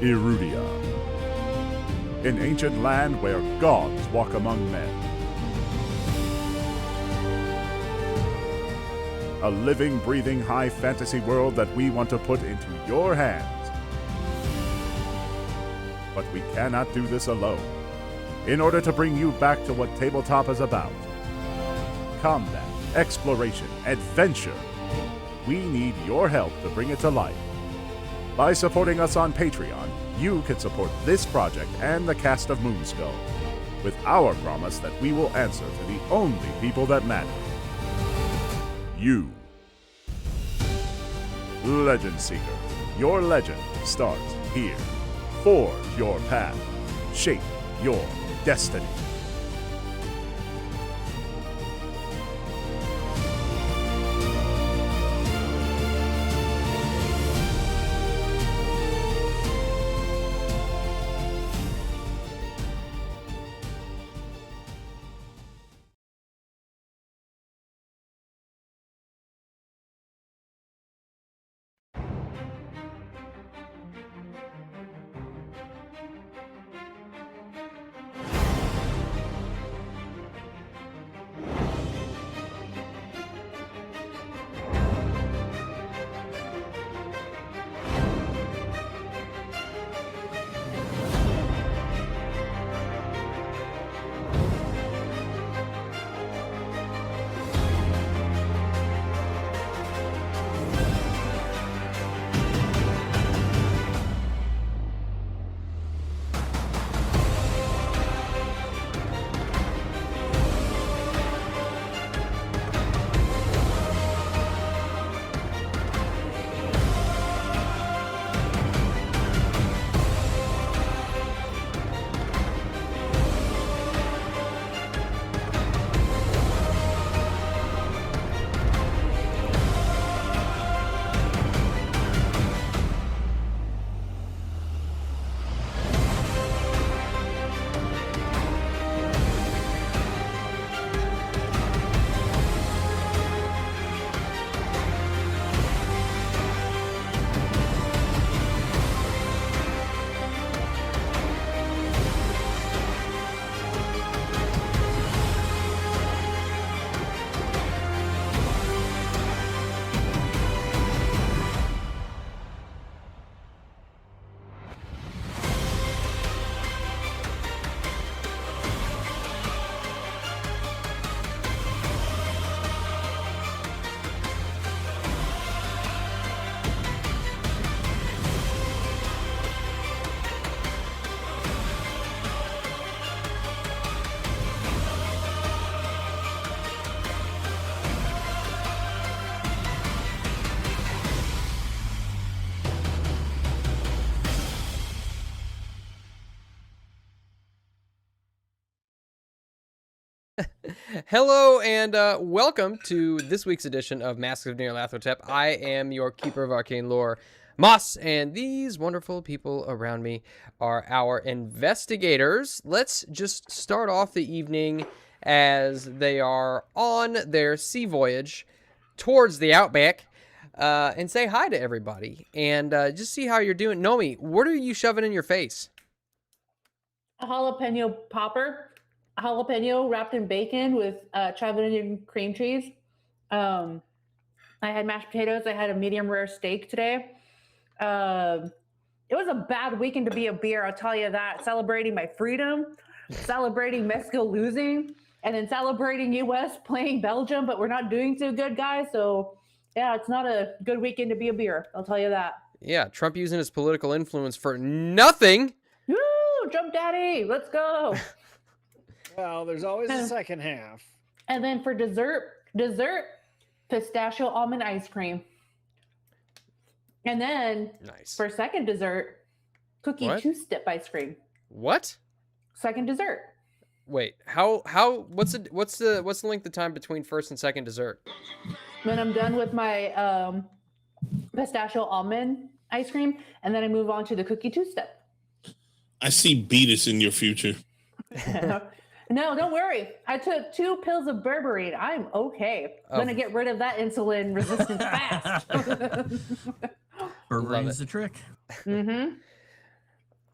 Erudia, an ancient land where gods walk among men. A living, breathing, high fantasy world that we want to put into your hands. But we cannot do this alone. In order to bring you back to what tabletop is about, combat, exploration, adventure, we need your help to bring it to life. By supporting us on Patreon, you can support this project and the cast of Moonskull, with our promise that we will answer to the only people that matter. You. Legend Seekers, your legend starts here. Forge your path. Shape your destiny. Hello and welcome to this week's edition of Masks of Nyarlathotep. I am your keeper of arcane lore, Moss, and these wonderful people around me are our investigators. Let's just start off the evening as they are on their sea voyage towards the outback and say hi to everybody and just see how you're doing. Nomi, what are you shoving in your face? A jalapeno popper. Jalapeno wrapped in bacon with chocolate onion cream cheese. I had mashed potatoes. I had a medium rare steak today. It was a bad weekend to be a beer, I'll tell you that. Celebrating my freedom, celebrating Mexico losing, and then celebrating US playing Belgium, but we're not doing so good, guys. So yeah, it's not a good weekend to be a beer, I'll tell you that. Yeah, Trump using his political influence for nothing. Woo, Trump daddy, let's go. Well, there's always a second half. And then for dessert, pistachio almond ice cream. And then for second dessert, cookie two-step ice cream. What? Second dessert. Wait, what's the length of time between first and second dessert? When I'm done with my pistachio almond ice cream, and then I move on to the cookie two-step. I see Beatus in your future. No, don't worry. I took 2 pills of berberine. I'm okay. I'm gonna get rid of that insulin resistance fast. Berberine's the trick. Mm-hmm.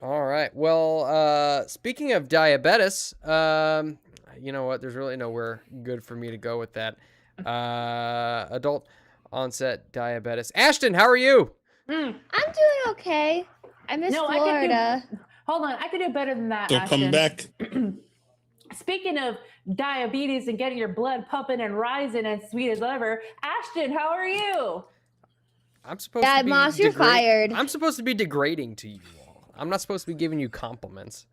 All right. Well, speaking of diabetes, you know what? There's really nowhere good for me to go with that. Adult onset diabetes. Ashton, how are you? Mm. I'm doing okay. I miss No, Florida. Hold on, I could do better than that. So Ashton. come back. Speaking of diabetes and getting your blood pumping and rising and sweet as ever, Ashton, how are you? I'm supposed to be Moss, you're fired. I'm supposed to be degrading to you all. I'm not supposed to be giving you compliments.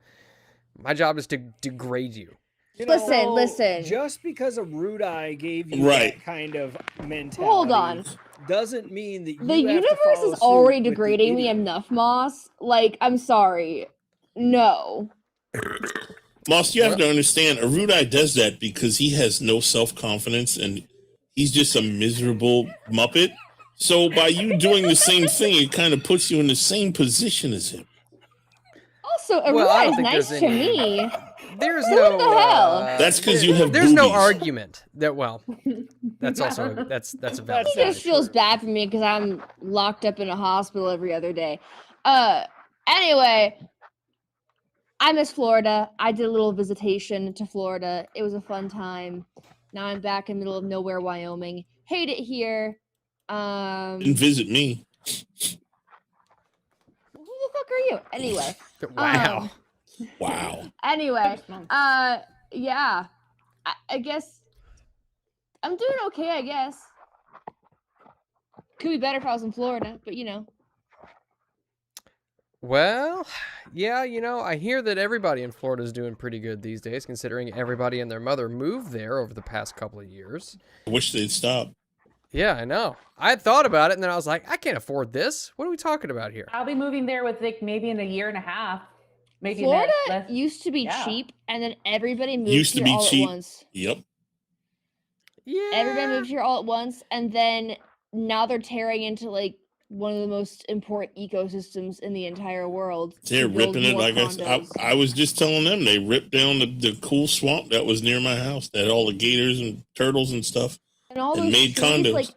My job is to degrade you. You know, Listen. Just because a Erudi gave you Right. that kind of mentality, Hold on. doesn't mean that The you have to universe follow is suit already with the degrading me idiot. enough, Moss. Like, I'm sorry. No. Moss, you have to understand, Erudi does that because he has no self-confidence and he's just a miserable Muppet. So by you doing the same thing, it kind of puts you in the same position as him. Also, Well, I Erudi don't is think nice there's to any- me. There's So no. what the hell? That's 'cause you have There's no boobies. argument that. Well, that's also that's a valid. That's He just true. feels bad for me because I'm locked up in a hospital every other day. Anyway, I miss Florida. I did a little visitation to Florida. It was a fun time. Now I'm back in the middle of nowhere, Wyoming. Hate it here. Didn't visit me. Who the fuck are you? Anyway. Wow. Wow. Anyway, Next month. yeah. I guess I'm doing okay, I guess. Could be better if I was in Florida, but you know. Well, yeah, you know, I hear that everybody in Florida is doing pretty good these days, considering everybody and their mother moved there over the past couple of years. I wish they'd stop. Yeah, I know. I had thought about it, and then I was like, I can't afford this. What are we talking about here? I'll be moving there with like maybe in a year and a half. Maybe Florida less. used to be Yeah. cheap, and then everybody moved Used to here be all cheap. at once. Yep. Yeah. Everybody moved here all at once, and then now they're tearing into like one of the most important ecosystems in the entire world. to They're build ripping it more like condos. I was just telling them they ripped down the cool swamp that was near my house that had all the gators and turtles and stuff. And all and those made trees, condos. like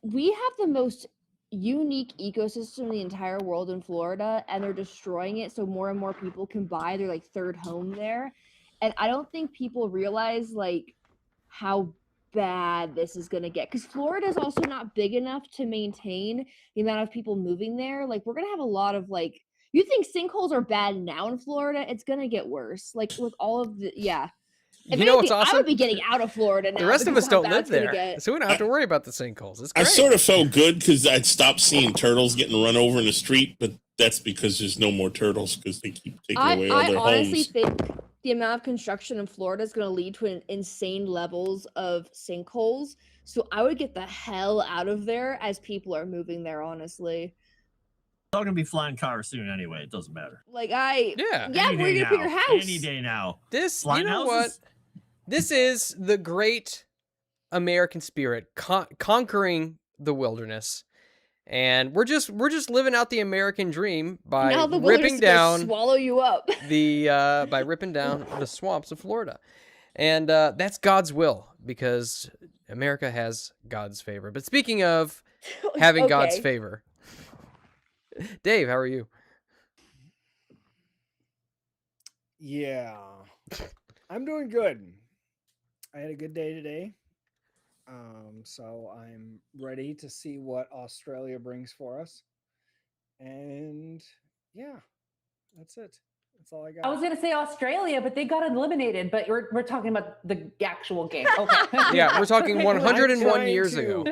we have the most unique ecosystem in the entire world in Florida, and they're destroying it so more and more people can buy their like third home there. And I don't think people realize like how bad this is gonna get, because Florida is also not big enough to maintain the amount of people moving there. Like we're gonna have a lot of like, you think sinkholes are bad now in Florida? It's gonna get worse. Like with all of the If You know what's anything, I awesome? would be getting out of Florida now. The rest of because us how don't bad live it's gonna there, get. so we don't have to worry about the sinkholes. It's I great. sort of felt good because I'd stopped seeing turtles getting run over in the street, but that's because there's no more turtles because they keep taking away all I their honestly homes. think the amount of construction in Florida is going to lead to insane levels of sinkholes. So I would get the hell out of there as people are moving there, honestly. It's all gonna be flying cars soon anyway. It doesn't matter. Like Yeah. yeah, Any where are you day gonna put your now. house? Any day now. This, Flying you know what? houses? This is the great American spirit conquering the wilderness, and we're just living out the American dream by Now the wilderness ripping is gonna down swallow you up. by ripping down the swamps of Florida, and that's God's will because America has God's favor. But speaking of having God's Okay. favor, Dave, how are you? Yeah. I'm doing good. I had a good day today. So I'm ready to see what Australia brings for us. And yeah, that's it. That's all I got. I was gonna say Australia, but they got eliminated. But we're talking about the actual game. Okay. Yeah, we're talking 101 years ago.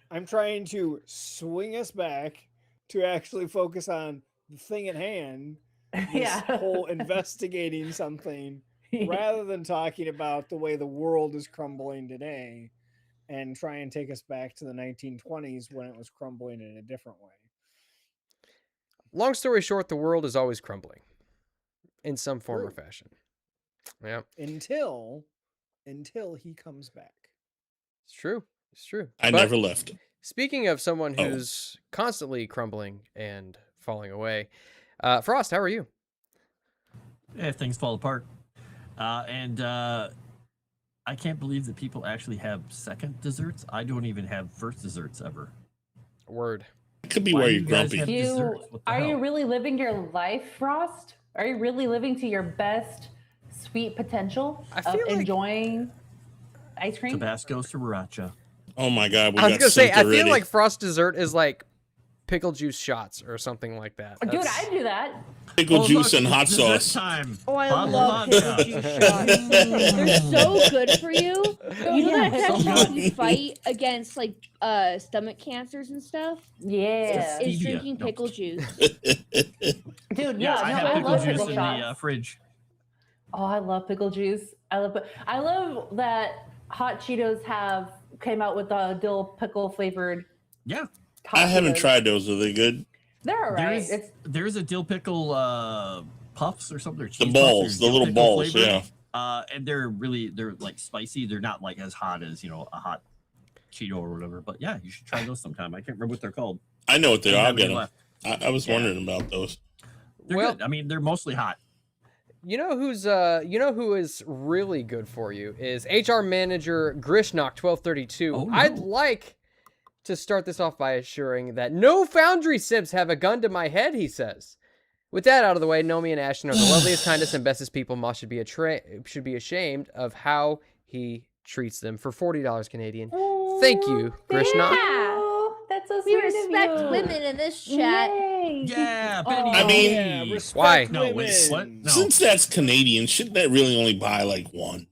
I'm trying to swing us back to actually focus on the thing at hand. This Yeah. whole investigating something rather than talking about the way the world is crumbling today and try and take us back to the 1920s when it was crumbling in a different way. Long story short, the world is always crumbling in some form or True. fashion. Yeah, Until he comes back. it's true. It's true. I But never left. speaking of someone Oh. who's constantly crumbling and falling away, Frost, how are you? Yeah, things fall apart. And I can't believe that people actually have second desserts. I don't even have first desserts ever. Word. could be Why why do you're you guys grumpy. have desserts? What the Are you hell? really living your life, Frost? Are you really living to your best sweet potential I of feel like- enjoying ice cream? Tabasco sriracha. Oh my God, we I was got gonna say, synced I feel already. like Frost dessert is like pickle juice shots or something like that. Dude, That's- I do that. Pickle Oh, juice look, and it's hot dessert sauce. time. Oh, I Bottle of love vodka. pickle juice shots. They're so good for you. You know yeah, that so actually help you good. fight against like stomach cancers and stuff. Yeah. Is Stevia. drinking No. pickle juice. Dude, Yeah, yeah, I no, have I pickle love juice pickle in shots. the fridge. Oh, I love pickle juice. I love that Hot Cheetos came out with a dill pickle flavored. Yeah. Hot I haven't Cheetos. tried those. Are they good? They're alright. There's a dill pickle puffs or something. Or The cheese puffs, balls, there's the dill little pickle balls, flavored. yeah. And they're like spicy. They're not like as hot as a hot Cheeto or whatever. But yeah, you should try those sometime. I can't remember what they're called. I know what they I are. I'll have get any them. left. I was Yeah. wondering about those. They're Well- good. I mean, they're mostly hot. You know who is really good for you is HR manager Grishnock 1232. Oh, no. I'd like to start this off by assuring that no Foundry Sims have a gun to my head, he says. With that out of the way, Nomi and Ashton are the loveliest, kindest, and bestest people. Moss should be ashamed of how he treats them for $40 Canadian. Thank you, Grishnock. Oh, that's so We sweet respect of you. women in this chat. Yay. Yeah, Benny. Oh. I mean- Yeah, respect Why? No, wait, women. what? No. Since that's Canadian, shouldn't that really only buy like one?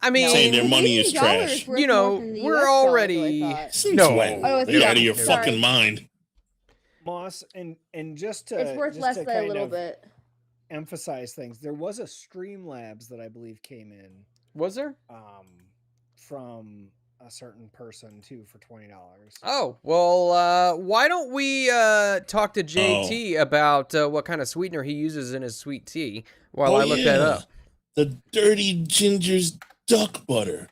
I mean, Saying their money is $80 trash. worth You know, more than the we're US dollar, already- I thought. Since No. when? Oh, it's You're not. out of your Sorry. fucking mind. Moss, and just to It's worth just less to than a kind little of bit. emphasize things. There was a Streamlabs that I believe came in was there? from a certain person too for $20. Oh, well, why don't we talk to JT about what kind of sweetener he uses in his sweet tea while I look that up. The Dirty Ginger's duck butter.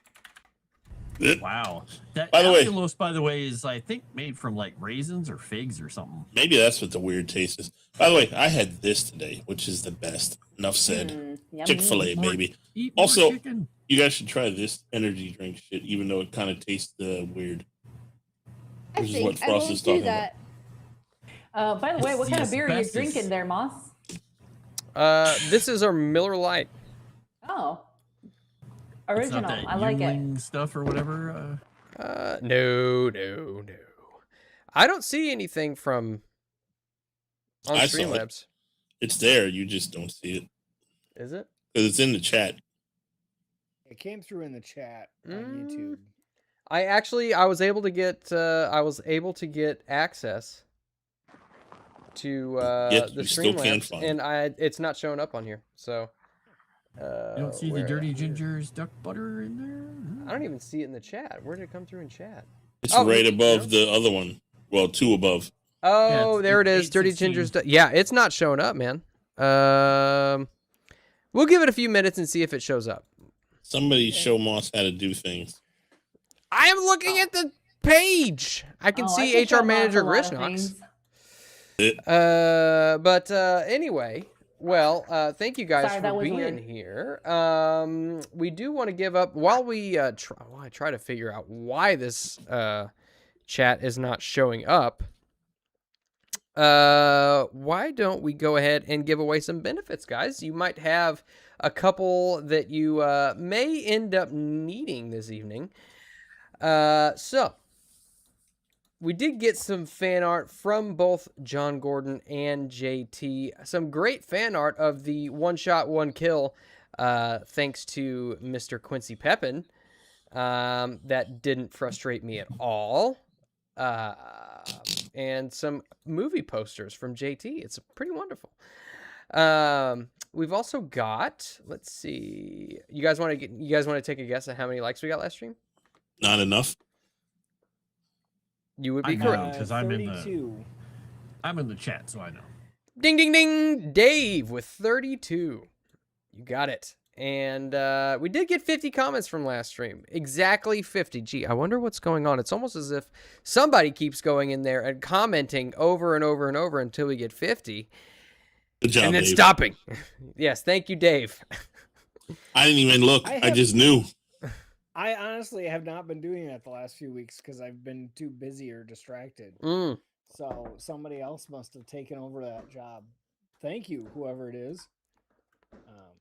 Wow. That By the way- allulose, by the way, is I think made from like raisins or figs or something. Maybe that's what the weird taste is. By the way, I had this today, which is the best. Enough said. Yummy. Chick-fil-A, More- baby. Eat more Also- chicken. You guys should try this energy drink shit, even though it kind of tastes weird. I Which is think what I Frost won't is do talking that. By the way, It's what kind of the beer are you asbestos. drinking there, Moss? This is our Miller Lite. Oh. It's Original. not that I like it. Yuengling stuff or whatever. No. I don't see anything from on I saw it. Streamlabs. It's there, you just don't see it. Is it? Because it's in the chat. It came through in the chat on Mm. YouTube. I was able to get access to Yet the you still can't Streamlabs, find and it's not showing up on here. So You don't see the where- Dirty Ginger's duck butter in there? I don't even see it in the chat. Where did it come through in chat? It's Oh, right you above the other one. Well, two above. Oh, it's there it is. Dirty 816. Ginger's. Yeah, it's not showing up, man. We'll give it a few minutes and see if it shows up. Somebody show Moss how to do things. I am looking at the page. I can Oh, I see can HR show Moss manager a lot of Grishnox. things. But anyway, well, thank you guys Sorry, that for was being weird. here. We do want to give up while we I try to figure out why this chat is not showing up. Why don't we go ahead and give away some benefits, guys? You might have a couple that you may end up needing this evening. So we did get some fan art from both John Gordon and JT. Some great fan art of the one shot, one kill, thanks to Mr. Quincy Pepin. That didn't frustrate me at all. And some movie posters from JT. It's pretty wonderful. We've also got, let's see. You guys want to take a guess at how many likes we got last stream? Not enough. You would I be know. correct. Because I'm in the- 32. I'm in the chat, so I know. Ding, ding, ding. Dave with 32. You got it. And we did get 50 comments from last stream. Exactly 50. Gee, I wonder what's going on. It's almost as if somebody keeps going in there and commenting over and over and over until we get 50. Good job, And then Dave. stopping. Yes, thank you, Dave. I didn't even look. I I have- just knew. I honestly have not been doing that the last few weeks because I've been too busy or distracted. Mm. So somebody else must have taken over that job. Thank you, whoever it is.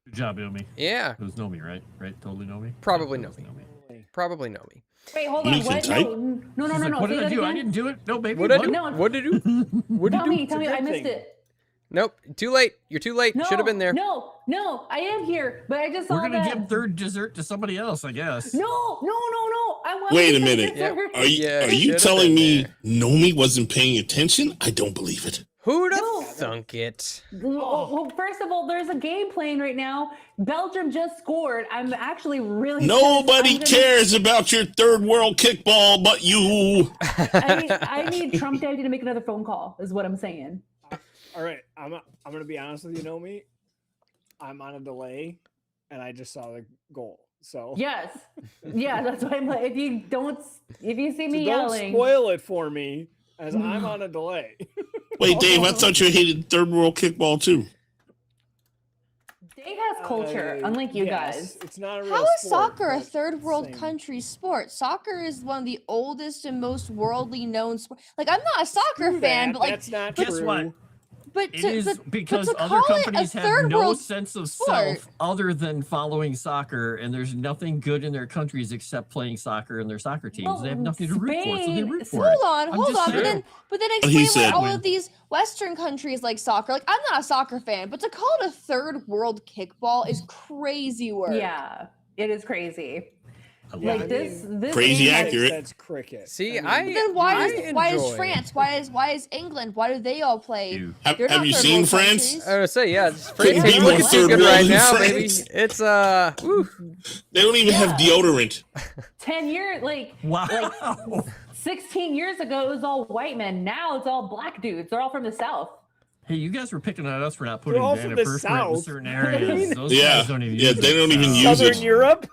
Good job, Nomi. Yeah. It was Nomi, right? Right? Totally Nomi? Probably Yeah, it was Nomi. Probably know me. Wait, hold You on. can What? type? No. She's like, what Say did I that do? I again. didn't do it. No, baby. What did I do? No. What did you do? What did Tell you me. do? Tell me. I good missed thing. it. Nope. Too late. You're too late. No, Should have been there. No. I am here, but I just saw We're going to that. give third dessert to somebody else, I guess. No. I want Wait a to minute. Yeah. Are you Yeah, are you should've telling been me there. Nomi wasn't paying attention? I don't believe it. Who'd have No. thunk it? Well, first of all, there's a game playing right now. Belgium just scored. I'm actually really. Nobody pissed. I'm gonna- cares about your third world kickball but you. I need Trump Daddy to make another phone call. Is what I'm saying. All right, I'm gonna be honest with you, Nomi. I'm on a delay, and I just saw the goal. So Yes. Yeah, that's why I'm like, if you see me so don't yelling. spoil it for me, as I'm on a delay. Wait, Dave, I thought you hated third world kickball too. Dave has culture, unlike you yes, guys. It's not a real How is sport, soccer a but third world same. country sport? Soccer is one of the oldest and most worldly known sport. Like, I'm not a soccer Screw fan, that, but like, that's not Guess true. what? but It to, is but because to other call it a companies have third no world sense of sport. self other than following soccer, and there's nothing good in their countries except playing soccer and their soccer teams. Well, they have nothing to root for, so they Spain- root for it. Hold on, I'm just but saying. then What he explain said. why all of these Western countries like soccer. Like, I'm not a soccer fan, but to call it a third world kickball is crazy work. Yeah, it is crazy. I love Like it. this Crazy game has- accurate. That's cricket. See, mean, I- But then why is enjoy- France? Why is England? Why do they all play? You. They're Have not you third seen world France? countries. I was gonna say, yeah, it's Couldn't France be ain't more looking too third good world right than now, baby. France. It's whew. They don't even have deodorant. 10 years, like Wow. 16 years ago, it was all white men. Now it's all black dudes. They're all from the South. Hey, you guys were picking on us for not putting all from the antiperspirant in South. certain areas. Those Yeah. guys don't even Yeah, use they it, don't even so- use Southern it. Europe.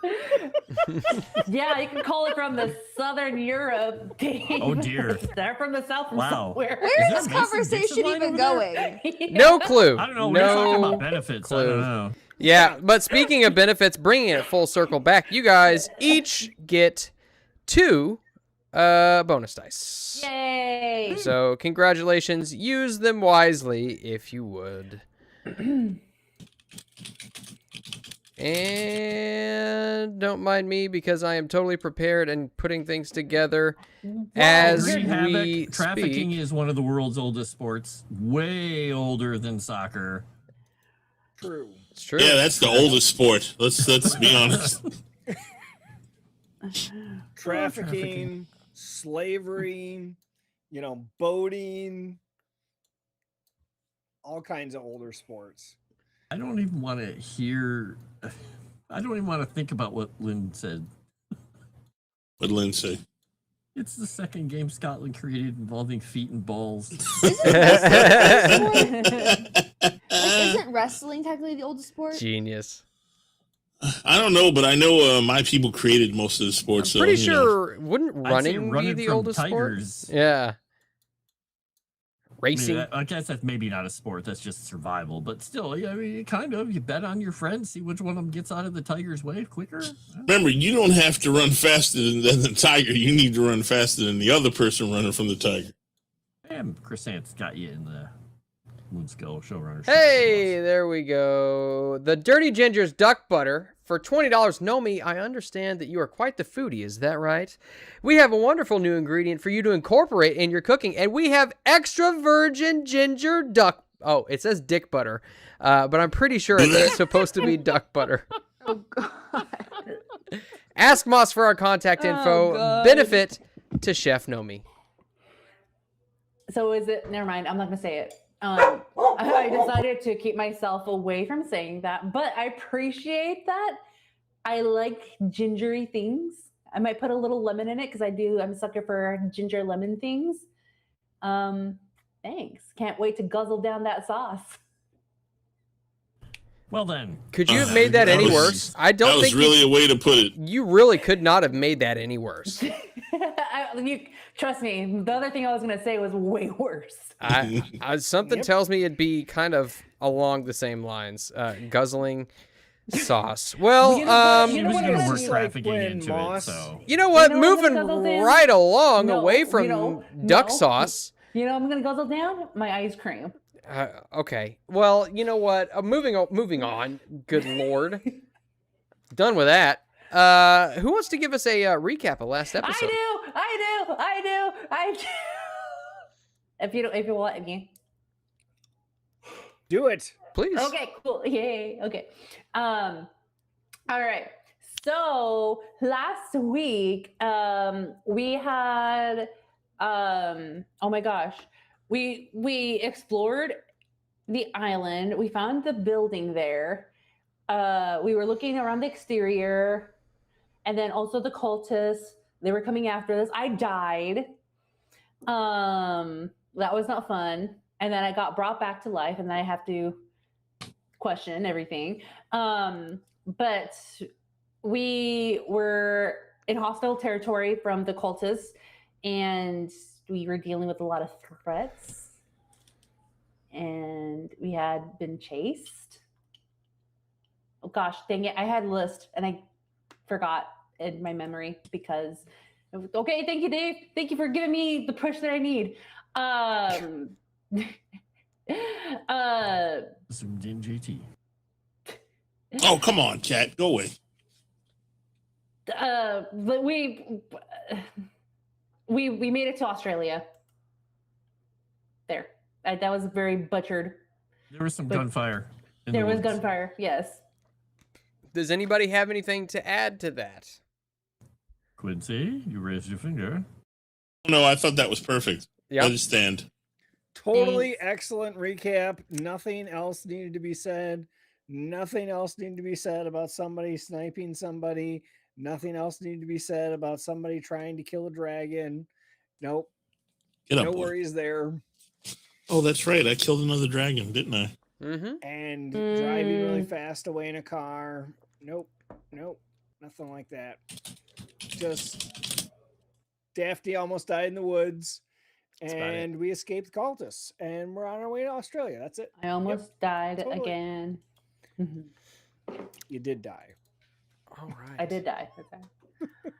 Yeah, you can call it from the Southern Europe. Dave. Oh, dear. They're from the South from Wow. somewhere. Where Is is there this a Mason-Dixon conversation line even over there? going? No clue. I don't know. We're talking No about benefits. I clue. don't know. Yeah, but speaking of benefits, bringing it full circle back, you guys each get 2 bonus dice. Yay! So congratulations. Use them wisely if you would. And don't mind me because I am totally prepared and putting things together as Wreak havoc. we Trafficking speak. is one of the world's oldest sports, way older than soccer. True. It's true. Yeah, that's the oldest sport. Let's be honest. Trafficking, slavery, boating, all kinds of older sports. I don't even want to hear. I don't even want to think about what Lynn said. What'd Lynn say? It's the second game Scotland created involving feet and balls. Isn't wrestling technically the oldest sport? Genius. I don't know, but I know my people created most of the sports. I'm pretty so, you know. sure wouldn't I'd say running be running the from oldest tigers. sport? Yeah. I mean, Racing. I guess that's maybe not a sport. That's just survival. But still, I mean, kind of. You bet on your friends, see which one of them gets out of the tiger's way quicker. Remember, you don't have to run faster than the tiger. You need to run faster than the other person running from the tiger. And Chris Ant's got you in the Moonskull showrunner. Hey, there we go. The Dirty Ginger's Duck Butter for $20. Nomi, I understand that you are quite the foodie, is that right? We have a wonderful new ingredient for you to incorporate in your cooking, and we have extra virgin ginger duck. Oh, it says dick butter, but I'm pretty sure it's supposed to be duck butter. Oh god. Ask Moss for our contact Oh, info. God. Benefit to Chef Nomi. So is it? Never mind. I'm not gonna say it. I decided to keep myself away from saying that, but I appreciate that. I like gingery things. I might put a little lemon in it because I'm a sucker for ginger lemon things. Thanks. Can't wait to guzzle down that sauce. Well then, Could you have made that that any was- worse? I don't That was think really a way to put it. you really could not have made that any worse. Trust me, the other thing I was gonna say was way worse. Something Yep. tells me it'd be kind of along the same lines. Guzzling Sauce. Well, You know what- He you know was what going to it work is? trafficking When into Moss- it, so. you know what? You know what I'm Moving gonna guzzle down? right along No, away from no, duck no. sauce. You know, I'm gonna guzzle down my ice cream. Okay. Well, you know what? Moving on. Good lord. Done with that. Who wants to give us a recap of last episode? I do. If you want me. Do it. Please. Okay, cool. Yay. Okay. All right. So last week, we had oh my gosh. We explored the island. We found the building there. We were looking around the exterior, and then also the cultists. They were coming after us. I died. That was not fun. And then I got brought back to life, and then I have to question everything. But we were in hostile territory from the cultists, and we were dealing with a lot of threats, and we had been chased. Oh gosh, dang it. I had a list and I forgot in my memory because, okay, thank you, Dave. Thank you for giving me the push that I need. Zoomed in JT. Oh, come on, chat. Go away. But we made it to Australia. There. That was very butchered. There was some But gunfire. in There the was woods. gunfire, yes. Does anybody have anything to add to that? Quincy, you raised your finger. No, I thought that was perfect. Yeah. Understand. Totally excellent recap. Nothing else needed to be said. Nothing else needed to be said about somebody sniping somebody. Nothing else needed to be said about somebody trying to kill a dragon. Nope. Get up, No boy. worries there. Oh, that's right. I killed another dragon, didn't I? Mm-hmm. And driving really fast away in a car. Nope. Nope. Nothing like that. Just Daphne almost died in the woods. That's about it. And we escaped cultists. And we're on our way to Australia. That's it. I almost died totally. again. Mhm. You did die. All right. I did die. Okay. And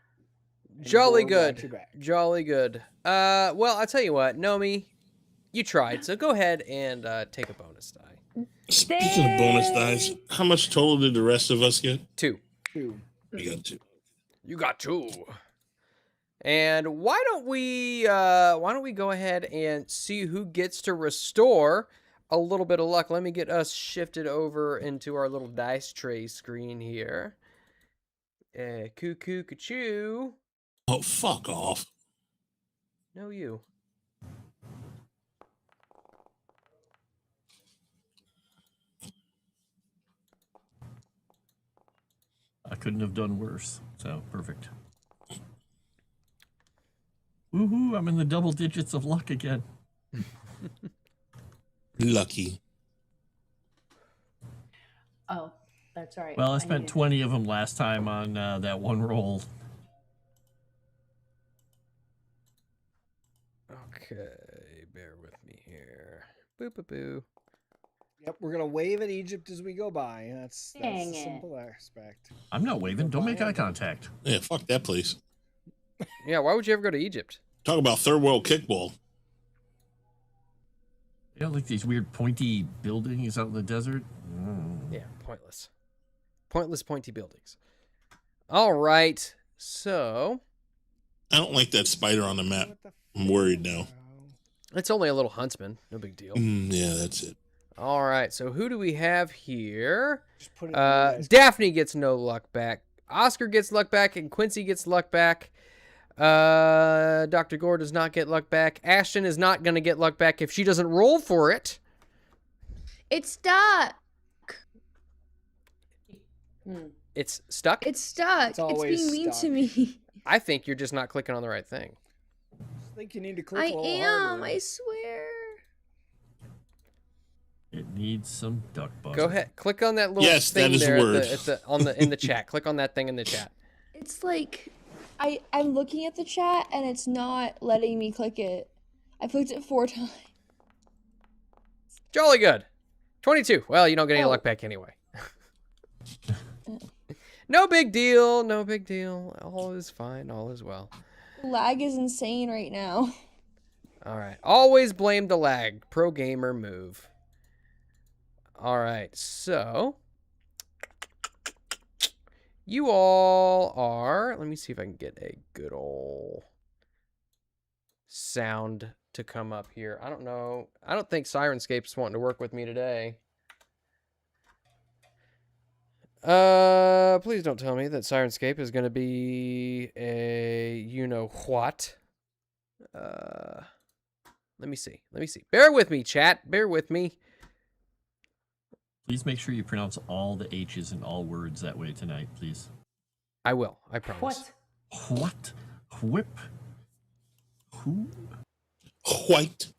Jolly Gore got good. you back. Jolly good. Well, I'll tell you what, Nomi, you tried, so go ahead and take a bonus die. Speaking of bonus dice, how much total did the rest of us get? 2. Two. We got 2. You got 2. And why don't we go ahead and see who gets to restore a little bit of luck? Let me get us shifted over into our little dice tray screen here. Cuckoo, ka-choo. Oh, fuck off. No, you. I couldn't have done worse. So perfect. Woohoo! I'm in the double digits of luck again. Lucky. Oh, that's all right. Well, I spent need- 20 of them last time on that one roll. Okay, bear with me here. Boo, boo, boo. Yep, we're gonna wave at Egypt as we go by. That's Dang the it. simple aspect. I'm not waving. Don't make eye contact. Yeah, fuck that place. Yeah, why would you ever go to Egypt? Talk about third world kickball. Yeah, like these weird pointy buildings out in the desert. Yeah, pointless. Pointless, pointy buildings. All right, so I don't like that spider on the map. What the I'm worried now. it's only a little huntsman. No big deal. Yeah, that's it. All right, so who do we have here? Just put it in your guys' Daphne gets no luck back. Oscar gets luck back, and Quincy gets luck back. Dr. Gore does not get luck back. Ashton is not going to get luck back if she doesn't roll for it. It's stuck. It's stuck. It's stuck. It's It's always being mean stuck. to me. I think you're just not clicking on the right thing. I think you need to click I a little am. harder. I swear. It needs some duck butter. Go ahead, click on that little Yes, thing that is a there word. in the chat. Click on that thing in the chat. It's like I'm looking at the chat and it's not letting me click it. I clicked it 4 times. Jolly good. 22. Well, you don't get any Oh. luck back anyway. No big deal. No big deal. All is fine. All is well. Lag is insane right now. All right. Always blame the lag. Pro gamer move. All right. So you all are. Let me see if I can get a good old sound to come up here. I don't know. I don't think Sirenscape's wanting to work with me today. Please don't tell me that Sirenscape is going to be a you-know-what. Let me see. Bear with me, chat. Bear with me. Please make sure you pronounce all the H's in all words that way tonight, please. I will. I promise. What? Whip? Who? White.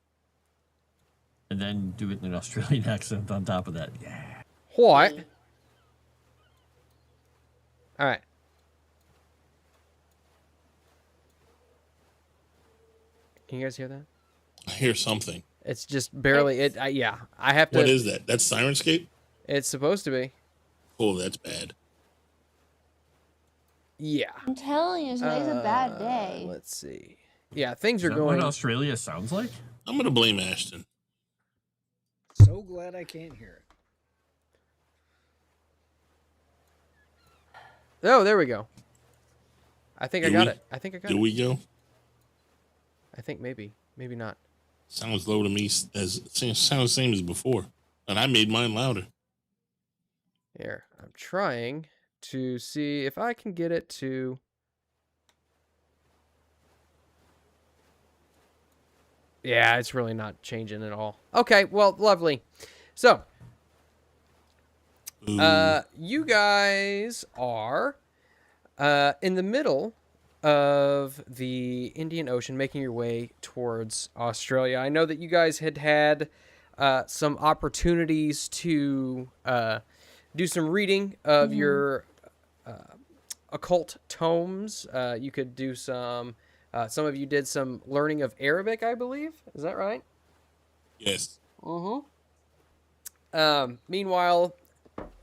And then do it in an Australian accent on top of that. Yeah. What? All right. Can you guys hear that? I hear something. It's just barely. Yeah. I have to. What is that? That's Sirenscape? It's supposed to be. Oh, that's bad. Yeah. I'm telling you, today's a bad day. Let's see. Yeah, things are Is that going. what Australia sounds like? I'm going to blame Ashton. So glad I can't hear it. Oh, there we go. I think I Do got we? it. I think I got Do it. we go? I think maybe not. Sounds low to me. Sounds the same as before. And I made mine louder. Here, I'm trying to see if I can get it to. Yeah, it's really not changing at all. Okay, well, lovely. So, you guys are in the middle of the Indian Ocean, making your way towards Australia. I know that you guys had some opportunities to do some reading of your occult tomes. You could do some of you did some learning of Arabic, I believe. Is that right? Yes. Meanwhile,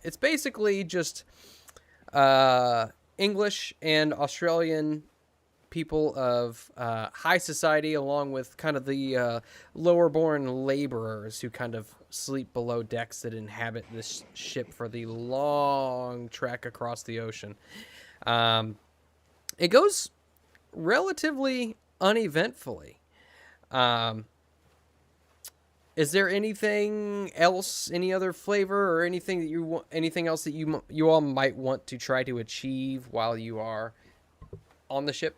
it's basically just English and Australian people of high society, along with kind of the lower-born laborers who kind of sleep below decks that inhabit this ship for the long trek across the ocean. It goes relatively uneventfully. Is there anything else, any other flavor, or anything that you want, anything else that you all might want to try to achieve while you are on the ship?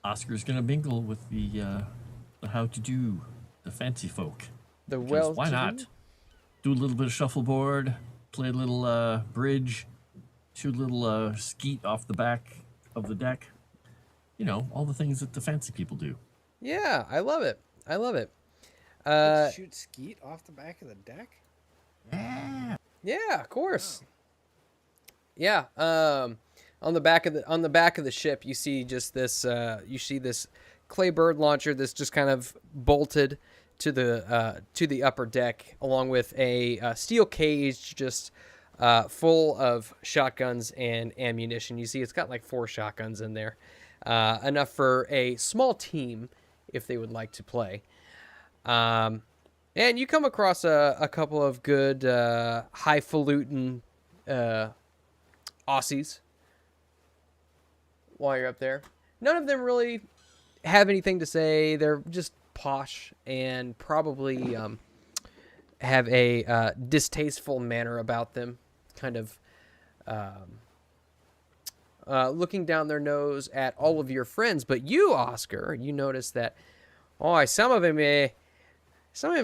Oscar's gonna mingle with the how-to-do, the fancy folk. The Because well, why not? Do a little bit of shuffleboard, play a little bridge, shoot a little skeet off the back of the deck. You know, all the things that the fancy people do. Yeah, I love it. I love it. Shoot skeet off the back of the deck? Yeah, of course. Yeah. On the back of the ship, you see just this. You see this clay bird launcher that's just kind of bolted to the upper deck, along with a steel cage just full of shotguns and ammunition. You see, it's got like 4 shotguns in there, enough for a small team if they would like to play. And you come across a couple of good highfalutin Aussies while you're up there. None of them really have anything to say. They're just posh and probably have a distasteful manner about them, kind of looking down their nose at all of your friends. But you, Oscar, you notice that, some of them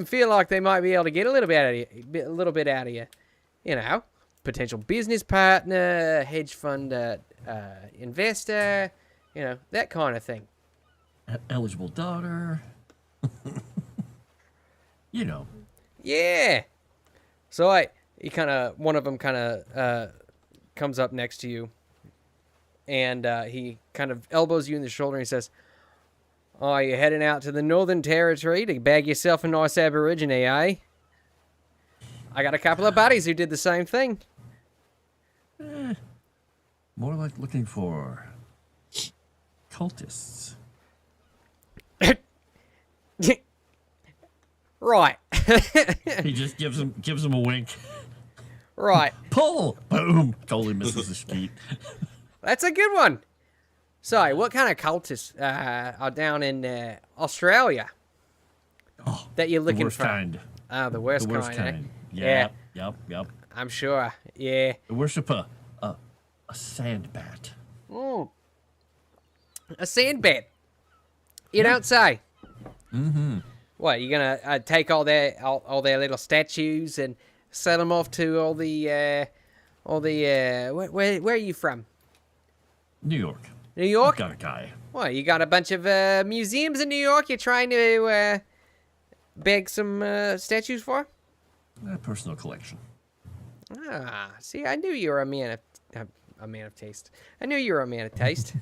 feel like they might be able to get a little bit out of you. You know, potential business partner, hedge fund investor, you know, that kind of thing. Eligible daughter. You know. Yeah. So one of them kind of comes up next to you, and he kind of elbows you in the shoulder and he says, "Oh, you're heading out to the Northern Territory to bag yourself a nice Aborigine, eh?" I got a couple of buddies who did the same thing. More like looking for cultists. Right. He just gives him a wink. Right. Pull! Boom! Totally misses the skeet. That's a good one. Sorry, what kind of cultists are down in Australia Oh, that you're the looking worst for? kind. Oh, the worst, The worst kind. kind. Yeah. Yep. I'm sure. Yeah. They worship a sandbat. Mm. A sandbat. You don't say. Mm-hmm. What, you gonna take all their little statues and sell them off to all the where are you from? New York. New York? I've got a guy. What, you got a bunch of museums in New York you're trying to beg some statues for? A personal collection. Ah, see, I knew you were a man of taste. I knew you were a man of taste.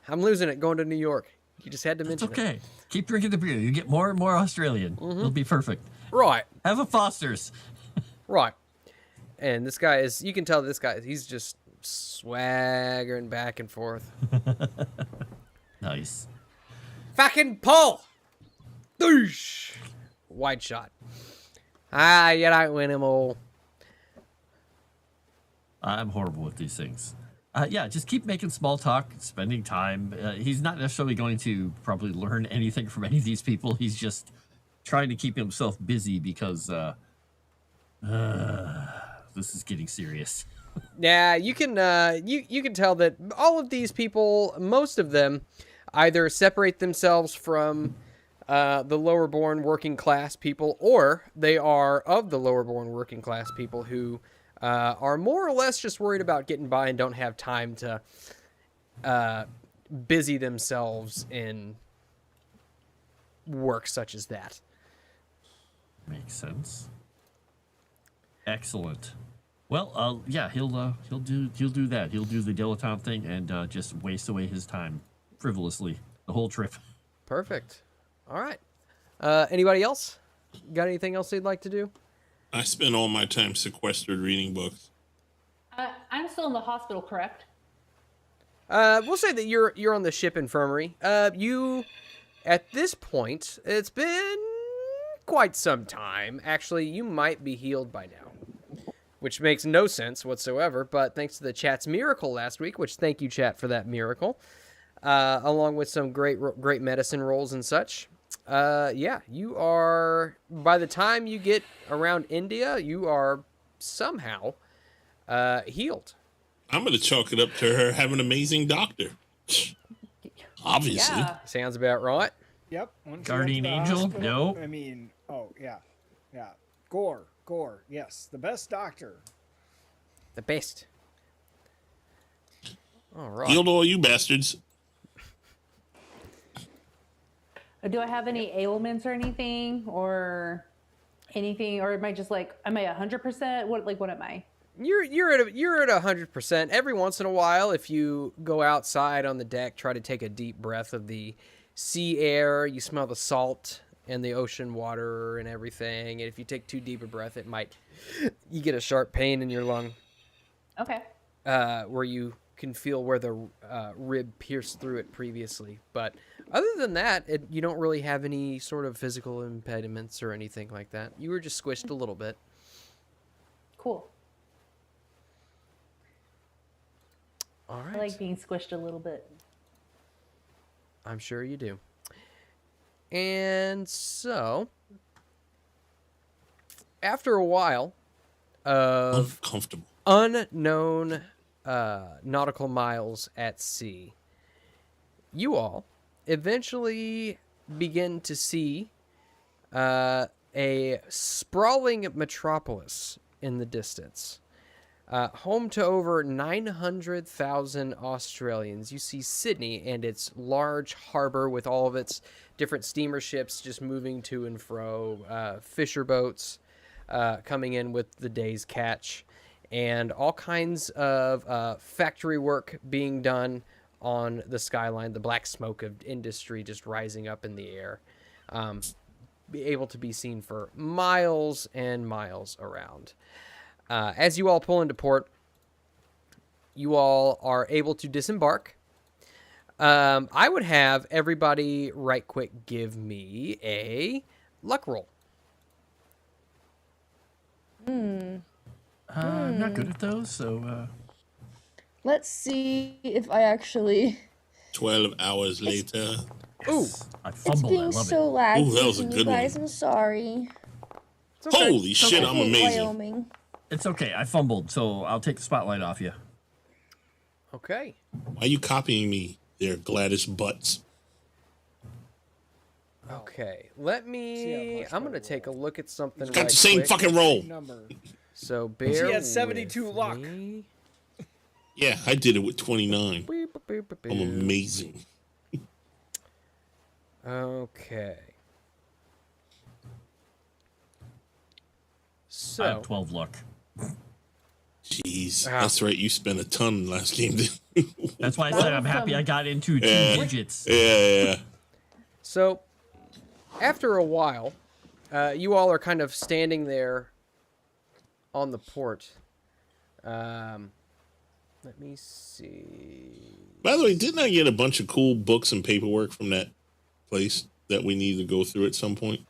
I'm losing it going to New York. You just had to It's mention it. okay. Keep drinking the beer. You get more and more Australian. It'll be perfect. Right, Have a Foster's. right. And this guy is, you can tell he's just swaggering back and forth. Nice. Fucking pull! Doosh! Wide shot. Ah, you don't win them all. I'm horrible with these things. Yeah, just keep making small talk, spending time. He's not necessarily going to probably learn anything from any of these people. He's just trying to keep himself busy because this is getting serious. Yeah, you can you can tell that all of these people, most of them, either separate themselves from the lower-born working class people, or they are of the lower-born working class people who are more or less just worried about getting by and don't have time to busy themselves in work such as that. Makes sense. Excellent. Well, yeah, he'll do that. He'll do the dilettante thing and just waste away his time frivolously the whole trip. Perfect. All right. Anybody else? Got anything else they'd like to do? I spend all my time sequestered reading books. I'm still in the hospital, correct? We'll say that you're on the ship infirmary. You, at this point, it's been quite some time. Actually, you might be healed by now, which makes no sense whatsoever. But thanks to the chat's miracle last week, which thank you, chat, for that miracle, along with some great medicine rolls and such. Yeah, you are, by the time you get around India, you are somehow healed. I'm going to chalk it up to her having an amazing doctor. Obviously. Yeah. Sounds about right. Yep. once you Guardian get to the angel? hospital- No. I mean, oh yeah. Gore. Yes, the best doctor. The best. All right. Healed all you bastards. Do I have any ailments or anything, or am I just like, am I 100%? What am I? You're at 100%. Every once in a while, if you go outside on the deck, try to take a deep breath of the sea air, you smell the salt and the ocean water and everything. And if you take too deep a breath, you get a sharp pain in your lung, Okay. where you can feel where the rib pierced through it previously. But other than that, you don't really have any sort of physical impediments or anything like that. You were just squished a little bit. Cool. All right. I like being squished a little bit. I'm sure you do. And so, after a while of Uncomfortable. unknown nautical miles at sea, you all eventually begin to see a sprawling metropolis in the distance. Home to over 900,000 Australians. You see Sydney and its large harbor with all of its different steamer ships just moving to and fro, fisher boats coming in with the day's catch, and all kinds of factory work being done on the skyline, the black smoke of industry just rising up in the air. be able to be seen for miles and miles around. As you all pull into port, you all are able to disembark. I would have everybody right quick give me a luck roll. I'm not good at those, so Let's see if I actually. 12 hours later. yes. I It's fumbled. I being love so it. laggy. Ooh, that was a you good guys, one. I'm sorry. It's okay. Holy shit, I I'm hate amazing. Wyoming. It's okay. I fumbled, so I'll take the spotlight off you. Okay. Why are you copying me there, Gladys Butts? Okay. Let me. I'm gonna take a look at something. Got right the same quick. fucking roll. Number. So bear. She had 72 with luck. me. Yeah, I did it with 29. Beep, beep, beep, beep, I'm beep. amazing. Okay. So. I have 12 luck. Jeez, Ah. that's right. You spent a ton last game. Didn't you? That's why I said I'm happy I got into 2 digits. Yeah. So, after a while, you all are kind of standing there on the port. Let me see. By the way, didn't I get a bunch of cool books and paperwork from that place that we need to go through at some point?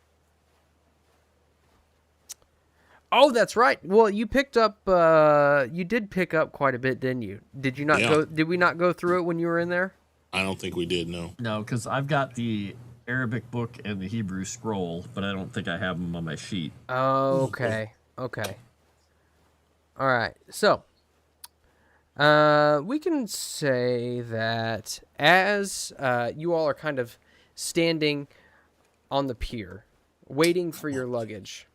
Oh, that's right. Well, you picked up. You did pick up quite a bit, didn't you? Did you not Yeah. go? Did we not go through it when you were in there? I don't think we did, no. No, because I've got the Arabic book and the Hebrew scroll, but I don't think I have them on my sheet. Okay. Okay. All right. So, we can say that as you all are kind of standing on the pier, waiting for your luggage,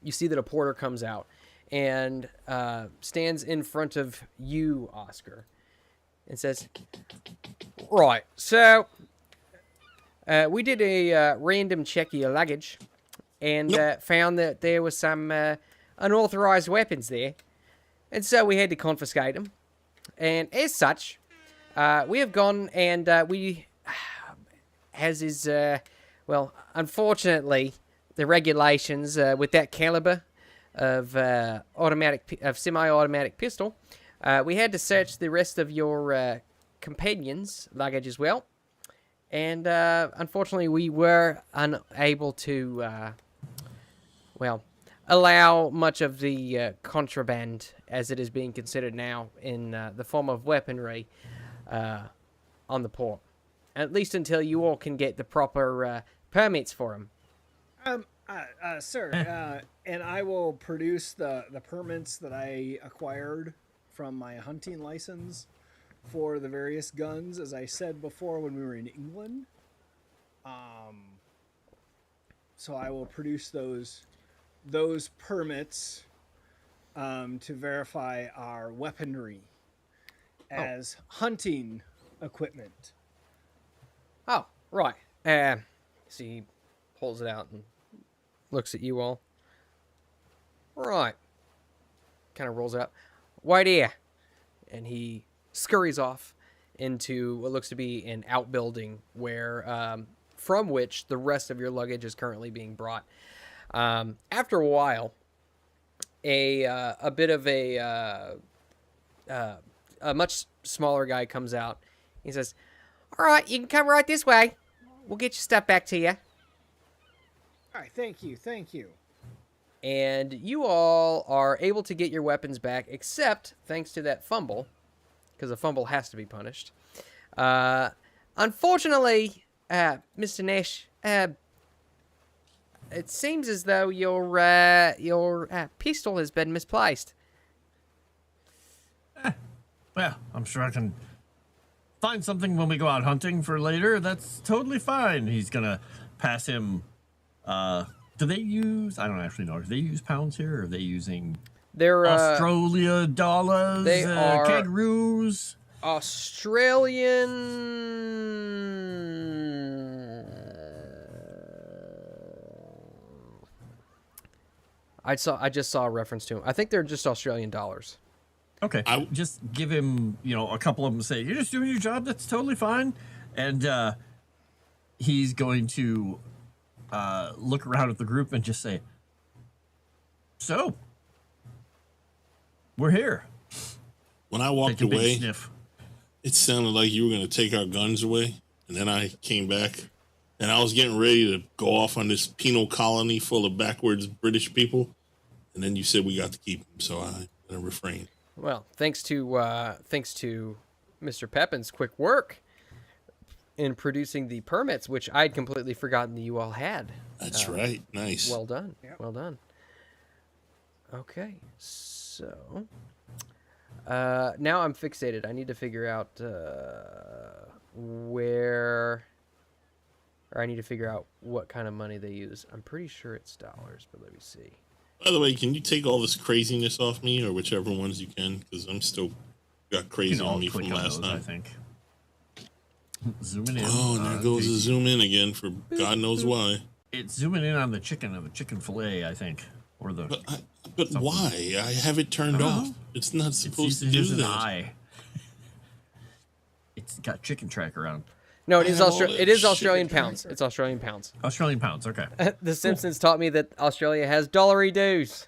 you see that a porter comes out and stands in front of you, Oscar, and says, "Right, so we did a random check of your luggage and found that there was some unauthorized weapons there, and so we had to confiscate them. And as such, we have gone and we, as is, well, unfortunately, the regulations with that caliber of semi-automatic pistol, we had to search the rest of your companions' luggage as well. And unfortunately, we were unable to, allow much of the contraband, as it is being considered now, in the form of weaponry on the port. At least until you all can get the proper permits for them. Sir, and I will produce the permits that I acquired from my hunting license for the various guns, as I said before when we were in England. So I will produce those permits to verify our weaponry as hunting equipment. Oh, right. So he pulls it out and looks at you all. Right. Kind of rolls it up. Wait here. And he scurries off into what looks to be an outbuilding where, from which the rest of your luggage is currently being brought. After a while, a bit of a much smaller guy comes out. He says, "All right, you can come right this way. We'll get your stuff back to you." All right, thank you. And you all are able to get your weapons back, except thanks to that fumble, because a fumble has to be punished. Unfortunately, Mr. Nash, it seems as though your pistol has been misplaced. Well, I'm sure I can find something when we go out hunting for later. That's totally fine. He's gonna pass him. Do they use? I don't actually know. Do they use pounds here, or are they using They're Australia dollars? they are- kangaroos. Australian. I just saw a reference to them. I think they're just Australian dollars. Okay, just give him, a couple of them. Say you're just doing your job. That's totally fine. And he's going to look around at the group and just say, "So, we're here." When I walked Take a big away, sniff. it sounded like you were going to take our guns away. And then I came back, and I was getting ready to go off on this penal colony full of backwards British people. And then you said we got to keep them, so I'm going to refrain. Well, thanks to Mr. Pepin's quick work in producing the permits, which I'd completely forgotten that you all had. That's right. Nice. Well done. Yep. Well done. Okay, so now I'm fixated. I need to figure out I need to figure out what kind of money they use. I'm pretty sure it's dollars, but let me see. By the way, can you take all this craziness off me, or whichever ones you can? Because I'm still got You crazy can on all me click from on last those, I time. think. Zooming in. Oh, and there goes the zoom in again for God knows why. It's zooming in on the chicken fillet, I think, or the. But why? I have it turned off. It's not It's supposed to used do as an that. eye. It's got chicken tracker on. No, I have all that it is shit Australian that pounds. It's Australian pounds. Australian pounds, okay. The Simpsons taught me that Australia has dollary dues.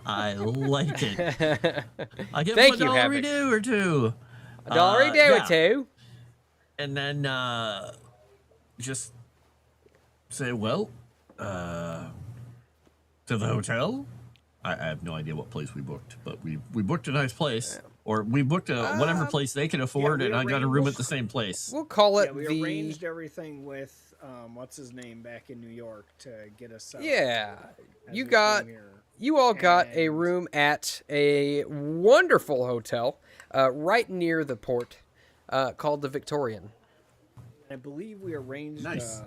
I like it. I get Thank one you, dollar Havoc. do or two. A dollary do yeah. or two. And then just say, well, to the hotel. I have no idea what place we booked, but we booked a nice place, or we booked a whatever place they can afford, we and I got a room arranged- at the same place. We'll call it Yeah, we the. arranged everything with what's his name back in New York to get us out. Yeah, as you we got. came here. You all got a And- room at a wonderful hotel right near the port called the Victorian. I believe we arranged Nice.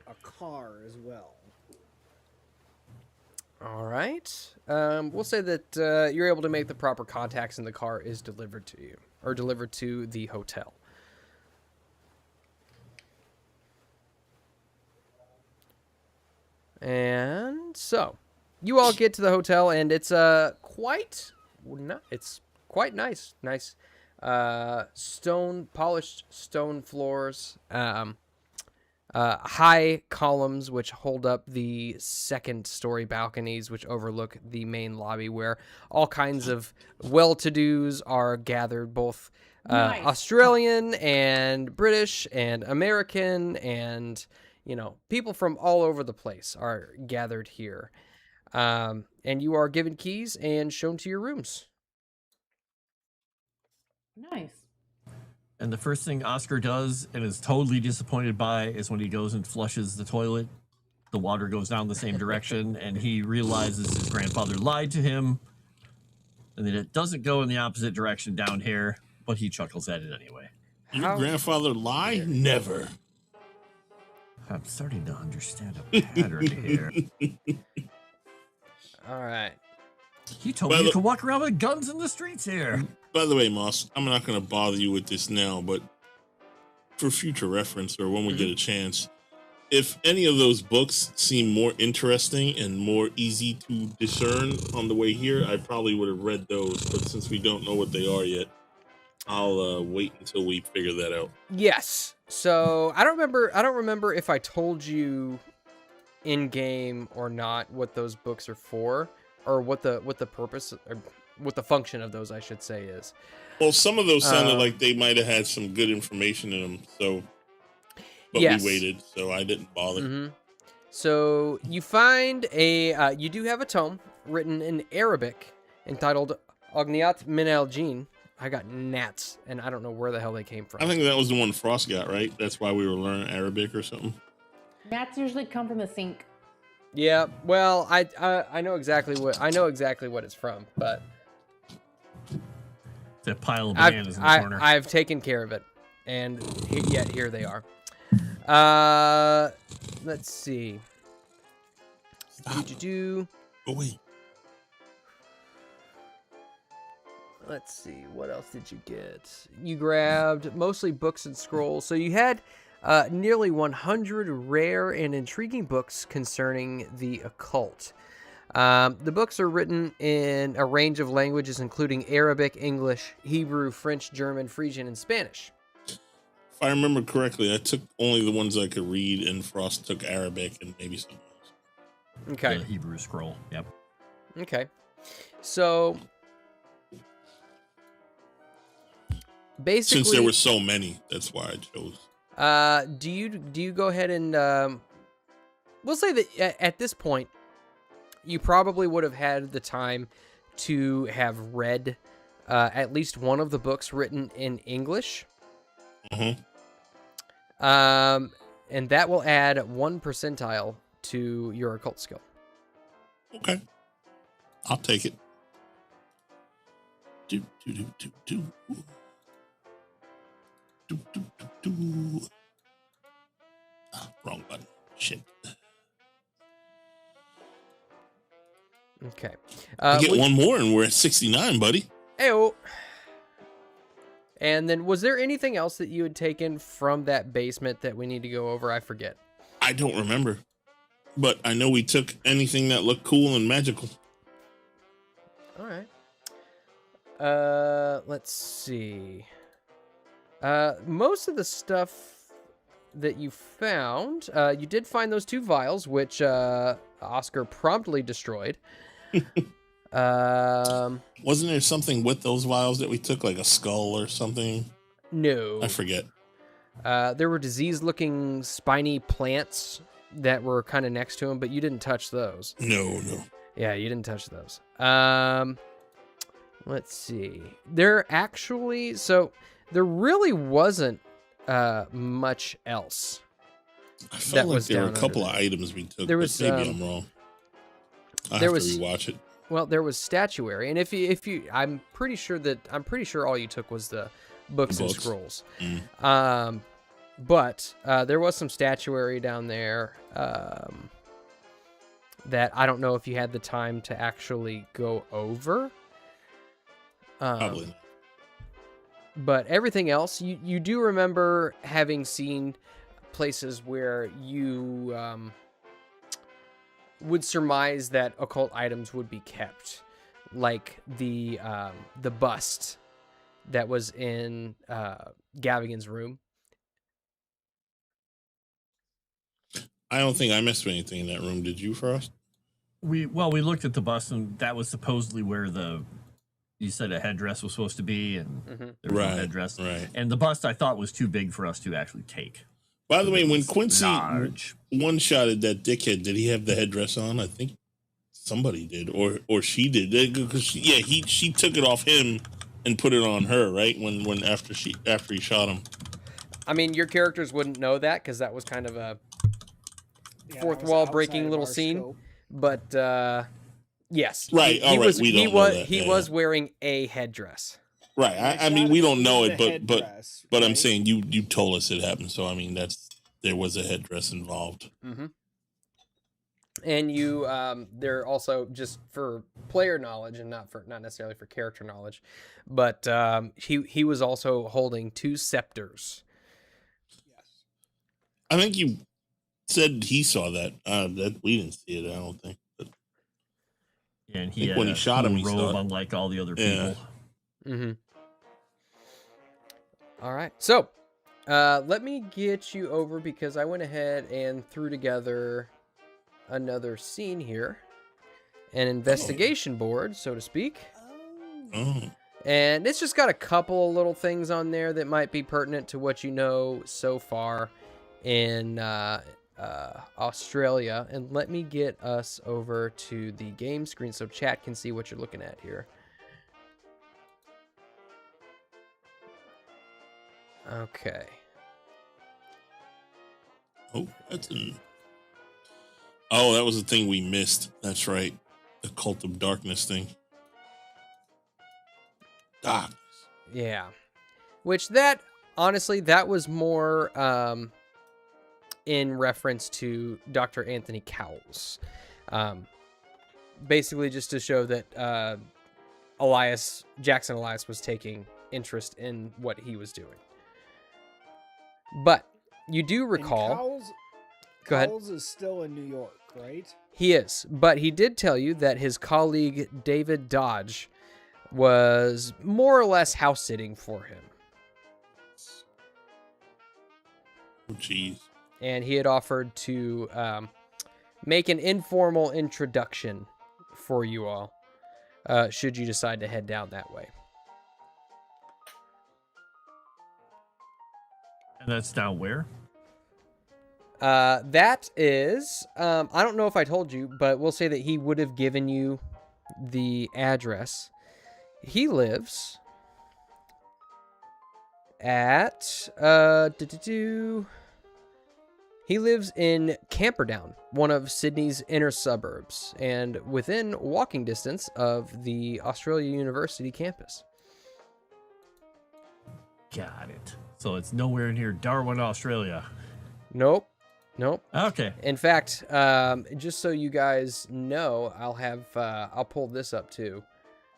a car as well. All right. We'll say that you're able to make the proper contacts and the car is delivered to you, or delivered to the hotel. And so, you all get to the hotel, and it's quite nice. Nice, polished stone floors. High columns which hold up the second-story balconies which overlook the main lobby, where all kinds of well-to-dos are gathered, both Nice. Australian and British and American, and people from all over the place are gathered here. And you are given keys and shown to your rooms. Nice. And the first thing Oscar does and is totally disappointed by is when he goes and flushes the toilet. The water goes down the same direction, and he realizes his grandfather lied to him, and that it doesn't go in the opposite direction down here, but he chuckles at it anyway. Your grandfather lie? Never. I'm starting to understand a pattern here. All right. He told Well, me you could walk around with guns in the streets here. By the way, Moss, I'm not going to bother you with this now, but for future reference or when we get a chance, if any of those books seem more interesting and more easy to discern on the way here, I probably would have read those. But since we don't know what they are yet, I'll wait until we figure that out. Yes. So I don't remember if I told you in game or not what those books are for, or what the purpose, or what the function of those, I should say, is. Well, some of those sounded like they might have had some good information in them, so. But Yes. we waited, so I didn't bother. Mm-hmm. So you find you do have a tome written in Arabic entitled Ogniat Min al Jinn. I got gnats, and I don't know where the hell they came from. I think that was the one Frost got, right? That's why we were learning Arabic or something. Gnats usually come from the sink. Yeah, well, I know exactly what it's from, but That pile of bananas in the corner. I've taken care of it, and yet here they are. Let's see. Oh, wait. Let's see, what else did you get? You grabbed mostly books and scrolls. So you had nearly 100 rare and intriguing books concerning the occult. The books are written in a range of languages, including Arabic, English, Hebrew, French, German, Frisian, and Spanish. If I remember correctly, I took only the ones I could read, and Frost took Arabic and maybe something else. Okay. The Hebrew scroll. Yep. Okay. So basically, Since there were so many, that's why I chose. do you go ahead and we'll say that at this point, you probably would have had the time to have read at least one of the books written in English. Mm-hmm. And that will add 1 percentile to your occult skill. Okay. I'll take it. Do, do, do, do, do. Do, do, do, do. Ah, wrong button. Shit. Okay. I get one more and we're at 69, buddy. Ayo. And then was there anything else that you had taken from that basement that we need to go over? I forget. I don't remember. But I know we took anything that looked cool and magical. All right. Let's see. Most of the stuff that you found, you did find those 2 vials, which Oscar promptly destroyed. Wasn't there something with those vials that we took, like a skull or something? No. I forget. There were disease-looking spiny plants that were kind of next to him, but you didn't touch those. No. Yeah, you didn't touch those. Let's see. There really wasn't much else. I that felt like was there were a down couple of under there. items we took, There but was, maybe I'm wrong. I'll there have was- to rewatch it. Well, there was statuary, and if you, I'm pretty sure all you took was the books and Books. scrolls. Mm. But there was some statuary down there that I don't know if you had the time to actually go over. Probably not. But everything else, you do remember having seen places where you would surmise that occult items would be kept, like the bust that was in Gavigan's room. I don't think I messed with anything in that room. Did you, Frost? We looked at the bust, and that was supposedly where you said a headdress was supposed to be, and there was no headdress. Right. And the bust I thought was too big for us to actually take. By the way, when It's Quincy large. one-shotted that dickhead, did he have the headdress on? I think somebody did, or she did. Because she took it off him and put it on her, right? When after he shot him. I mean, your characters wouldn't know that because that was kind of a Yeah, fourth that was wall outside breaking of little our scene. scope. But yes, Right, all right, we don't know that, he yeah. was wearing a headdress. Right. I I mean, shot we it don't know with it, the but headdress, I'm right? saying you told us it happened, so I mean there was a headdress involved. Mm-hmm. And you, they're also just for player knowledge and not necessarily for character knowledge, but he was also holding 2 scepters. Yes. I think you said he saw that. That we didn't see it. I don't think. But Yeah, and I he think had when he a shot him, cool he saw robe, it. unlike all the other Yeah. people. Mm-hmm. All right, so let me get you over because I went ahead and threw together another scene here, an investigation board, so to speak. Oh, And it's just got a couple of little things on there that might be pertinent to what you know so far in Australia. And let me get us over to the game screen so chat can see what you're looking at here. Okay. Oh, that was the thing we missed. That's right, the Cult of Darkness thing. Darkness. Yeah. Which that, honestly, that was more in reference to Dr. Anthony Cowles. Basically just to show that Jackson Elias was taking interest in what he was doing. But you do And recall... Go ahead. Cowles is still in New York, right? He is, but he did tell you that his colleague David Dodge was more or less house sitting for him. Oh, jeez. and he had offered to make an informal introduction for you all, should you decide to head down that way. And that's down where? That is, I don't know if I told you, but we'll say that he would have given you the address. He lives at, he lives in Camperdown, one of Sydney's inner suburbs, and within walking distance of the Australia University campus. Got it. So it's nowhere near Darwin, Australia. Nope. Okay. In fact, just so you guys know, I'll pull this up too,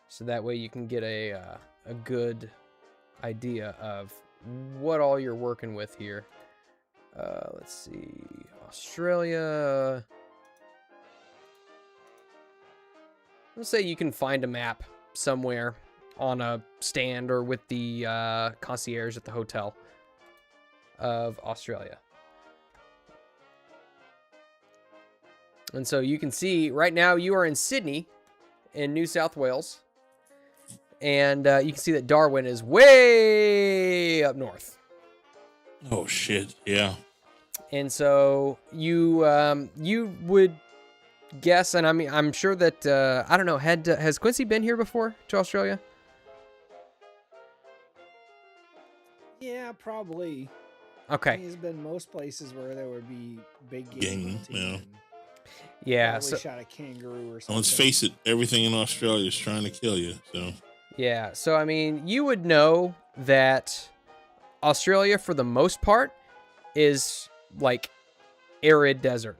so that way you can get a good idea of what all you're working with here. Let's see, Australia. Let's say you can find a map somewhere on a stand or with the concierge at the hotel of Australia. And so you can see right now you are in Sydney in New South Wales. And you can see that Darwin is way up north. Oh, shit. Yeah. And so you would guess, and I mean, I'm sure that, I don't know, has Quincy been here before to Australia? Yeah, probably. Okay. He's been most places where there would be big Game, game hunting. yeah. And Yeah. probably So, shot a kangaroo or something. Well, let's face it, everything in Australia is trying to kill you. So yeah. So, I mean, you would know that Australia, for the most part, is like arid desert,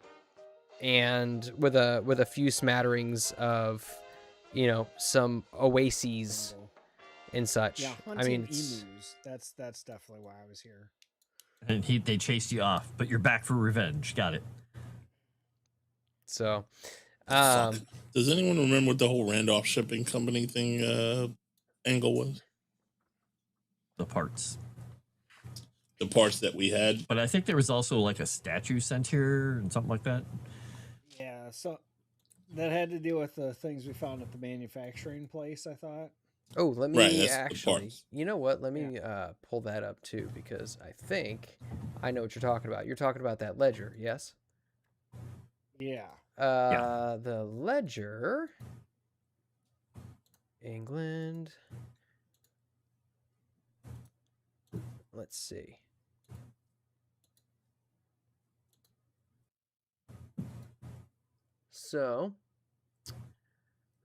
and with a few smatterings of, you know, some oases Jungle. and such. Yeah, I hunting mean, it's- emus. That's definitely why I was here. And they chased you off, but you're back for revenge. Got it. so, Fuck. Does anyone remember what the whole Randolph Shipping Company thing angle was? The parts. The parts that we had. But I think there was also like a statue sent here and something like that. Yeah, so that had to do with the things we found at the manufacturing place, I thought. oh, let me Right, that's the actually, parts. you know what? Let me pull that up too, because I think I know what you're talking about. You're talking about that ledger, yes? Yeah. The ledger, England. Let's see. So,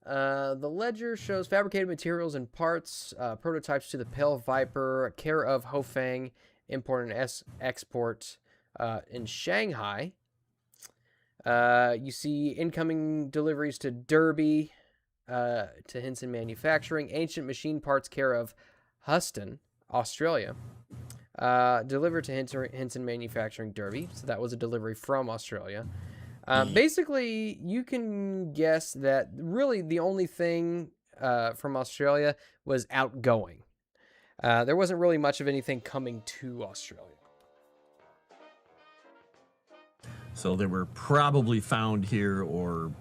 the ledger shows fabricated materials and parts, prototypes to the Pale Viper, care of Hofeng, import and export in Shanghai. You see incoming deliveries to Derby, to Hinson Manufacturing, ancient machine parts, care of Huston, Australia. Delivered to Hinson Manufacturing, Derby. So that was a delivery from Australia. Basically, you can guess that really the only thing from Australia was outgoing. There wasn't really much of anything coming to Australia. So they were probably found here, or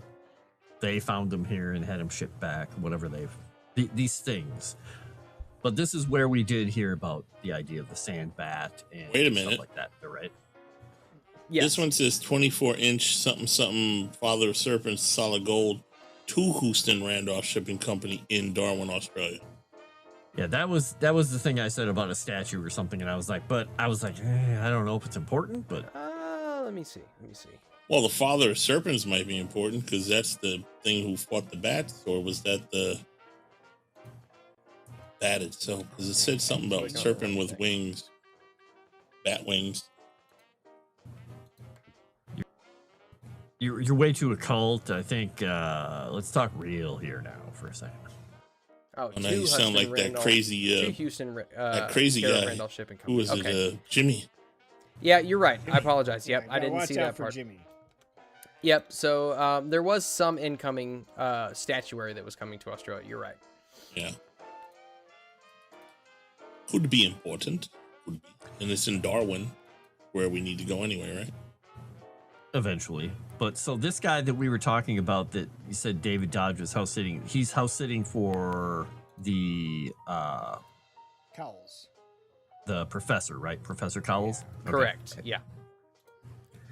they found them here and had them shipped back, whatever these things. But this is where we did hear about the idea of the sand bat and Wait a minute. stuff like that, right? Yes. This one says 24-inch something something Father of Serpents solid gold to Houston Randolph Shipping Company in Darwin, Australia. Yeah, that was the thing I said about a statue or something, and I was like, I don't know if it's important, but Let me see. Well, the Father of Serpents might be important because that's the thing who fought the bats, or was that the bat itself? Because it said something about serpent with wings, bat wings. you're way too occult. I think let's talk real here now for a second. Oh, Oh, now you sound like that crazy, two Houston, that crazy care of guy. Randolph Shipping Who Company. was Okay. it? Jimmy. Yeah, you're right. I apologize. Yep, Yeah, I gotta didn't watch see out that for part. Jimmy. Yep. So there was some incoming statuary that was coming to Australia. You're right. Yeah. Could be important. Could be. And it's in Darwin. where we need to go anyway, right? Eventually. But so this guy that we were talking about that you said David Dodge was house sitting, he's house sitting for the Cowls. professor, right? Professor Cowles? Okay. Correct. Yeah.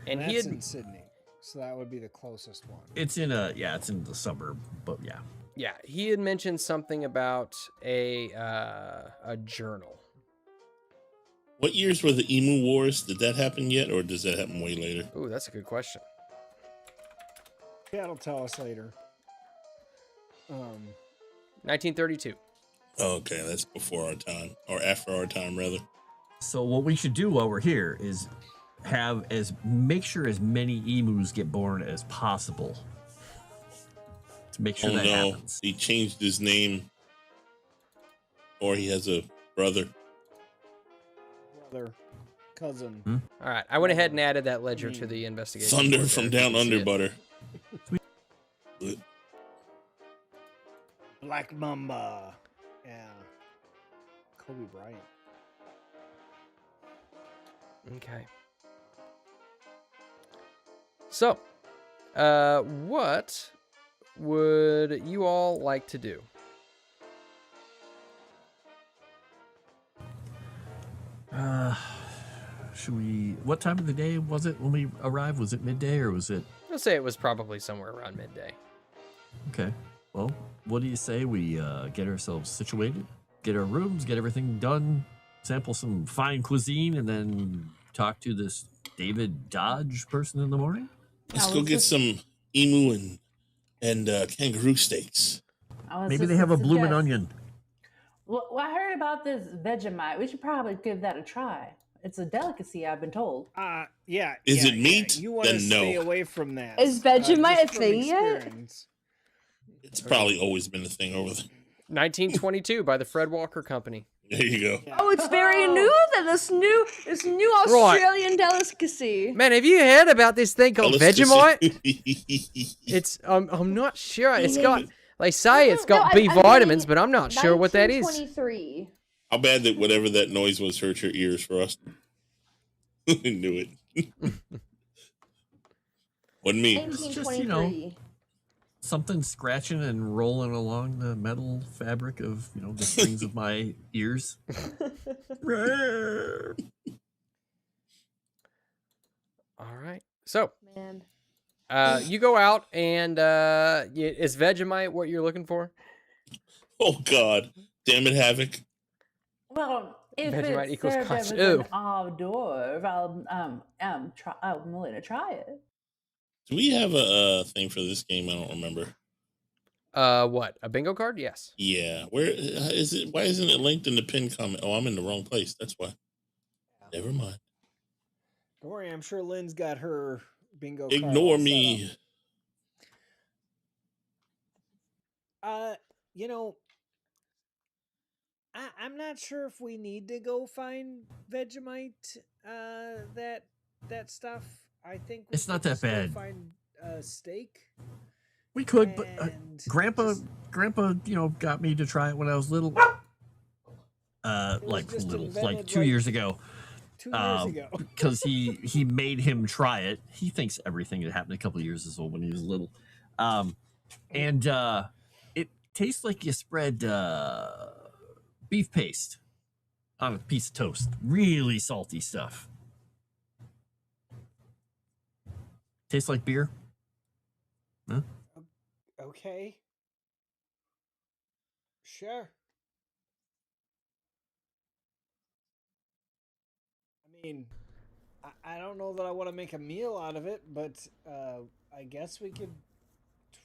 And That's he had in Sydney, so that would be the closest one. It's in it's in the suburb, but yeah. he had mentioned something about a journal. What years were the Emu Wars? Did that happen yet, or does that happen way later? Ooh, that's a good question. That'll tell us later. 1932. Oh, okay, that's before our time, or after our time, rather. So what we should do while we're here is make sure as many emus get born as possible to make sure that happens. He changed his name, or he has a brother. Cousin. All right, I went ahead and added that ledger to the investigation. Thunder board from there, if down you can see under, it. butter. Black Mamba. Yeah. Kobe Bryant. Okay. So, what would you all like to do? Should we? What time of the day was it when we arrived? Was it midday or was it? I'll say it was probably somewhere around midday. Okay. Well, what do you say we get ourselves situated, get our rooms, get everything done, sample some fine cuisine, and then talk to this David Dodge person in the morning? Let's go get some emu and kangaroo steaks. Maybe they have a bloomin' onion. Well, I heard about this Vegemite. We should probably give that a try. It's a delicacy, I've been told. Yeah. Is it meat? You want to Then no. stay away from that. Is Vegemite just a from thing yet? experience. It's probably always been a thing over there. 1922 by the Fred Walker Company. There you go. Oh, it's very new then. This new Australian delicacy. Man, have you heard about this thing called Vegemite? Vegemite. It's I'm not sure. It's got they say it's got No, B I vitamins, mean, but I'm not sure what that is. 1923. How bad that whatever that noise was hurt your ears for us. I knew it. Wasn't me. Just, 1923. something scratching and rolling along the metal fabric of, the strings of my ears. All right. So, Man. you go out and is Vegemite what you're looking for? Oh God, damn it, Havoc. Well, if Vegemite it's equals served cost- as Ew. an hors d'oeuvre, I'm willing to try it. Do we have a thing for this game? I don't remember. What? A bingo card? Yes. Yeah, where is it? Why isn't it linked in the pin comment? Oh, I'm in the wrong place. That's why. Never mind. Don't worry, I'm sure Lynn's got her bingo card Ignore all set me. up. I'm not sure if we need to go find Vegemite, that stuff. I think we It's not could that just go bad. Find a steak. We could, but and Grandpa, just- got me to try it when I was little. Like just little, invented, like 2 like, years ago. 2 years ago. Because he made him try it. He thinks everything that happened a couple of years ago when he was little. And it tastes like you spread beef paste on a piece of toast. Really salty stuff. Tastes like beer. Huh? Okay. Sure. I mean, I don't know that I want to make a meal out of it, but I guess we could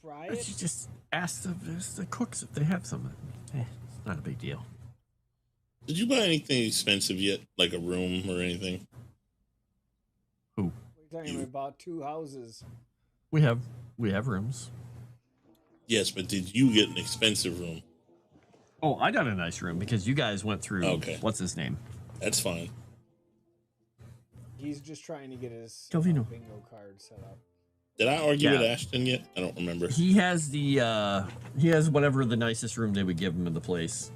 try But it. you just ask the cooks if they have some. It's not a big deal. Did you buy anything expensive yet, like a room or anything? Who? We're talking about 2 houses. We have rooms. Yes, but did you get an expensive room? Oh, I got a nice room because you guys went through. Okay. What's his name? That's fine. He's just trying to get his Calvino. bingo card set up. Did I argue with Yeah. Ashton yet? I don't remember. He has he has whatever the nicest room they would give him in the place.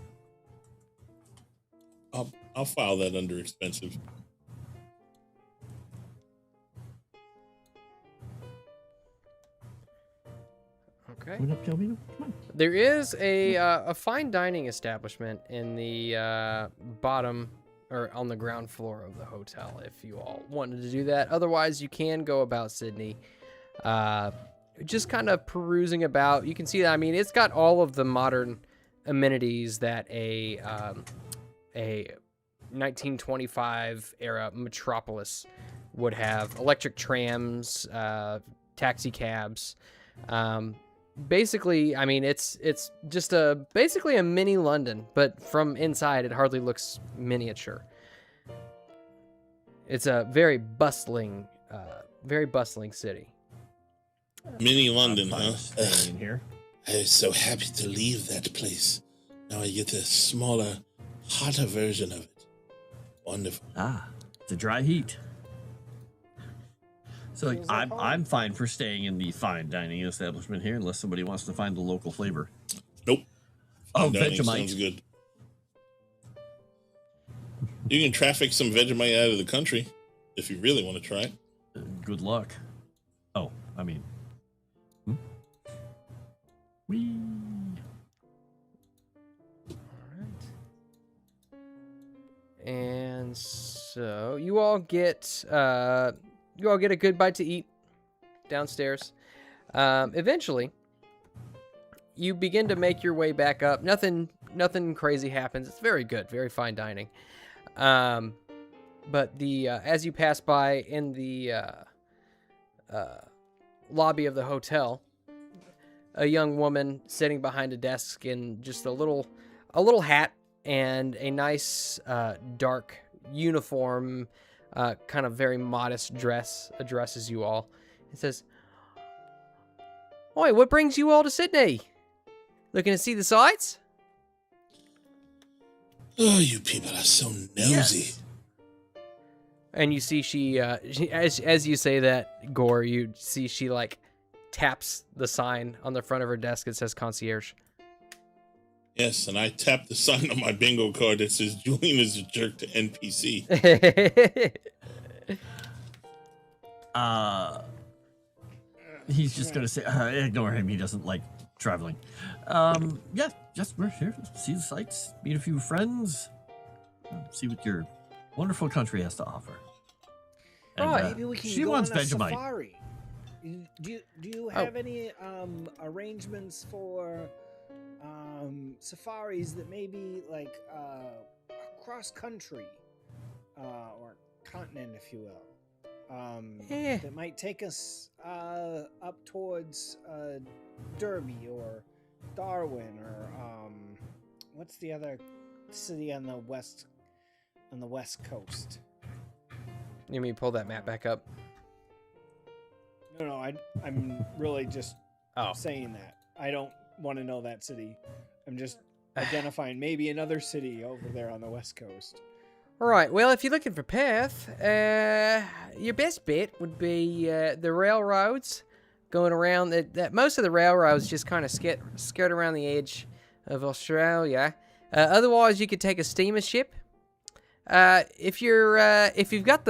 I'll file that under expensive. Okay. Coming up, Come on. There is a fine dining establishment in the bottom or on the ground floor of the hotel if you all wanted to do that. Otherwise, you can go about Sydney, just kind of perusing about. You can see that. I mean, it's got all of the modern amenities that a 1925 era metropolis would have: electric trams, taxi cabs. Basically, I mean, it's just basically a mini London, but from inside, it hardly looks miniature. It's a very bustling city. Mini London, I'm huh? fine staying in here. I was so happy to leave that place. Now I get a smaller, hotter version of it. Wonderful. The dry heat. So Feels like home. I'm fine for staying in the fine dining establishment here, unless somebody wants to find the local flavor. Nope. Oh, Dining Vegemite. sounds good. You can traffic some Vegemite out of the country if you really want to try it. Good luck. Oh, I mean. Whee. And so you all get a good bite to eat downstairs. Eventually, you begin to make your way back up. Nothing crazy happens. It's very good, very fine dining. But as you pass by in the lobby of the hotel, a young woman sitting behind a desk in just a little hat and a nice dark uniform, kind of very modest dress, addresses you all. It says, "Oi, what brings you all to Sydney? Looking to see the sights?" Oh, you people are so nosy. Yes. And you see she as you say that, Gore, you see she like taps the sign on the front of her desk that says concierge. Yes, and I tapped the sign on my bingo card that says Julian is a jerk to NPC. He's just gonna say, ignore him. He doesn't like traveling. Yeah, just we're here to see the sights, meet a few friends, see what your wonderful country has to offer. And, Right. Maybe we can she go wants on a Vegemite. safari. Do you have any arrangements for safaris that maybe like cross country or continent, if you will, Yeah. that might take us up towards Derby or Darwin or what's the other city on the west coast? You mean pull that map back up? No, I'm really just Oh. saying that. I don't want to know that city. I'm just identifying maybe another city over there on the west coast. All right. Well, if you're looking for Perth, your best bet would be the railroads going around. That most of the railroads just kind of skirt around the edge of Australia. Otherwise, you could take a steamer ship. If you've got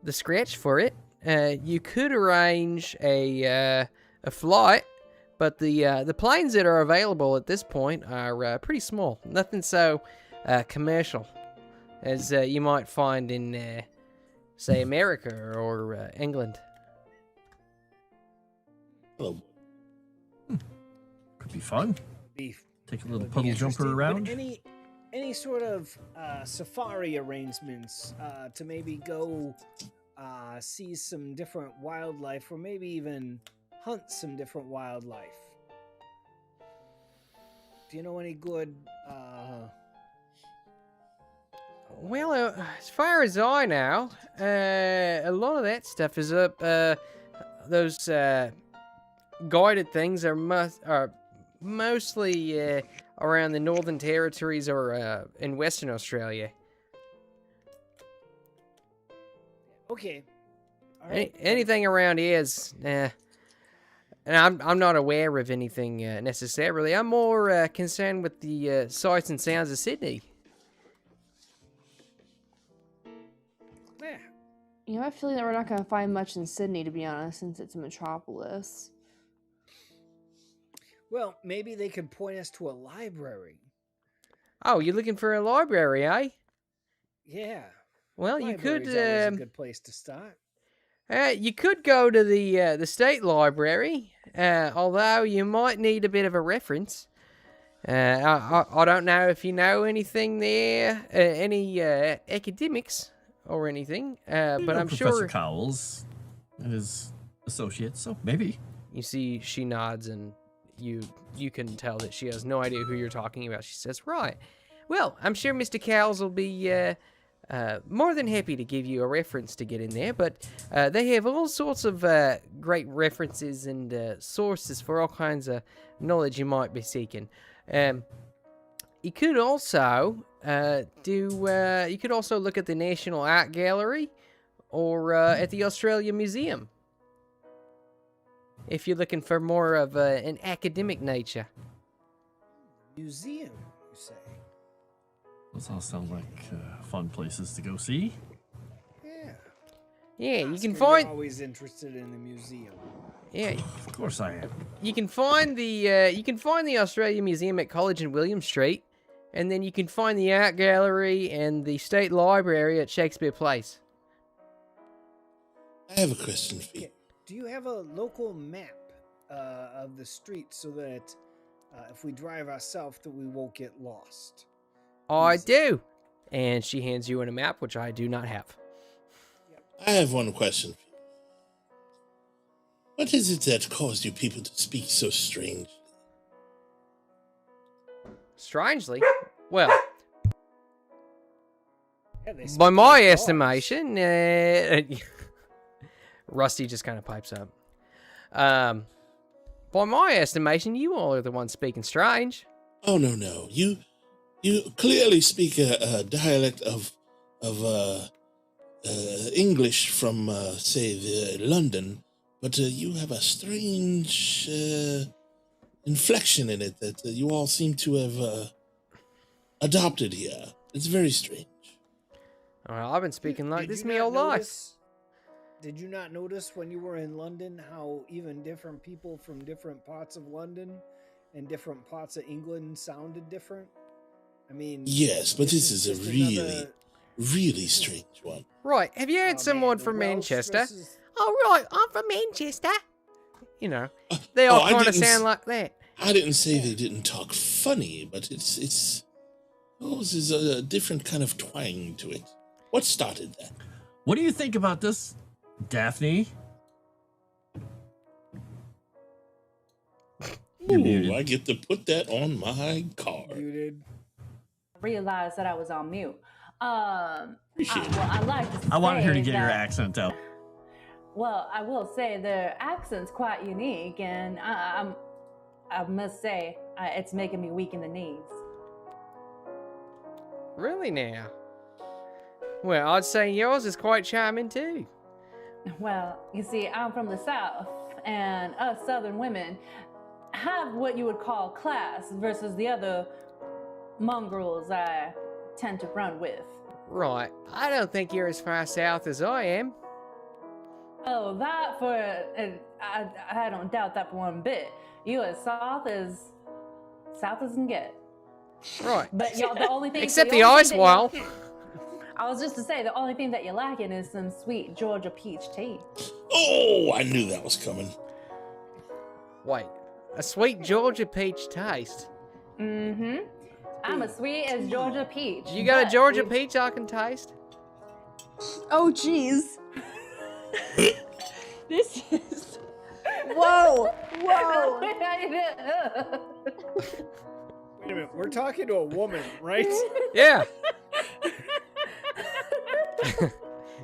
the scratch for it, you could arrange a flight. But the planes that are available at this point are pretty small. Nothing so commercial as you might find in, say, America or England. Hello. Could be fun. Beef. Take a little Would be puddle jumper interesting. around. Would any sort of safari arrangements to maybe go see some different wildlife, or maybe even hunt some different wildlife? Do you know any good Well, as far as I know, a lot of that stuff is up. Those guided things are mostly around the Northern Territories or in Western Australia. okay, all right. Anything around here is, and I'm not aware of anything necessarily. I'm more concerned with the sights and sounds of Sydney. Yeah. You know, I have a feeling that we're not going to find much in Sydney, to be honest, since it's a metropolis. Well, maybe they could point us to a library. Oh, you're looking for a library, eh? Yeah. Well, you could. Library's always a good place to start. You could go to the state library, although you might need a bit of a reference. I don't know if you know anything there, any academics or anything, but I'm Professor sure. Cowles and his associates, so maybe. You see, she nods, and you can tell that she has no idea who you're talking about. She says, "Right. Well, I'm sure Mr. Cowles will be more than happy to give you a reference to get in there, but they have all sorts of great references and sources for all kinds of knowledge you might be seeking. You could also you could also look at the National Art Gallery or at the Australia Museum if you're looking for more of an academic nature." Museum, you say? Those all sound like fun places to go see. Yeah. Yeah, you Oscar, can you're find. always interested in the museum. Yeah, Of course I am. you can find the Australia Museum at College and William Street, and then you can find the art gallery and the state library at Shakespeare Place. I have a question for you. Okay. Do you have a local map of the street so that if we drive ourselves that we won't get lost? I Easy. do, and she hands you in a map, which I do not have. I have one question for you. What is it that caused you people to speak so strange? Strangely, well, Yeah, they by speak my like dogs. estimation, Rusty just kind of pipes up. By my estimation, you all are the ones speaking strange. Oh, no. You clearly speak a dialect of English from, say, London, but you have a strange inflection in it that you all seem to have adopted here. It's very strange. Well, I've been speaking like Did this you my not whole life. notice- Did you not notice when you were in London how even different people from different parts of London and different parts of England sounded different? I mean, Yes, but this is a just really, another- really strange one. Right, have you Oh, heard man, someone the from Welsh Manchester? dresses- Oh, right, I'm from Manchester. You know, they all I kind of didn't sound like that. I didn't say they didn't talk funny, but it's there's a different kind of twang to it. What started that? What do you think about this, Daphne? You're Ooh, muted. I get to put that on my card. Muted. Realized that I was on mute. Appreciate it. Well, I like to. I wanted her to say get her that- accent out. Well, I will say their accent's quite unique, and I must say it's making me weak in the knees. Really now? Well, I'd say yours is quite charming too. Well, you see, I'm from the South, and us Southern women have what you would call class versus the other mongrels I tend to run with. Right, I don't think you're as far south as I am. Oh, that for I don't doubt that for one bit. You as south as can get. Right. But y'all, the only thing Except only the thing ice that wall. I was just to say the only thing that you're lacking is some sweet Georgia peach tea. Oh, I knew that was coming. Wait, a sweet Georgia peach taste. Mm-hmm. I'm as sweet as Georgia peach. You got a but Georgia we- peach I can taste? Oh, jeez. This is. Whoa! Whoa! Wait a minute, we're talking to a woman, right? Yeah.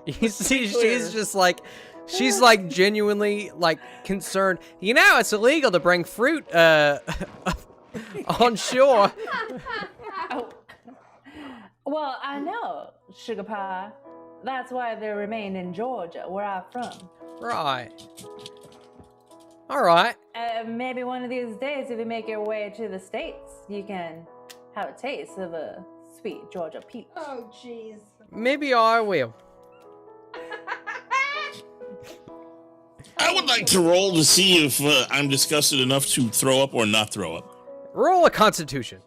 You see, she's just like, she's like genuinely like concerned. You know, it's illegal to bring fruit on shore. Oh. Well, I know, sugar pie. That's why they remain in Georgia, where I'm from. Right. All right. Maybe one of these days, if you make your way to the States, you can have a taste of a sweet Georgia peach. Oh, jeez. Maybe I will. I would like to roll to see if I'm disgusted enough to throw up or not throw up. Roll a Constitution.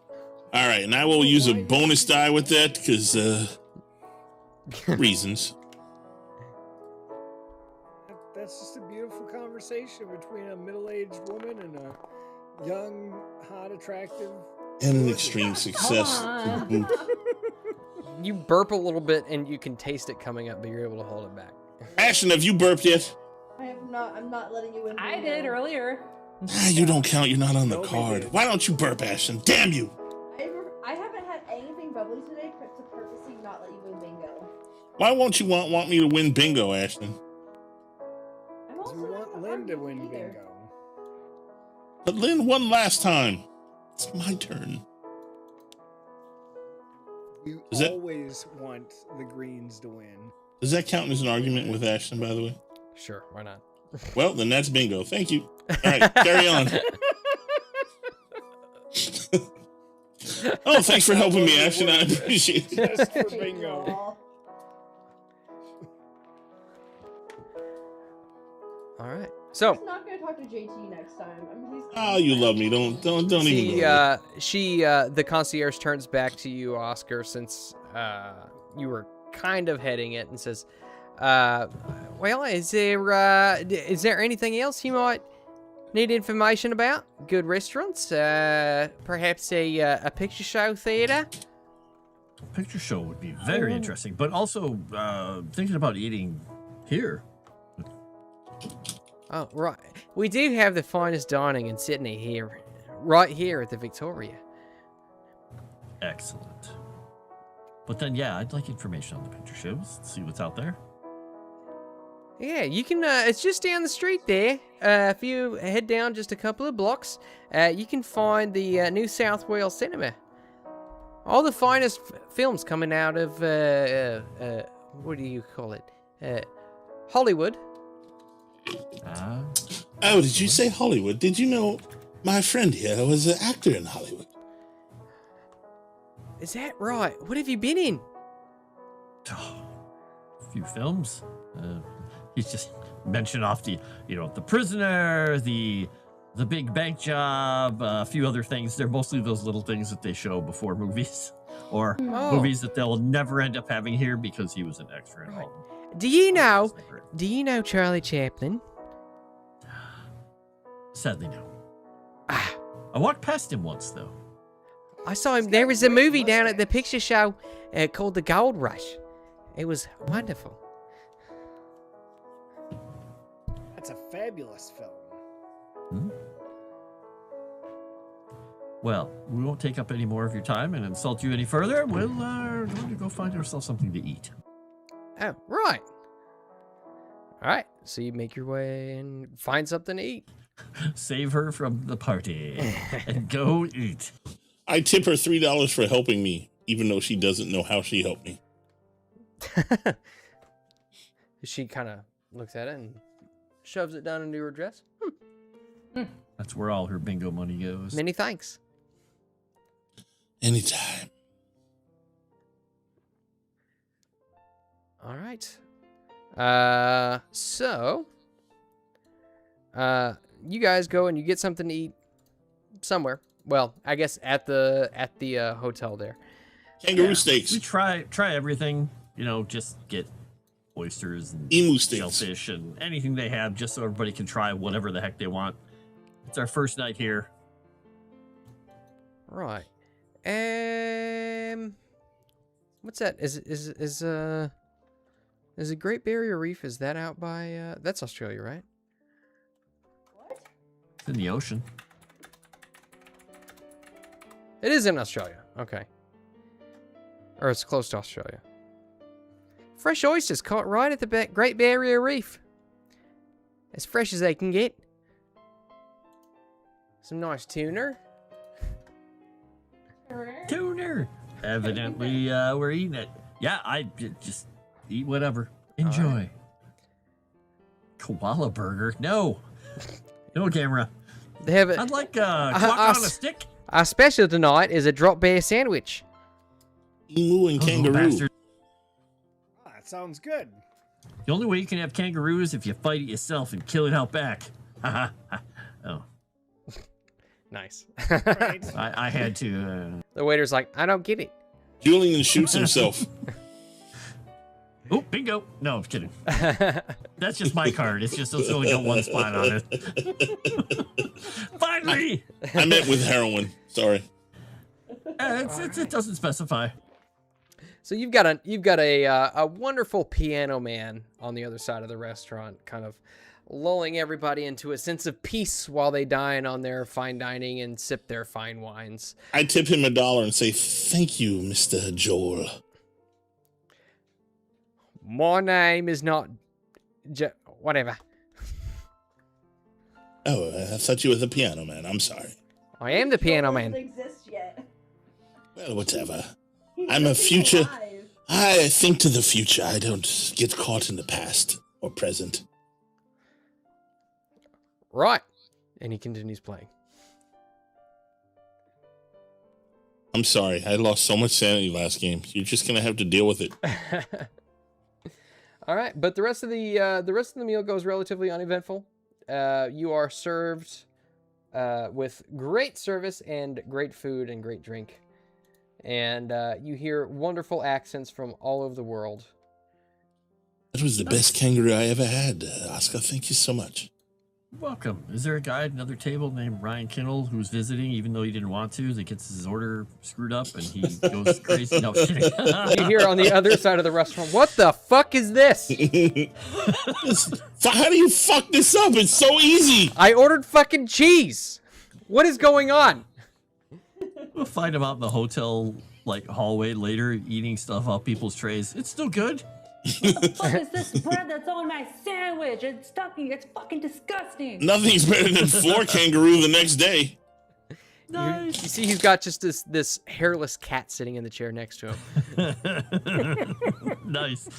All right, and I will use a bonus die with that because reasons. That's just a beautiful conversation between a middle-aged woman and a young, hot, attractive. And an extreme success. You burp a little bit and you can taste it coming up, but you're able to hold it back. Ashton, have you burped yet? I have not. I'm not letting you in. I did earlier. You don't count. You're not on the Nobody card. did. Why don't you burp, Ashton? Damn you! I haven't had anything bubbly today to purposely not let you win bingo. Why won't you want me to win bingo, Ashton? I'm also You not want gonna Lynn argue to with win you either. bingo. But Lynn won last time. It's my turn. You Is that- always want the Greens to win. Does that count as an argument with Ashton, by the way? Sure, why not? Well, then that's bingo. Thank you. All right, carry on. Oh, thanks for helping me, Ashton. I appreciate it. Just for Thank you bingo. all. All right. I'm So, just not gonna talk to JT next time. He's Oh, you love me. Don't even the go there. the concierge turns back to you, Oscar, since you were kind of heading it, and says, "Well, is there anything else you might need information about? Good restaurants, perhaps a picture show theater." Picture show would be very interesting, but also thinking about eating here. Oh, right. We do have the finest dining in Sydney here, right here at the Victoria. Excellent. But then, yeah, I'd like information on the picture shows. See what's out there. Yeah, you can. It's just down the street there. If you head down just a couple of blocks, you can find the New South Wales Cinema. All the finest films coming out of what do you call it? Hollywood. Oh, did you say Hollywood? Did you know my friend here was an actor in Hollywood? Is that right? What have you been in? A few films. He's just mentioned off the Prisoner, the Big Bank Job, a few other things. They're mostly those little things that they show before movies, or Oh. movies that they'll never end up having here because he was an extra in Right. all. Do you know Charlie Chaplin? Sadly, no. Ah, I walked past him once, though. I saw him. He's There got was a great movie down at the mustache. picture show called The Gold Rush. It was wonderful. That's a fabulous film. Well, we won't take up any more of your time and insult you any further. We'll going to go find ourselves something to eat. Oh, right. All right. So you make your way and find something to eat. Save her from the party and go eat. I tip her $3 for helping me, even though she doesn't know how she helped me. She kind of looks at it and shoves it down into her dress. That's where all her bingo money goes. Many thanks. Anytime. All right. So, you guys go and you get something to eat somewhere. Well, I guess at the hotel there. Kangaroo steaks. We try everything, just get oysters and Emu steaks. shellfish and anything they have just so everybody can try whatever the heck they want. It's our first night here. Right. What's that? Is the Great Barrier Reef, is that out by that's Australia, right? What? It's in the ocean. It is in Australia. Okay. Or it's close to Australia. Fresh oysters caught right at the Great Barrier Reef. As fresh as they can get. Some nice tuna. Tuner. Evidently, we're eating it. Yeah, just eat whatever. Enjoy. Koala burger? No. No camera. They have I'd like guac on a stick. Our special tonight is a drop bear sandwich. Emu and Those little kangaroo. bastards. That sounds good. The only way you can have kangaroos is if you fight it yourself and kill it out back. Oh, Nice. Right? I had to. The waiter's like, I don't get it. Julian shoots himself. Oh, bingo! No, I'm kidding. That's just my card. It's just it's only got one spot on it. Finally! I meant with heroin. Sorry. It doesn't specify. So you've got a wonderful piano man on the other side of the restaurant, kind of lulling everybody into a sense of peace while they dine on their fine dining and sip their fine wines. I tip him $1 and say, "Thank you, Mr. Joel." My name is not whatever. Oh, I thought you were the piano man. I'm sorry. I am the piano Doesn't man. exist yet. Well, whatever. He's I'm a just future. alive. I think to the future. I don't get caught in the past or present. Right. And he continues playing. I'm sorry. I lost so much sanity last game. You're just gonna have to deal with it. All right, but the rest of the meal goes relatively uneventful. You are served with great service and great food and great drink, and you hear wonderful accents from all over the world. That was the best kangaroo I ever had, Oscar. Thank you so much. Welcome. Is there a guy at another table named Ryan Kinnell who's visiting, even though he didn't want to, that gets his order screwed up and he goes crazy? No, kidding. You hear on the other side of the restaurant, "What the fuck is this? How do you fuck this up? It's so easy. I ordered fucking cheese. What is going on?" We'll find him out in the hotel hallway later, eating stuff off people's trays. It's still good. What the fuck is this bread that's on my sandwich? It's stuffy. It's fucking disgusting. Nothing's better than 4 kangaroo the next day. You see, he's got just this hairless cat sitting in the chair next to him. Nice.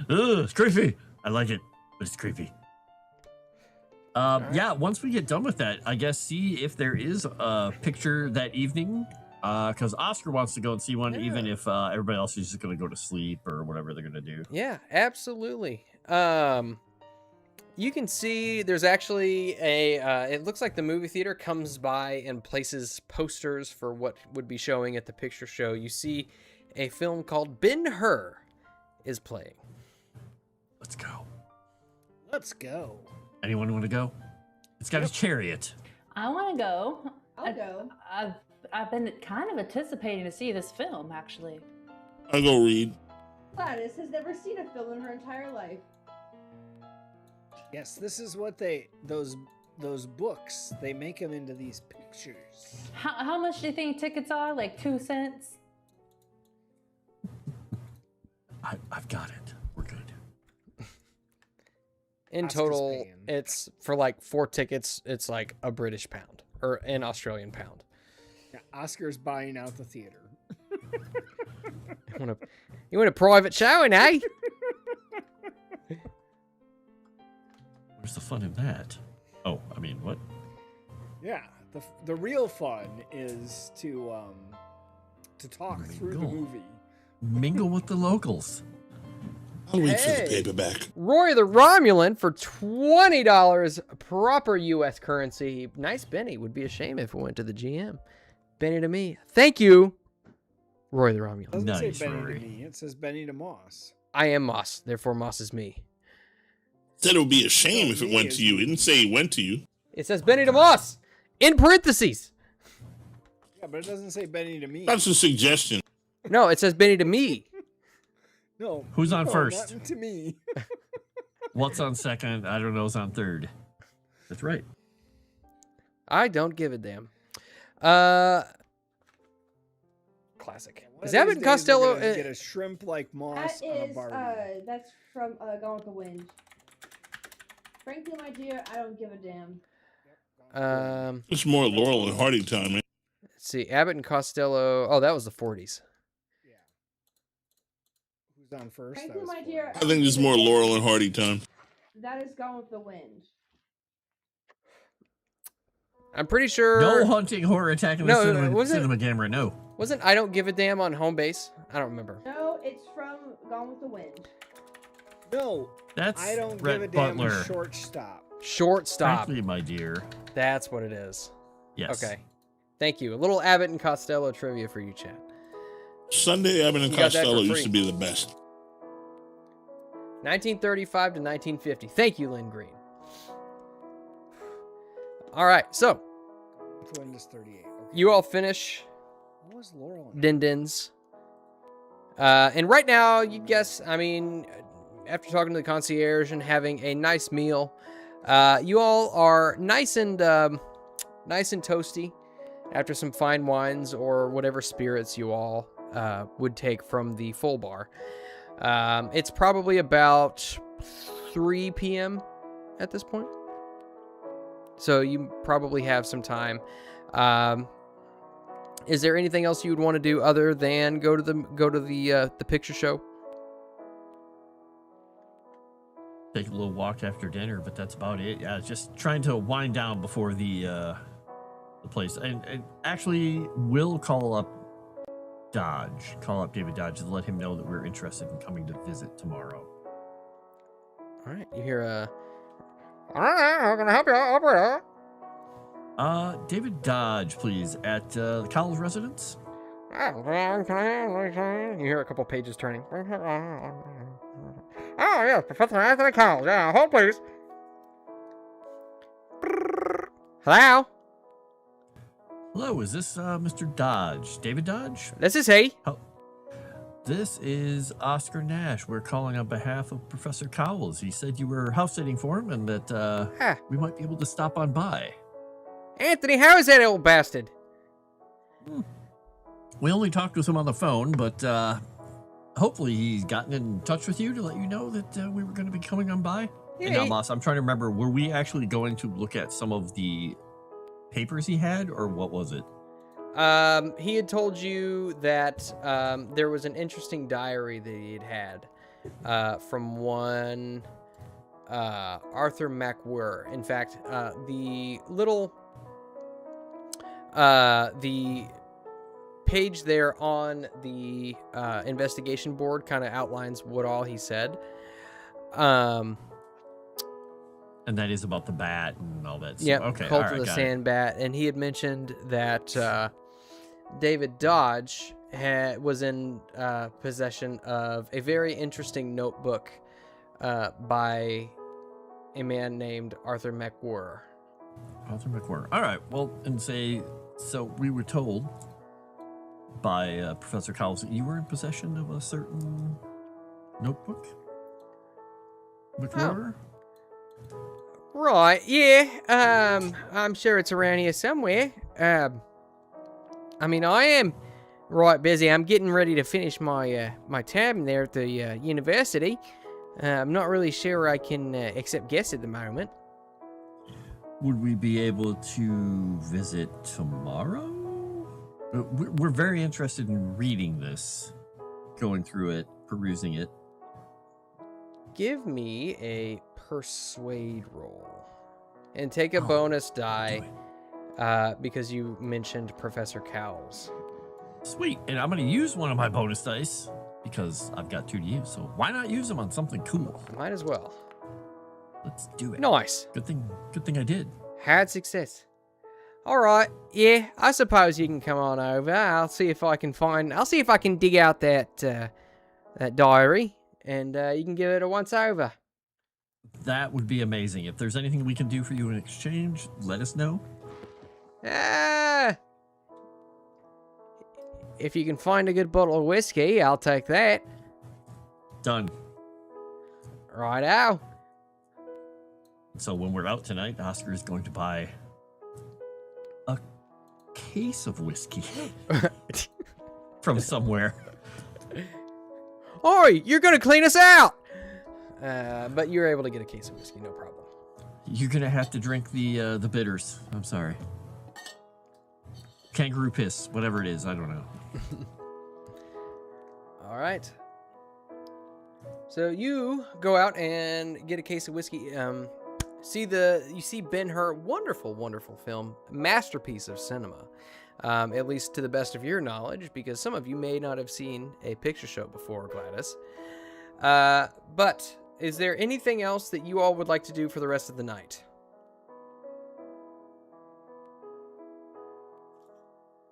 Ugh, it's creepy. I like it, but it's creepy. Yeah, once we get done with that, I guess see if there is a picture that evening. Because Oscar wants to go and see one, even if everybody else is just going to go to sleep or whatever they're going to do. Yeah, absolutely. You can see there's actually it looks like the movie theater comes by and places posters for what would be showing at the picture show. You see a film called Ben-Hur is playing. Let's go. Let's go. Anyone want to go? It's got a chariot. I want to go. I'll go. I've been kind of anticipating to see this film, actually. I'll go read. Gladys has never seen a film in her entire life. Yes, this is what those books, they make them into these pictures. How much do you think tickets are? Like 2 cents? I've got it. We're good. In Oscar's total, paying. it's for like 4 tickets. It's like a British pound or an Australian pound. Yeah, Oscar's buying out the theater. You want a private showing, eh? Where's the fun in that? Oh, I mean, what? Yeah, the real fun is to talk through the Mingle. movie. Mingle with the locals. I'll wait for the Hey. paperback. Roy the Romulan for $20 proper U.S. currency. Nice Benny. Would be a shame if it went to the GM. Benny to me. Thank you, Roy the Romulan. It doesn't Nice, say Benny Rory. to me. It says Benny to Moss. I am Moss. Therefore, Moss is me. Said it would be a shame if it went to you. It didn't say it went to you. It says Benny to Moss in parentheses. Yeah, but it doesn't say Benny to me. That's a suggestion. No, it says Benny to me. No. Who's on no, first? not to me. What's on second? I don't know. Who's on third? That's right. I don't give a damn. Classic. One Is of Abbott these and days we're Costello? gonna get a shrimp like Moss That on a is, Barbie. that's from Gone with the Wind. Frankly, my dear, I don't give a damn. It's more Laurel and Hardy time, man. Let's see. Abbott and Costello. Oh, that was the 40s. Yeah. Who's on first? Frankly, That was my fun. dear, I think it's more Laurel and Hardy time. That is Gone with the Wind. I'm pretty sure. No hunting horror attacking the No, cinema, wasn't- cinema camera. No. Wasn't I Don't Give a Damn on home base? I don't remember. No, it's from Gone with the Wind. No, That's I don't Rhett give a damn Butler. shortstop. Shortstop. Exactly, my dear. That's what it is. Yes. Okay. Thank you. A little Abbott and Costello trivia for you, chat. Sunday Abbott and You got that for Costello used free. to be the best. 1935 to 1950. Thank you, Lynn Green. All right, so Windows 38. Okay. you all finish What was Laurel? in? Din Dins. And right now, you guess, I mean, after talking to the concierge and having a nice meal, you all are nice and toasty after some fine wines or whatever spirits you all would take from the full bar. It's probably about 3 p.m. at this point. So you probably have some time. Is there anything else you would want to do other than go to the picture show? Take a little walk after dinner, but that's about it. Yeah, just trying to wind down before the place. And actually, we'll call up David Dodge, to let him know that we're interested in coming to visit tomorrow. All right, you hear all right, how can I help you, operator? David Dodge, please, at the Cowles residence. You hear a couple pages turning. Oh, yes, Professor Anthony Cowles. Yeah, hold please. Hello? Hello, is this Mr. Dodge? David Dodge? This is he. Oh, this is Oscar Nash. We're calling on behalf of Professor Cowles. He said you were house sitting for him and that we might be able to stop on by. Anthony, how is that old bastard? We only talked with him on the phone, but hopefully he's gotten in touch with you to let you know that we were going to be coming on by. Yeah, And now, Moss, I'm trying to remember, were we actually going to look at some of the papers he had, or what was it? He had told you that there was an interesting diary that he had from one Arthur MacWhirr. In fact, the page there on the investigation board kind of outlines what all he said. And that is about the bat and all that. Yeah, Okay. Cult all right, of the got Sand Bat, and he had mentioned that David Dodge was in possession of a very interesting notebook by a man named Arthur MacWhirr. Arthur McWhirr. All right. Well, and so we were told by Professor Cowles that you were in possession of a certain notebook. McWhirr? Right, yeah. I'm sure it's around here somewhere. I mean, I am right busy. I'm getting ready to finish my my term there at the university. I'm not really sure I can accept guests at the moment. Would we be able to visit tomorrow? We're very interested in reading this, going through it, perusing it. Give me a persuade roll. And take a bonus die because you mentioned Professor Cowles. Sweet. And I'm going to use one of my bonus dice because I've got 2 to use. So why not use them on something cool? Might as well. Let's do it. Nice. Good thing I did. Had success. All right. Yeah, I suppose you can come on over. I'll see if I can dig out that that diary, and you can give it a once over. That would be amazing. If there's anything we can do for you in exchange, let us know. If you can find a good bottle of whiskey, I'll take that. Done. Righto. So when we're out tonight, Oscar is going to buy a case of whiskey from somewhere. Oi, you're gonna clean us out! But you're able to get a case of whiskey, no problem. You're gonna have to drink the bitters. I'm sorry. Kangaroo piss, whatever it is, I don't know. All right. So you go out and get a case of whiskey. You see Ben-Hur, wonderful film, masterpiece of cinema. At least to the best of your knowledge, because some of you may not have seen a picture show before, Gladys. But is there anything else that you all would like to do for the rest of the night?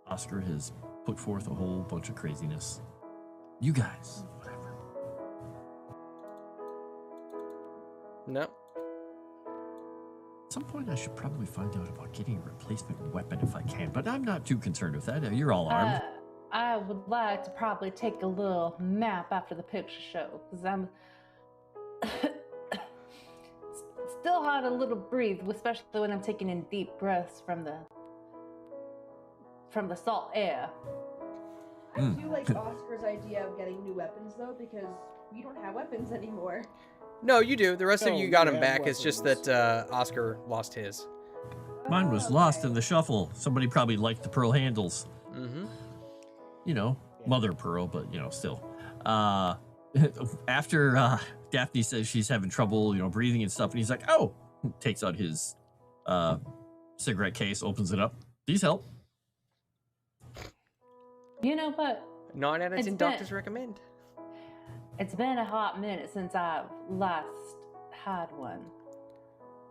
Oscar has put forth a whole bunch of craziness. You guys, whatever. No. At some point, I should probably find out about getting a replacement weapon if I can, but I'm not too concerned with that. You're all armed. I would like to probably take a little nap after the picture show because I'm still hard a little breathe, especially when I'm taking in deep breaths from the salt air. I do like Oscar's idea of getting new weapons though, because we don't have weapons anymore. No, you do. The rest of you No, got we him have back. It's just weapons. that Oscar lost his. Mine was lost in the shuffle. Somebody probably liked the pearl handles. Mm-hmm. You know, mother pearl, but you know, still. After Daphne says she's having trouble, you know, breathing and stuff, and he's like, "Oh," takes out his cigarette case, opens it up. These help. You know what? 9 out of It's 10 been- doctors recommend. It's been a hot minute since I've last had one.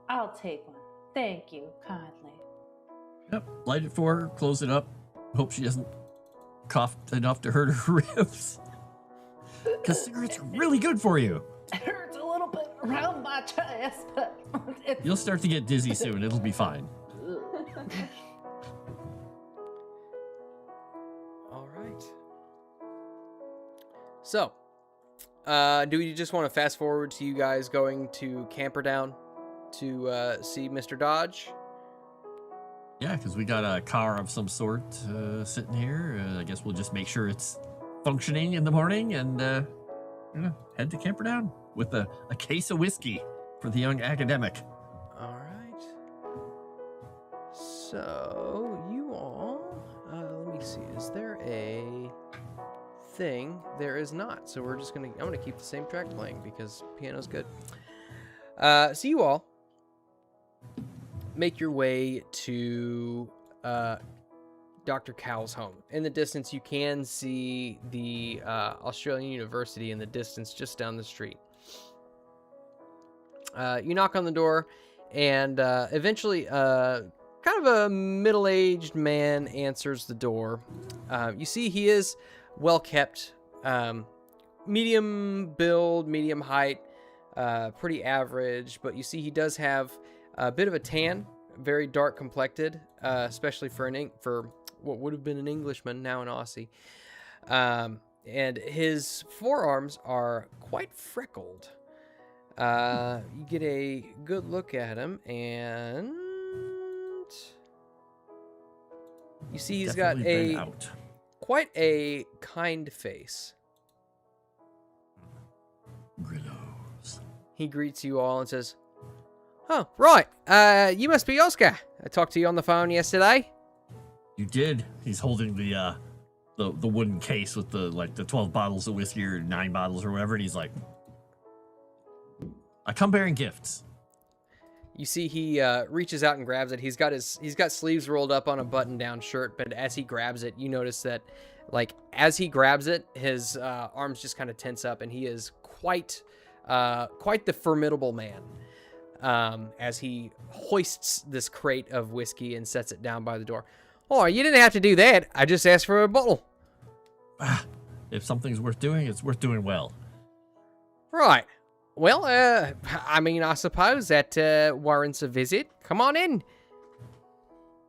I'll take one. Thank you kindly. Yep. Light it for her. Close it up. Hope she doesn't cough enough to hurt her ribs. Because cigarettes are really good for you. It hurts a little bit around my chest, but it's You'll start to get dizzy soon. It'll be fine. All right. So, do you just want to fast forward to you guys going to Camperdown to see Mr. Dodge? Yeah, because we got a car of some sort sitting here. I guess we'll just make sure it's functioning in the morning and head to Camperdown with a case of whiskey for the young academic. All right. So, you all, let me see. Is there a thing? There is not. So I'm gonna keep the same track playing because piano's good. So you all make your way to Dr. Cow's home. In the distance, you can see the Australian University in the distance just down the street. You knock on the door, and eventually kind of a middle-aged man answers the door. You see he is well kept, medium build, medium height, pretty average, but you see he does have a bit of a tan, very dark complected, especially for what would have been an Englishman, now an Aussie. And his forearms are quite freckled. You get a good look at him, and you see he's Definitely been got out. quite a kind face. Grillos. He greets you all and says, "Oh, right. You must be Oscar. I talked to you on the phone yesterday." You did. He's holding the wooden case with the 12 bottles of whiskey or 9 bottles or whatever, and he's like, "I come bearing gifts." You see he reaches out and grabs it. He's got sleeves rolled up on a button-down shirt, but as he grabs it, you notice that as he grabs it, his arms just kind of tense up, and he is quite the formidable man. As he hoists this crate of whiskey and sets it down by the door. "Oh, you didn't have to do that. I just asked for a bottle." If something's worth doing, it's worth doing well. "Right. Well, I mean, I suppose that warrants a visit. Come on in."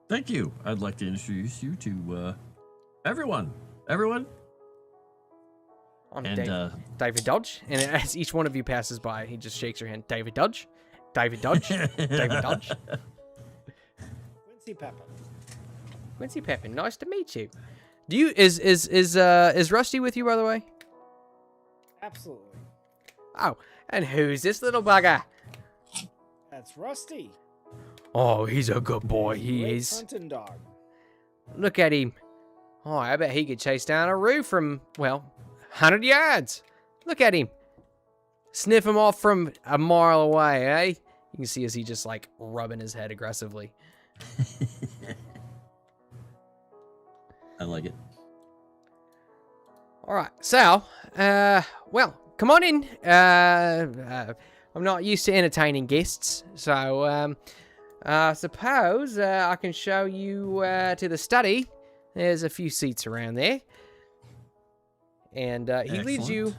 Thank you. I'd like to introduce you to everyone. Everyone. I'm And David Dodge. And as each one of you passes by, he just shakes your hand. "David Dodge. David Dodge. David Dodge. Quincy Pepper. Quincy Pepin. Nice to meet you. Is Rusty with you, by the way?" Absolutely. "Oh, and who's this little bugger?" That's Rusty. "Oh, he's a good boy. He Great is. hunting dog. Look at him. Oh, I bet he could chase down a roof from, 100 yards. Look at him. Sniff him off from a mile away, eh?" You can see as he just rubbing his head aggressively. I like it. All right, so, come on in. I'm not used to entertaining guests, so I suppose I can show you to the study. There's a few seats around there. And he leads you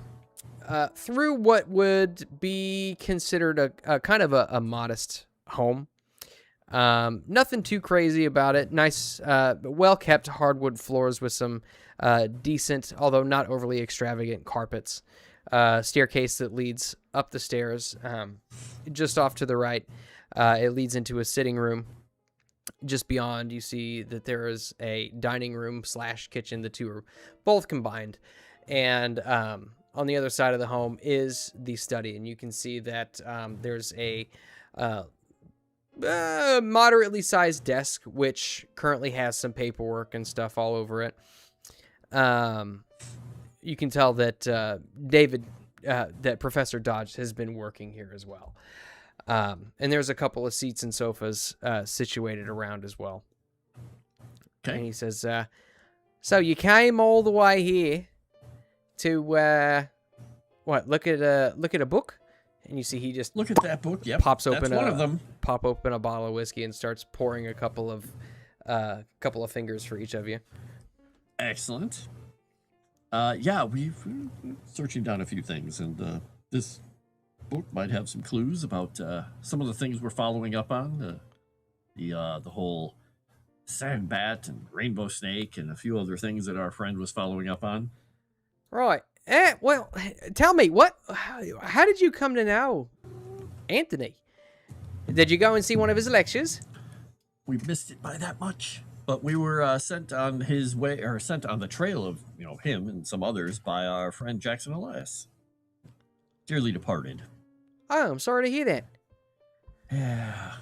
through what would be considered a kind of a modest home. Nothing too crazy about it. Nice, well-kept hardwood floors with some decent, although not overly extravagant carpets. Staircase that leads up the stairs. Just off to the right, it leads into a sitting room. Just beyond, you see that there is a dining room / kitchen. The two are both combined. And on the other side of the home is the study. And you can see that there's a moderately sized desk, which currently has some paperwork and stuff all over it. You can tell that that Professor Dodge has been working here as well. And there's a couple of seats and sofas situated around as well. Okay. And he says, so you came all the way here to, look at a book? And you see he just Look at that book. Yep. pops open That's one of them. Pop open a bottle of whiskey and starts pouring a couple of fingers for each of you. Excellent. Yeah, we're searching down a few things, and this book might have some clues about some of the things we're following up on. The whole sandbat and rainbow snake and a few other things that our friend was following up on. Right. Well, tell me, how did you come to know Anthony? Did you go and see one of his lectures? We missed it by that much, but we were sent on his way, or sent on the trail of him and some others by our friend Jackson Elias, dearly departed. Oh, I'm sorry to hear that. Yeah.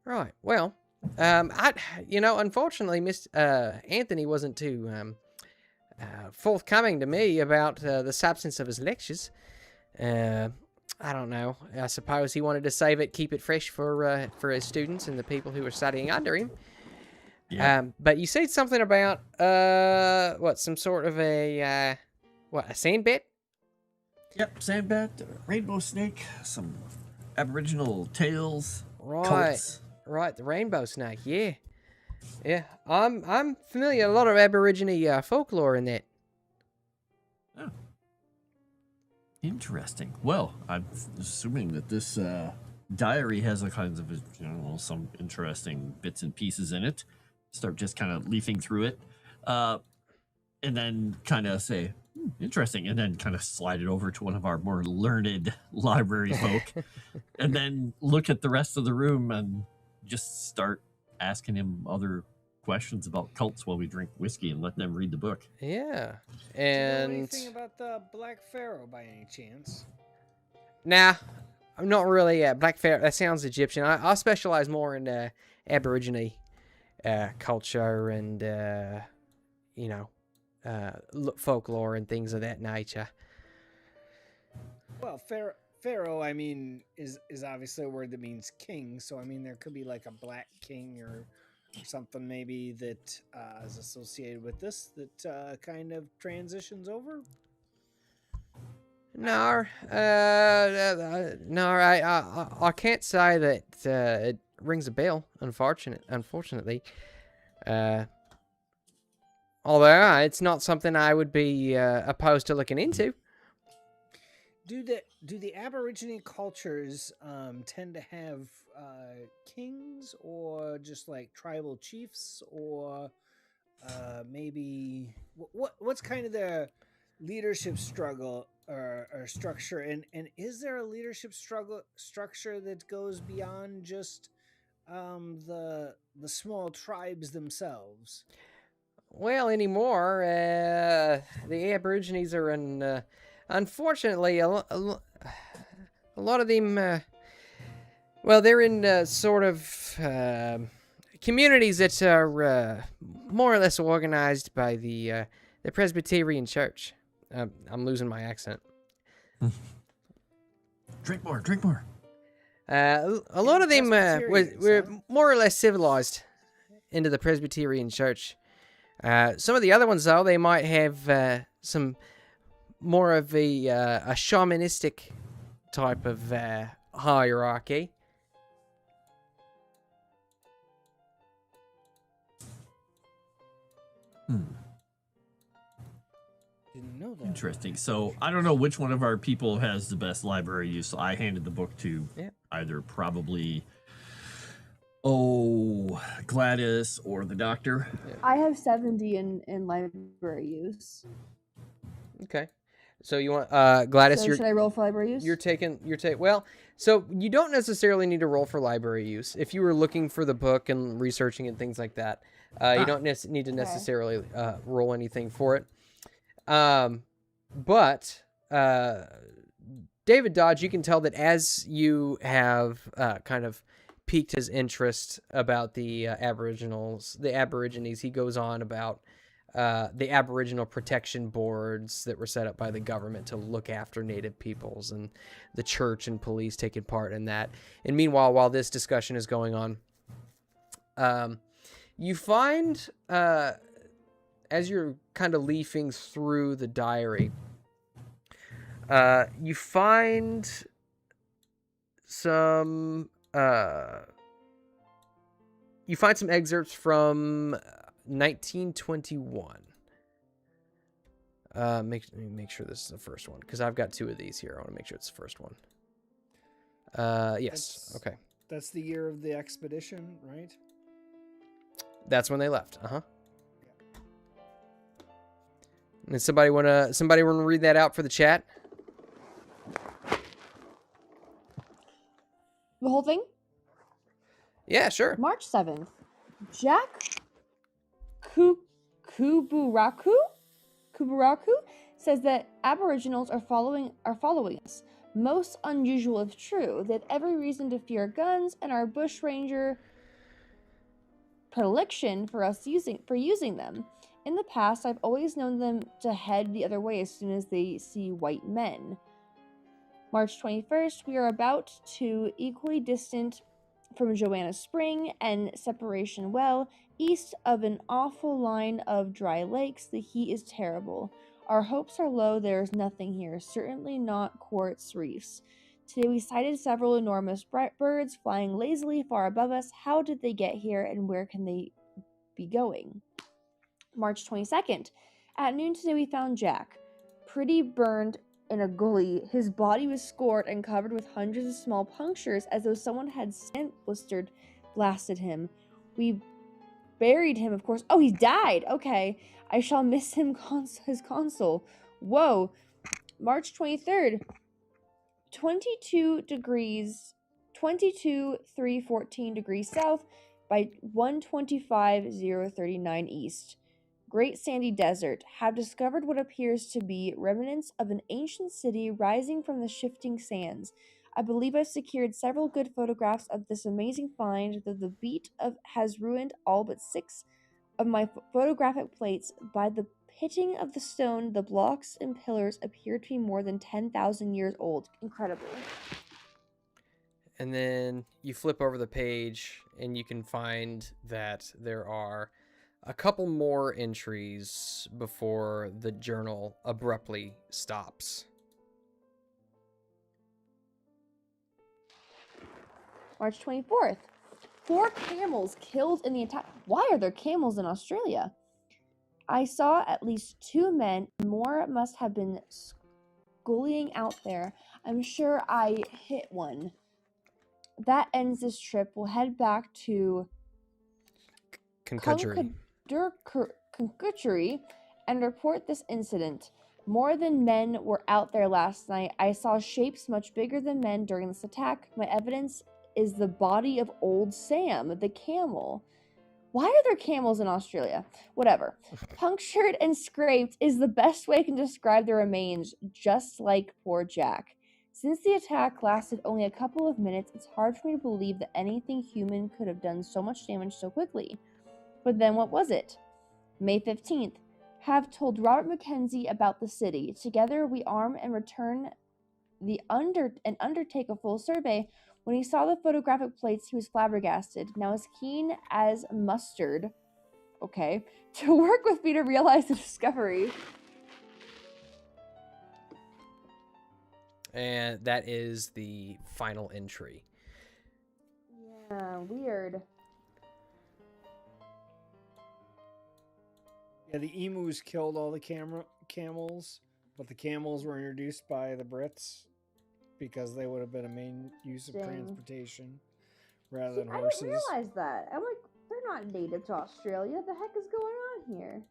Right. Well, unfortunately, Anthony wasn't too forthcoming to me about the substance of his lectures. I don't know. I suppose he wanted to save it, keep it fresh for his students and the people who were studying under him. Yeah. But you said something about some sort of a sandbat? Yep, sandbat, rainbow snake, some aboriginal tales, Right. cults. Right, the rainbow snake. Yeah. Yeah, I'm familiar with a lot of Aborigine folklore in that. Oh. Interesting. Well, I'm assuming that this diary has a kinds of some interesting bits and pieces in it. Start just kind of leafing through it, and then kind of say, interesting, and then kind of slide it over to one of our more learned library folk, and then look at the rest of the room and just start asking him other questions about cults while we drink whiskey and let them read the book. Yeah. Do you know And anything about the Black Pharaoh by any chance? nah, I'm not really Black Pharaoh. That sounds Egyptian. I specialize more in Aborigine culture and folklore and things of that nature. Well, Pharaoh, I mean, is obviously a word that means king. So, I mean, there could be like a black king or something maybe that is associated with this that kind of transitions over. No, I can't say that it rings a bell. Unfortunately, although it's not something I would be opposed to looking into. Do the Aborigine cultures tend to have kings or just like tribal chiefs or maybe what's kind of their leadership struggle or structure and is there a leadership structure that goes beyond just the small tribes themselves? Well, anymore, the Aborigines are in. Unfortunately, a lot of them, they're in sort of communities that are more or less organized by the Presbyterian Church. I'm losing my accent. Drink more. A lot of them were more or less civilized into the Presbyterian Church. Some of the other ones, though, they might have some more of a shamanistic type of hierarchy. Didn't know that. Interesting. So I don't know which one of our people has the best library use. So I handed the book to either probably Gladys or the doctor. I have 70 in library use. Okay. So you want Gladys? So should I roll for library use? Well, so you don't necessarily need to roll for library use. If you were looking for the book and researching and things like that, you don't need to necessarily roll anything for it. But David Dodge, you can tell that as you have kind of piqued his interest about the Aborigines, he goes on about the Aboriginal protection boards that were set up by the government to look after Native peoples, and the church and police taking part in that. And meanwhile, while this discussion is going on, you find, as you're kind of leafing through the diary, you find some excerpts from 1921. Make sure this is the first one, because I've got two of these here. I want to make sure it's the first one. Yes. Okay. That's the year of the expedition, right? That's when they left. And somebody wanna read that out for the chat? The whole thing? Yeah, sure. March 7th. Jack Kuburaku says that Aboriginals are following us. Most unusual if true. They have every reason to fear guns and our bushranger predilection for using them. In the past, I've always known them to head the other way as soon as they see white men. March 21st, we are about to equally distant from Joanna Spring and Separation Well, east of an awful line of dry lakes. The heat is terrible. Our hopes are low. There is nothing here, certainly not quartz reefs. Today we sighted several enormous birds flying lazily far above us. How did they get here, and where can they be going? March 22nd. At noon today we found Jack, pretty burned in a gully. His body was scored and covered with hundreds of small punctures, as though someone had blasted him. We buried him, of course. Oh, he died! Okay. I shall miss him, his console. Whoa. March 23rd. 314 degrees south by 125,039 east. Great sandy desert. Have discovered what appears to be remnants of an ancient city rising from the shifting sands. I believe I've secured several good photographs of this amazing find, though the beat has ruined all but 6 of my photographic plates. By the pitting of the stone, the blocks and pillars appear to be more than 10,000 years old. Incredible. And then you flip over the page and you can find that there are a couple more entries before the journal abruptly stops. March 24th. 4 camels killed in the attack. Why are there camels in Australia? I saw at least 2 men. More must have been skullying out there. I'm sure I hit one. That ends this trip. We'll head back to Concutchery and report this incident. More than men were out there last night. I saw shapes much bigger than men during this attack. My evidence is the body of old Sam, the camel. Why are there camels in Australia? Whatever. Punctured and scraped is the best way I can describe the remains, just like poor Jack. Since the attack lasted only a couple of minutes, it's hard for me to believe that anything human could have done so much damage so quickly. But then what was it? May 15th. Have told Robert Mackenzie about the city. Together we arm and return and undertake a full survey. When he saw the photographic plates, he was flabbergasted. Now as keen as mustard, to work with me to realize the discovery. And that is the final entry. Yeah, weird. Yeah, the emus killed all the camels, but the camels were introduced by the Brits because they would have been a main use of Dang. transportation rather See, than I horses. didn't realize that. I'm like, they're not native to Australia. What the heck is going on here?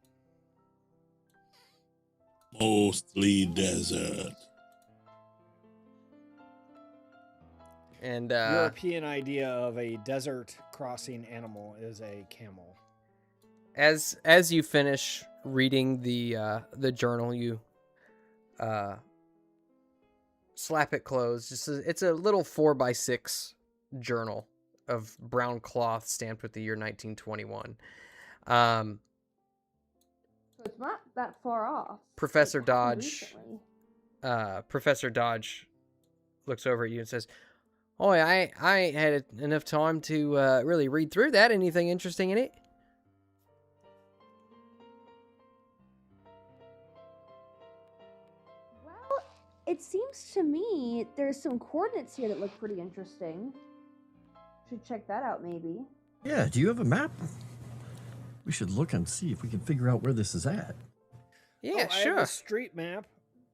Mostly desert. And European idea of a desert crossing animal is a camel. as you finish reading the journal, you slap it closed. It's a little 4x6 journal of brown cloth stamped with the year 1921. So it's not that far off. Professor It happened Dodge. recently. Professor Dodge looks over at you and says, "Oh, I ain't had enough time to really read through that. Anything interesting in it?" Well, it seems to me there's some coordinates here that look pretty interesting. Should check that out, maybe. Yeah, do you have a map? We should look and see if we can figure out where this is at. Yeah, I have sure. a street map.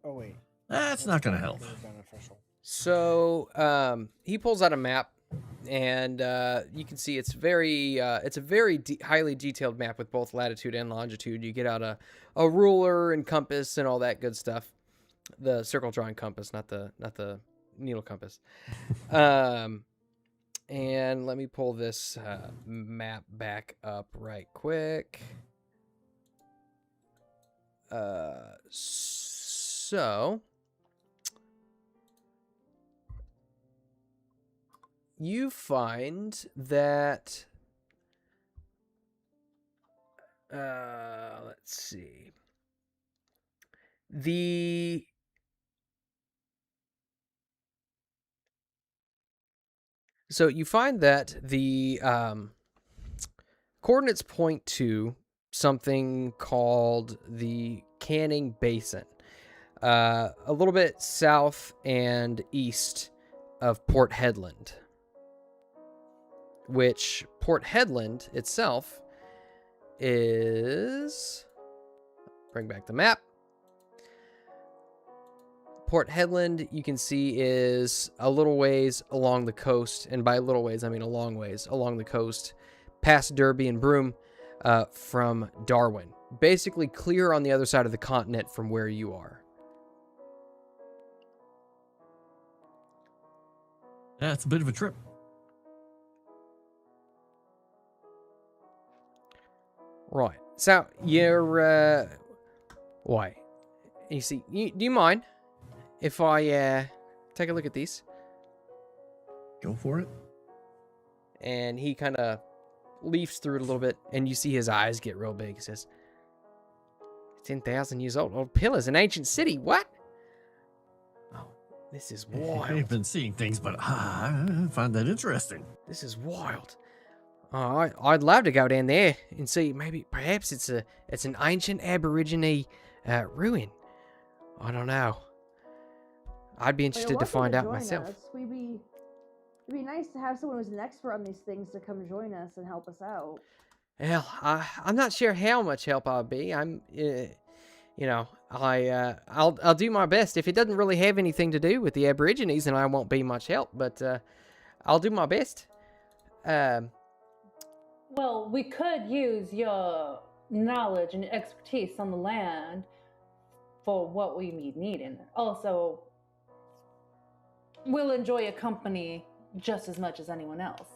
Oh wait, That's not going to help. very beneficial. So he pulls out a map, and you can see it's a very highly detailed map with both latitude and longitude. You get out a ruler and compass and all that good stuff. The circle drawing compass, not the needle compass. And let me pull this map back up right quick. So you find that let's see. So you find that the coordinates point to something called the Canning Basin, a little bit south and east of Port Hedland, which Port Hedland itself is... Bring back the map. Port Hedland, you can see, is a little ways along the coast, and by little ways, I mean a long ways along the coast, past Derby and Broome, from Darwin. Basically clear on the other side of the continent from where you are. Yeah, it's a bit of a trip. Right. So, you're, why? You see, do you mind if I, take a look at these? Go for it. And he kind of leafs through it a little bit, and you see his eyes get real big. He says, 10,000 years old pillars, an ancient city. What? Oh, this is wild. I've been seeing things, but I find that interesting. This is wild. Oh, I'd love to go down there and see. Perhaps it's an ancient Aborigine ruin. I don't know. I'd be interested to find out myself. It'd be nice to have someone who's an expert on these things to come join us and help us out. Well, I'm not sure how much help I'll be. I'll do my best. If it doesn't really have anything to do with the Aborigines, then I won't be much help. But I'll do my best. Well, we could use your knowledge and expertise on the land for what we may need, and also we'll enjoy your company just as much as anyone else.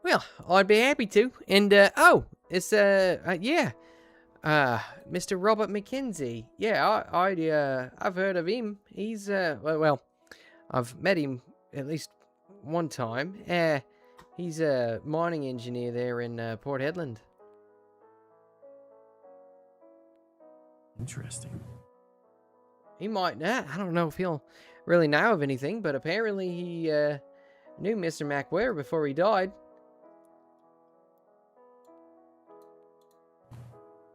Well, I'd be happy to. And it's Mr. Robert McKenzie. Yeah, I've heard of him. He's I've met him at least one time. He's a mining engineer there in Port Hedland. Interesting. He might not. I don't know if he'll really know of anything, but apparently he knew Mr. McWare before he died.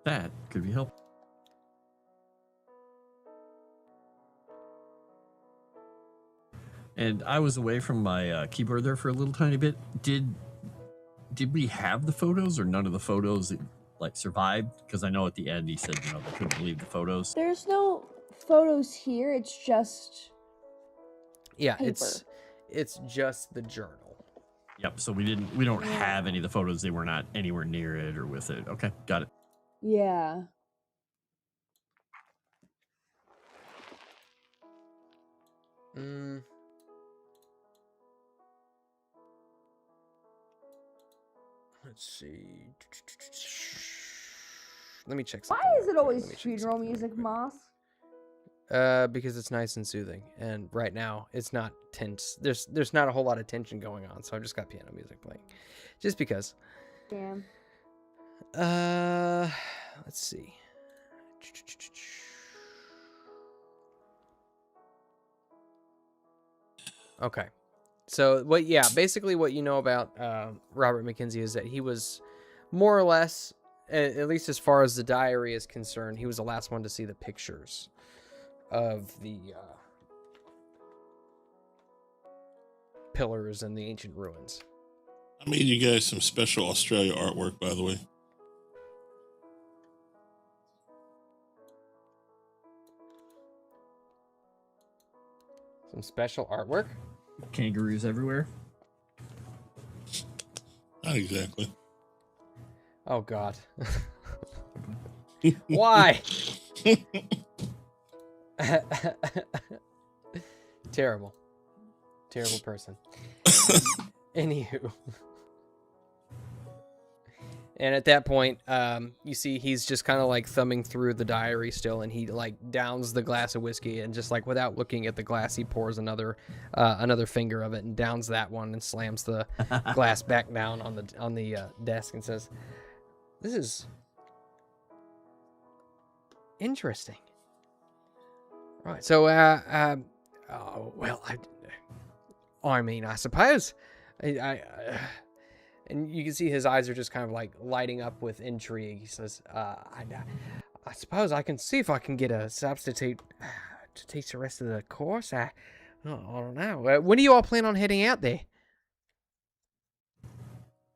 That could be helpful. And I was away from my keyboard there for a little tiny bit. Did we have the photos or none of the photos that like survived? Because I know at the end he said, you know, they couldn't believe the photos. There's no photos here. It's just Yeah, paper. it's just the journal. Yep. So we don't have any of the photos. They were not anywhere near it or with it. Okay, got it. Yeah. Let's see. Let me check Why something. is it out. always Let me check funeral something music, quick. Moss? Because it's nice and soothing, and right now it's not tense. There's not a whole lot of tension going on, so I've just got piano music playing, just because. Damn. Let's see. Okay, so basically what you know about Robert McKenzie is that he was more or less, at least as far as the diary is concerned, he was the last one to see the pictures of the pillars and the ancient ruins. I made you guys some special Australia artwork, by the way. Some special artwork? Kangaroos everywhere. Not exactly. Oh, God. Why? Terrible. Terrible person. Anywho. And at that point, you see he's just kind of like thumbing through the diary still, and he like downs the glass of whiskey, and just like without looking at the glass, he pours another finger of it and downs that one and slams the glass back down on the desk and says, "This is interesting." Right. So, oh, well, I mean, I suppose, and you can see his eyes are just kind of like lighting up with intrigue. He says, I suppose I can see if I can get a substitute to teach the rest of the course. I don't know. When do you all plan on heading out there?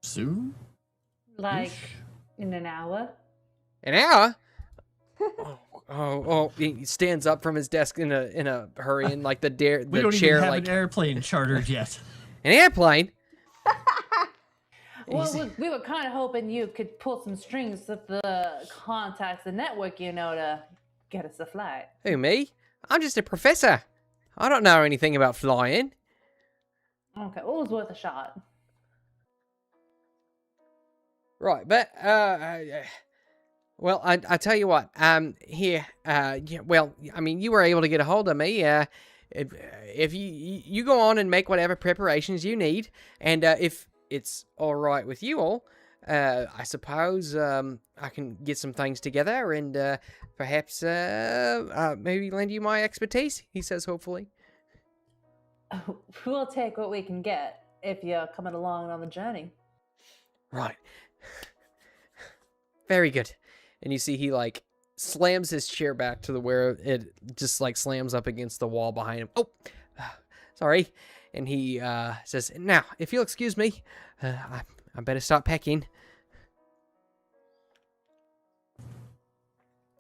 Soon? Like in an hour. An hour? Oh! He stands up from his desk in a hurry, and like the We don't chair even have like an airplane chartered yet. an airplane. Well, we were kind of hoping you could pull some strings with the contacts, the network, you know, to get us a flight. Who, me? I'm just a professor. I don't know anything about flying. Okay, well, it was worth a shot. Right, but well, I tell you what. Here. Well, I mean, you were able to get a hold of me. If you go on and make whatever preparations you need, and if it's all right with you all, I suppose I can get some things together and perhaps maybe lend you my expertise. He says, hopefully. We'll take what we can get if you're coming along on the journey. Right. Very good. And you see he like slams his chair back to where it just like slams up against the wall behind him. Oh, sorry. And he says, "Now, if you'll excuse me, I better start packing."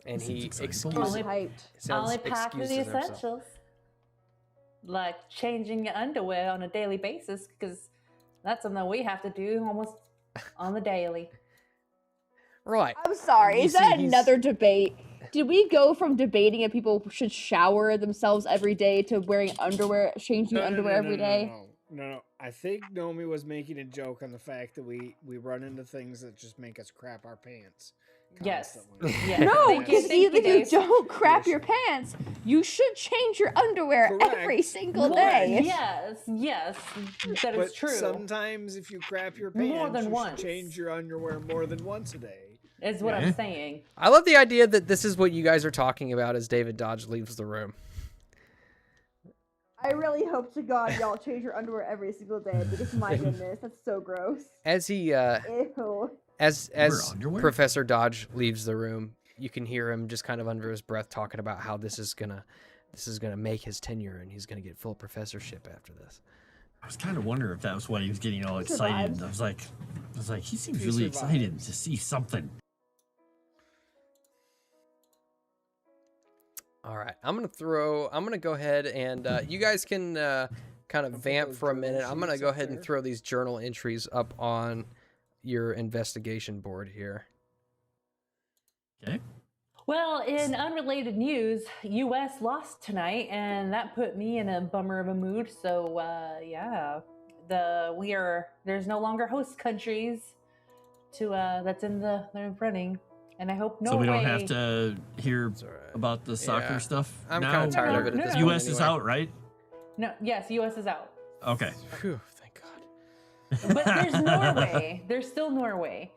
And he excuses Only pack with the himself. essentials. Like changing your underwear on a daily basis, because that's something we have to do almost on the daily. Right. I'm sorry. You Is that see, another debate? Did we go from debating if people should shower themselves every day to wearing underwear, changing underwear every day? No. I think Nomi was making a joke on the fact that we run into things that just make us crap our pants. Yes. Constantly. Yes. No, Thank you, because thank even you, if you Dave. don't crap your pants, you should change your underwear Correct. every single Correct. day. Yes, that But is true. sometimes if you crap your More pants, than you once. should change your underwear more than once a day. Is what I'm saying. I love the idea that this is what you guys are talking about as David Dodge leaves the room. I really hope to God y'all change your underwear every single day, because my goodness, that's so gross. As he Ew. as underwear? Professor Dodge leaves the room, you can hear him just kind of under his breath talking about how this is gonna this is going to make his tenure, and he's going to get full professorship after this. I was kind of wondering if that was why he was getting all excited. Survives. I was like, he seems He really survives. excited to see something. All right, I'm gonna go ahead and you guys can kind of I'll put vamp those for a journal minute. I'm gonna sheets go up ahead and there. throw these journal entries up on your investigation board here. Okay. Well, in unrelated news, U.S. lost tonight, and that put me in a bummer of a mood. So, yeah, there's no longer host countries to that's in the running, and I hope So we don't Norway. have to hear It's all right. about the soccer Yeah. stuff. I'm now? kind of tired of it at this point. U.S. is anyway. out, right? No, yes, U.S. is out, Okay. Phew, thank God. but there's Norway. There's still Norway,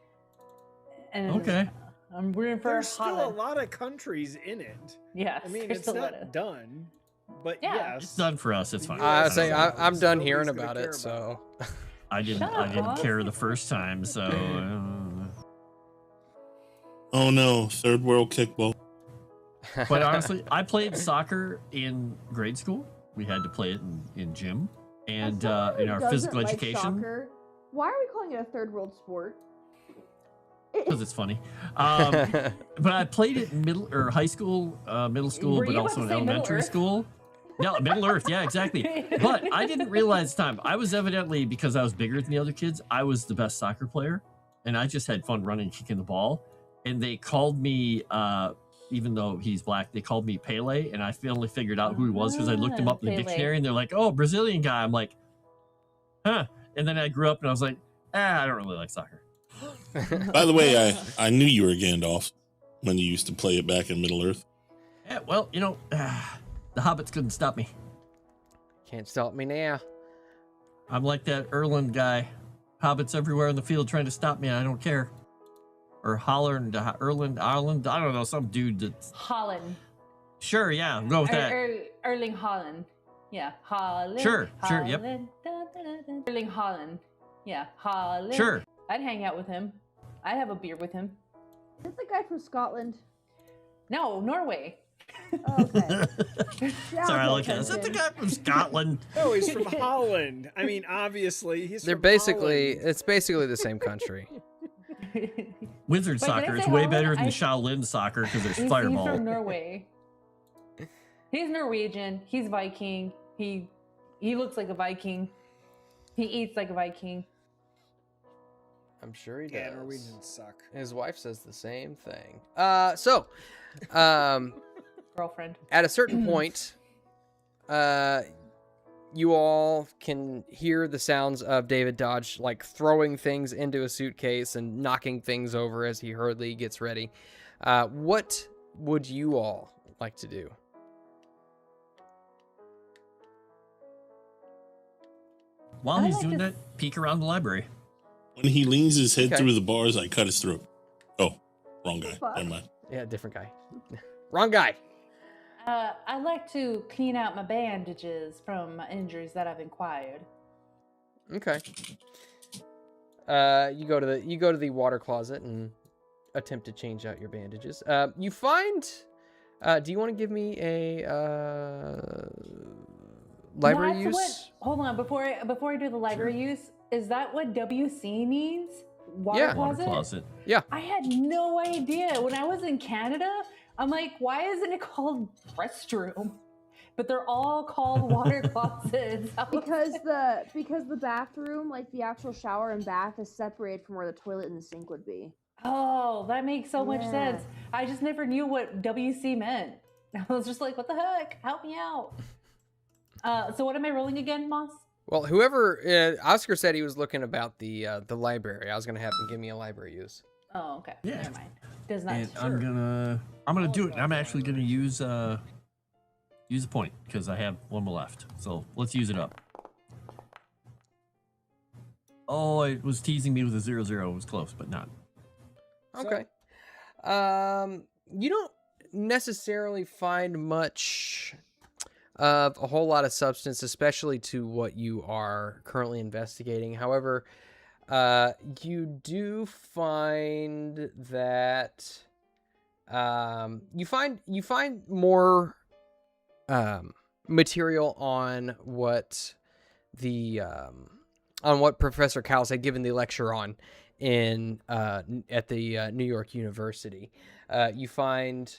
and Okay. I'm rooting for There's still a Holland. lot of countries in it. Yes, I mean, there's it's still a lot not of- done, but Yeah. yes. It's done for us. It's fine. I I say don't know. I'm done Nobody's hearing gonna about care it. So I didn't Shut up, Boss. care the first time, so Oh no, third world kickball. but honestly, I played soccer in grade school. We had to play it in gym and As someone who in our doesn't physical like education soccer, why are we calling it a third world sport? because it's funny. But I played it in middle or high school, middle school, Were but you about also to in say Middle elementary Earth? school. No, Middle Earth, yeah, exactly. But I didn't realize the time. I was evidently, because I was bigger than the other kids, I was the best soccer player, and I just had fun running, kicking the ball. And they called me, even though he's black, they called me Pele, and I finally figured out who he was because I looked him up in the Pele. dictionary, and they're like, "Oh, Brazilian guy." I'm like, "Huh?" And then I grew up, and I was like, I don't really like soccer." By the way, I knew you were Gandalf when you used to play it back in Middle Earth. Yeah, well, the hobbits couldn't stop me. Can't stop me now. I'm like that Erland guy. Hobbits everywhere in the field trying to stop me. I don't care. Or Holland, Erland, Ireland. I don't know. Some dude that's. Holland. Sure, yeah. Go with that. Erling Holland. Yeah, Holland. Sure, yep. Holland, da, da, da, da. Erling Holland. Yeah, Holland. Sure. I'd hang out with him. I'd have a beer with him. Is that the guy from Scotland? No, Norway. Oh, okay. Sorry, I like that. Is that the guy from Scotland? No, he's from Holland. I mean, obviously, he's They're from basically Holland. it's basically the same country. Wizard Wait, did I soccer. say It's way Holland? better than I- Shaolin soccer because there's He's fireball. from Norway. He's Norwegian. He's Viking. He looks like a Viking. He eats like a Viking. I'm sure he Yeah, does. Norwegians suck. His wife says the same thing. So, Girlfriend. at a certain point, you all can hear the sounds of David Dodge like throwing things into a suitcase and knocking things over as he hurriedly gets ready. What would you all like to do? While I he's like doing to- that, peek around the library. When he leans his head Okay. through the bars, I cut his throat. Oh, wrong guy. Fuck. Never mind. Yeah, different guy. Wrong guy. I'd like to clean out my bandages from my injuries that I've acquired. Okay. You go to the water closet and attempt to change out your bandages. You find. Do you want to give me a library That's use? what- hold on, before I do the library use, is that what WC means? Water Yeah. Water closet? closet. I had no idea. When I was in Canada, I'm like, why isn't it called restroom? But they're all called water closets. I was because the bathroom, like the actual shower and bath, is separated from where the toilet and the sink would be. Oh, that makes so much Yeah. sense. I just never knew what WC meant. I was just like, what the heck? Help me out. So what am I rolling again, Moss? Well, whoever Oscar said he was looking about the library. I was gonna have him give me a library use. Oh, okay. Yeah. Never mind. Does not. And I'm gonna do it. I'm actually gonna use a point because I have one more left. So let's use it up. Oh, it was teasing me with a 0-0. It was close, but not. Okay. You don't necessarily find much of a whole lot of substance, especially to what you are currently investigating. However, you do find that you find more material on what Professor Cowles had given the lecture on in at the New York University. You find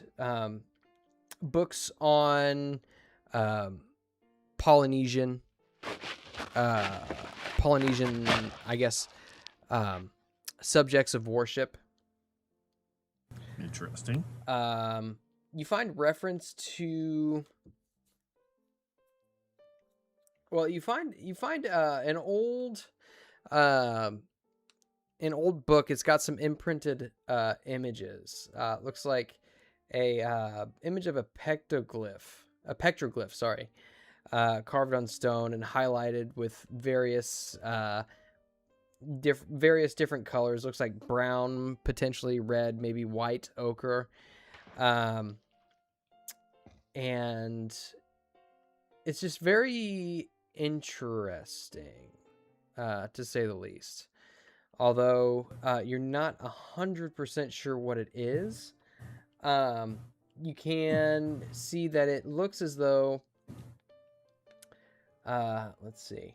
books on Polynesian, I guess, subjects of worship. Interesting. You find reference to. Well, you find an old book. It's got some imprinted images. Looks like a image of a petroglyph, sorry, carved on stone and highlighted with various different colors. Looks like brown, potentially red, maybe white ochre, and it's just very interesting, to say the least. Although you're not 100% sure what it is, you can see that it looks as though, let's see.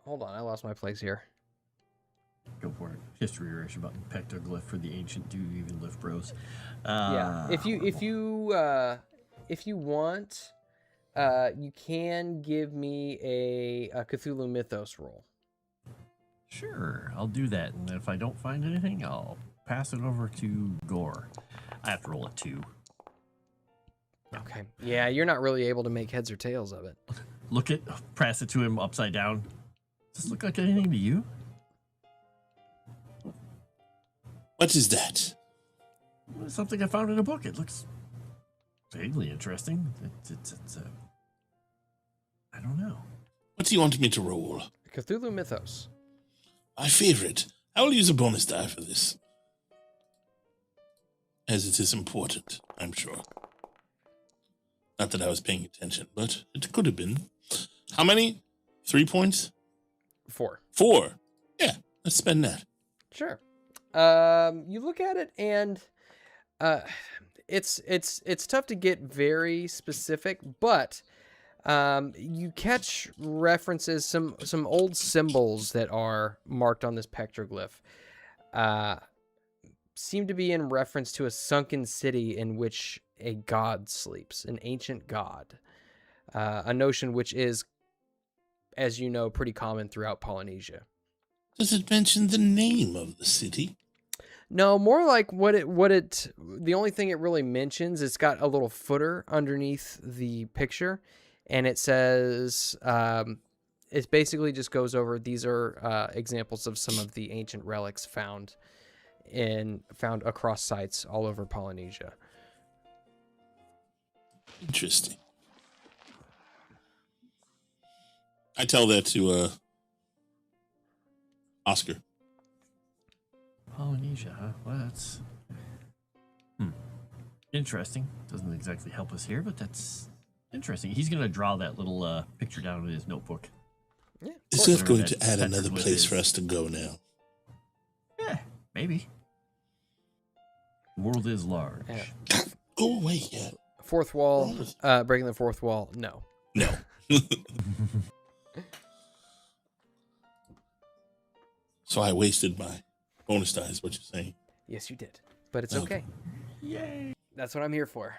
Hold on, I lost my place here. Go for it. History erasure button. Pectoglyph for the ancient do you even live bros. Yeah, if you want, you can give me a Cthulhu Mythos roll. Sure, I'll do that. And if I don't find anything, I'll pass it over to Gore. I have to roll a 2. Okay. Yeah, you're not really able to make heads or tails of it. Pass it to him upside down. Does this look like anything to you? What is that? It's something I found in a book. It looks vaguely interesting. It's I don't know. What do you want me to roll? Cthulhu Mythos. My favorite. I will use a bonus die for this. As it is important, I'm sure. Not that I was paying attention, but it could have been. How many? 3 points? 4. 4. Yeah, let's spend that. Sure. You look at it and it's tough to get very specific, but you catch references, some old symbols that are marked on this petroglyph seem to be in reference to a sunken city in which a god sleeps, an ancient god, a notion which is, as you know, pretty common throughout Polynesia. Does it mention the name of the city? No, more like the only thing it really mentions, it's got a little footer underneath the picture, and it says, it basically just goes over, these are examples of some of the ancient relics found across sites all over Polynesia. Interesting. I tell that to Oscar. Polynesia, huh? Well, that's interesting. Doesn't exactly help us here, but that's interesting. He's gonna draw that little picture down in his notebook. Yeah, Is that going to add another place for us to go now? Yeah, maybe. The world is large. Yeah. Go away, yeah. Fourth wall, breaking the fourth wall. No. No. So I wasted my bonus die, is what you're saying. Yes, you did, but it's okay. Yay! That's what I'm here for.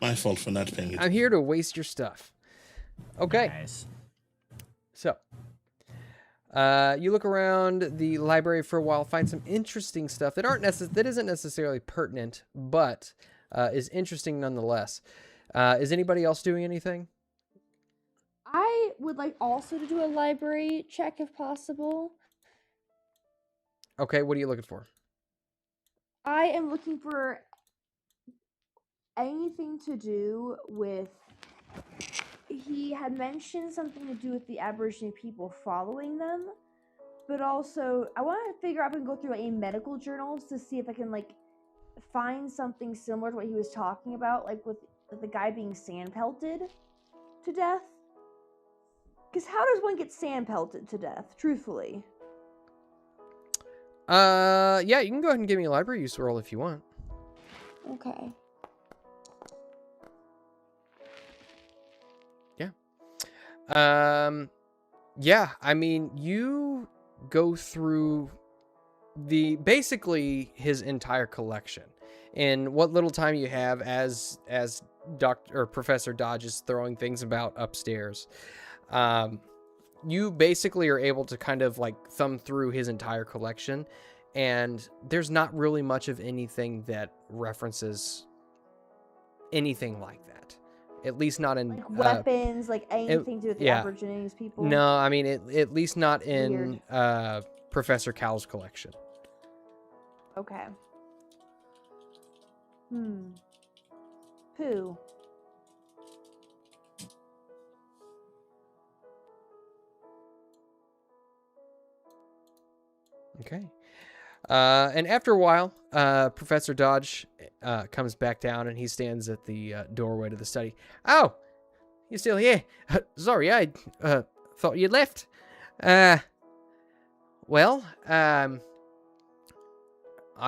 My fault for not paying it. I'm here to waste your stuff. Okay. Nice. So, you look around the library for a while, find some interesting stuff that isn't necessarily pertinent, but is interesting nonetheless. Is anybody else doing anything? I would like also to do a library check if possible. Okay, what are you looking for? I am looking for anything to do with. He had mentioned something to do with the Aboriginal people following them, but also I want to figure out if I can go through any medical journals to see if I can find something similar to what he was talking about, like with the guy being sand pelted to death. Because how does one get sand pelted to death, truthfully? Yeah, you can go ahead and give me a library use roll if you want. Okay. Yeah, I mean, you go through basically his entire collection. And what little time you have as Professor Dodge is throwing things about upstairs, you basically are able to kind of like thumb through his entire collection, and there's not really much of anything that references anything like that. At least not in Like weapons, like anything to do with the yeah. Aborigines people. No, I mean at least not in Professor Cal's collection. Okay. Who? Okay. And after a while, Professor Dodge comes back down and he stands at the doorway to the study. Oh, you're still here. Sorry, I thought you'd left. Well, I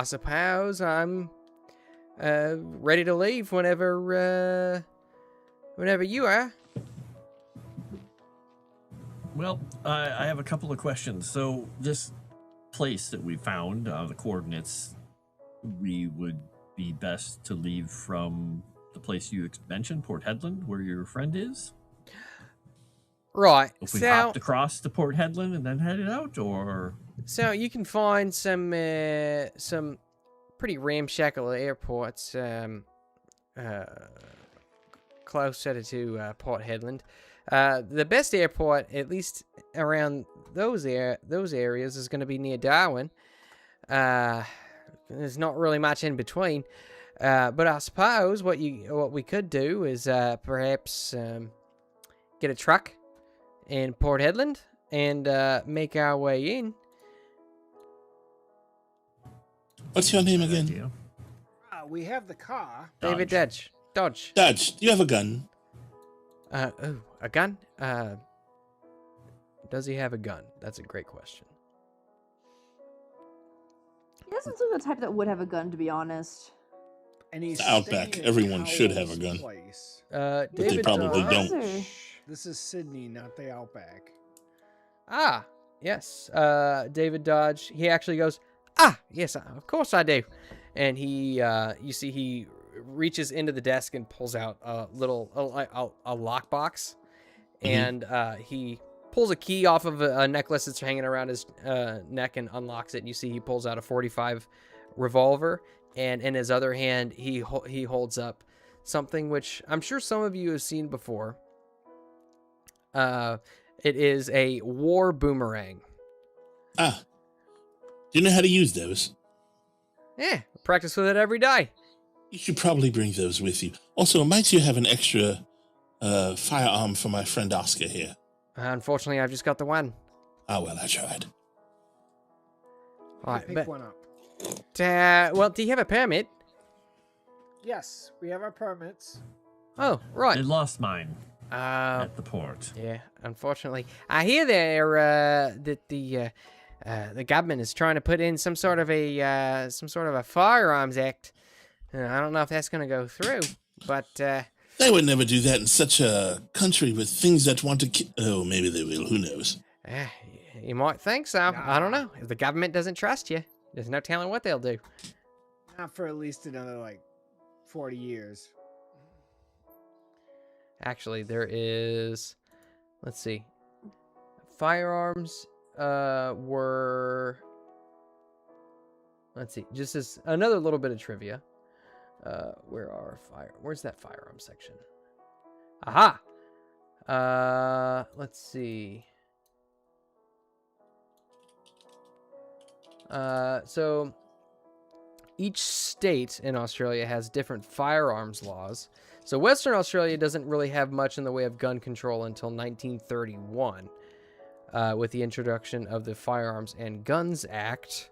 suppose I'm ready to leave whenever you are. Well, I have a couple of questions. So this place that we found, the coordinates, we would be best to leave from the place you mentioned, Port Hedland, where your friend is? Right. If we hopped across to Port Hedland and then headed out, or... So you can find some pretty ramshackle airports closer to Port Hedland. The best airport, at least around those areas, is going to be near Darwin. There's not really much in between. But I suppose what we could do is perhaps get a truck in Port Hedland and make our way in. What's your name again? We have the car. David Dodge. Dodge. Dodge, do you have a gun? A gun? Does he have a gun? That's a great question. He doesn't seem the type that would have a gun, to be honest. And he's Outback. staying at Everyone should have a Howell's gun. place. But they David probably Dodge. don't. This is Sydney, not the Outback. Ah, yes. David Dodge. He actually goes, yes, of course I do. And he, you see, he reaches into the desk and pulls out a lockbox. And he pulls a key off of a necklace that's hanging around his neck and unlocks it. And you see he pulls out a .45 revolver. And in his other hand, he holds up something which I'm sure some of you have seen before. It is a war boomerang. Ah. Do you know how to use those? Yeah, practice with it every day. You should probably bring those with you. Also, might you have an extra firearm for my friend Oscar here? Unfortunately, I've just got the one. Ah, well, I tried. All right, Pick but one up. well, do you have a permit? Yes, we have our permits. Oh, I right. lost mine Uh, at the port. yeah. Unfortunately, I hear there that the government is trying to put in some sort of a firearms act. I don't know if that's going to go through, but They would never do that in such a country with things that want to oh, maybe they will. Who knows? you might think so. I don't know. If the government doesn't trust you, there's no telling what they'll do. Not for at least another, 40 years. Actually, there is, let's see, firearms were, let's see, just as another little bit of trivia. Where's that firearm section? Aha! Let's see. So each state in Australia has different firearms laws. So Western Australia doesn't really have much in the way of gun control until 1931, with the introduction of the Firearms and Guns Act.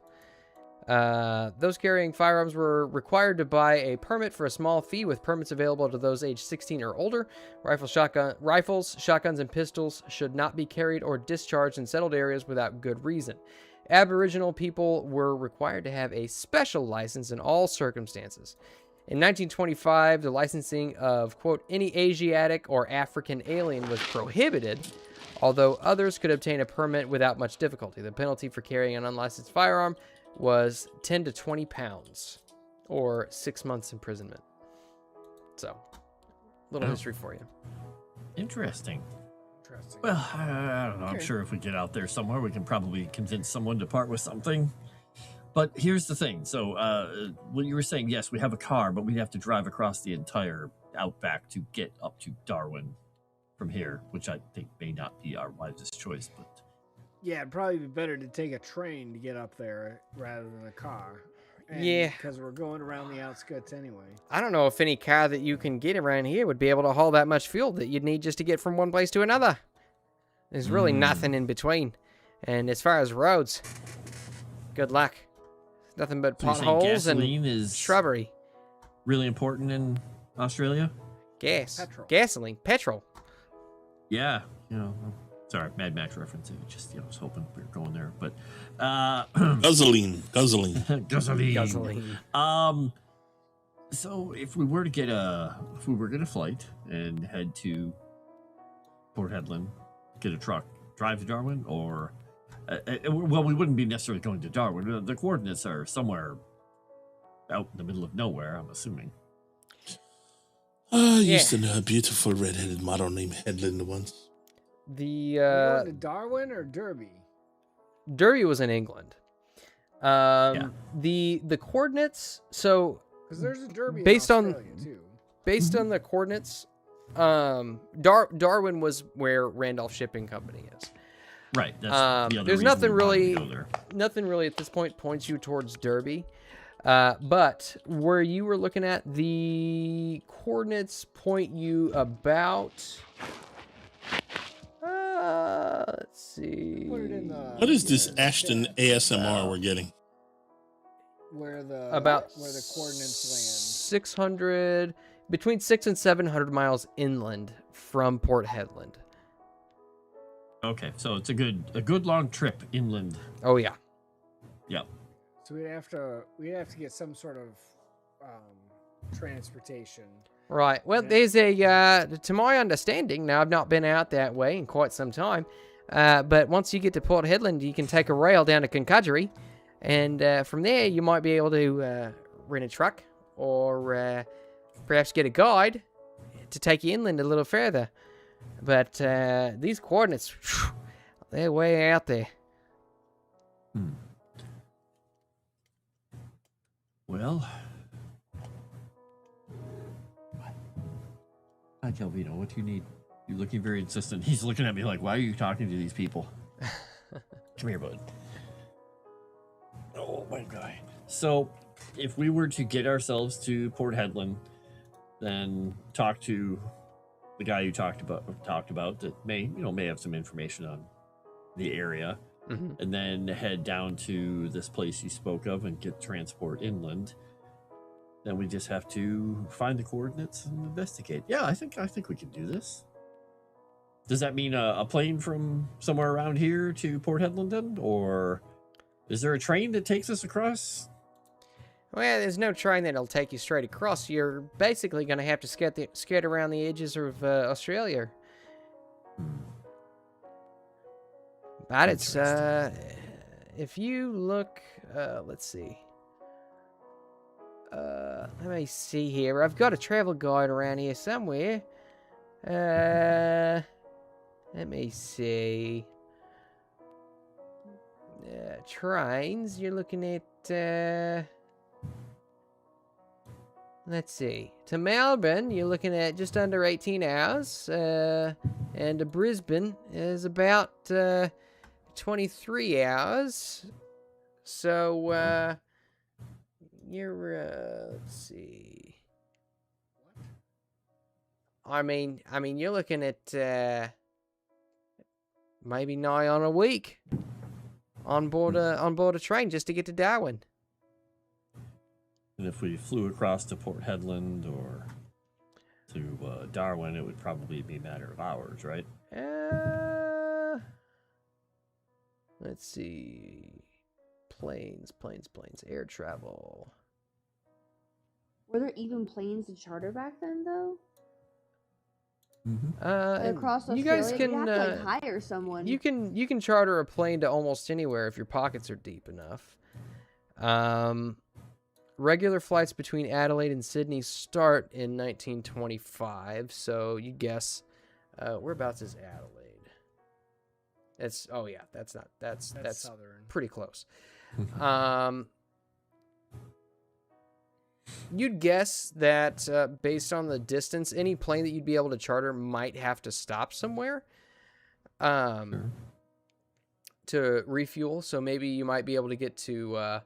Those carrying firearms were required to buy a permit for a small fee, with permits available to those aged 16 or older. Rifles, shotguns, and pistols should not be carried or discharged in settled areas without good reason. Aboriginal people were required to have a special license in all circumstances. In 1925, the licensing of, quote, any Asiatic or African alien was prohibited, although others could obtain a permit without much difficulty. The penalty for carrying an unlicensed firearm was 10 to 20 pounds, or 6 months imprisonment. So, little history for you. Interesting. Interesting. Well, I don't know. I'm Okay. sure if we get out there somewhere, we can probably convince someone to part with something. But here's the thing. So, when you were saying, yes, we have a car, but we have to drive across the entire outback to get up to Darwin from here, which I think may not be our wisest choice. But Yeah, it'd probably be better to take a train to get up there rather than a car. Yeah. Because we're going around the outskirts anyway. I don't know if any car that you can get around here would be able to haul that much fuel that you'd need just to get from one place to another. There's really nothing in between. And as far as roads, good luck. Nothing but so you're saying potholes and gasoline is shrubbery. really important in Australia? Gas. Petrol. Gasoline. Petrol. Yeah. You know, sorry, Mad Max reference. Just, I was hoping we were going there. But, Guzzling. gasoline. Gasoline. So if we were to get if we were going to flight and head to Port Hedland, get a truck, drive to Darwin, or well, we wouldn't be necessarily going to Darwin. The coordinates are somewhere out in the middle of nowhere, I'm assuming. I used to know a beautiful red-headed model named Headland once. The We're going to Darwin or Derby? Derby was in England. The coordinates. So Because there's a Derby Based in on- Australia, too. based on the coordinates, Darwin was where Randolph Shipping Company is. Right. That's the other there's reason nothing we wanted to really- go there. Nothing really at this point points you towards Derby. But where you were looking at, the coordinates point you about. Let's see. Put it in the. What is this the Ashton chat, ASMR we're getting? Where the About where the coordinates 600, between 600 and 700 miles inland from Port Hedland. Okay, so it's a good long trip inland. Oh yeah. Yeah. land. So we'd have to get some sort of transportation. Right. Well, Yeah. there's a, to my understanding, now I've not been out that way in quite some time, but once you get to Port Hedland, you can take a rail down to Concudgery, and from there you might be able to rent a truck or perhaps get a guide to take you inland a little further. But these coordinates, they're way out there. Well, hi, Calvino. What do you need? You're looking very insistent. He's looking at me like, why are you talking to these people? Come here, bud. Oh, my guy. So, if we were to get ourselves to Port Hedland, then talk to the guy you talked about that may have some information on the area, Mhm. and then head down to this place you spoke of and get transport inland. Then we just have to find the coordinates and investigate. Yeah, I think we can do this. Does that mean a plane from somewhere around here to Port Hedland then? Or is there a train that takes us across? Well, there's no train that'll take you straight across. You're basically going to have to skirt around the edges of Australia. But it's, if you look, let's see. Let me see here. I've got a travel guide around here somewhere. Let me see. Trains, you're looking at, let's see. To Melbourne, you're looking at just under 18 hours. And to Brisbane is about 23 hours. So, you're, let's see. I mean, you're looking at maybe nigh on a week on board a train just to get to Darwin. And if we flew across to Port Hedland or to Darwin, it would probably be a matter of hours, right? Let's see. planes, air travel. Were there even planes to charter back then, though? You Across Australia, guys you can have to like hire someone. you can charter a plane to almost anywhere if your pockets are deep enough. Regular flights between Adelaide and Sydney start in 1925. So you guess whereabouts is Adelaide? That's that's southern. pretty close. You'd guess that based on the distance, any plane that you'd be able to charter might have to stop somewhere to refuel. So maybe you might be able to get to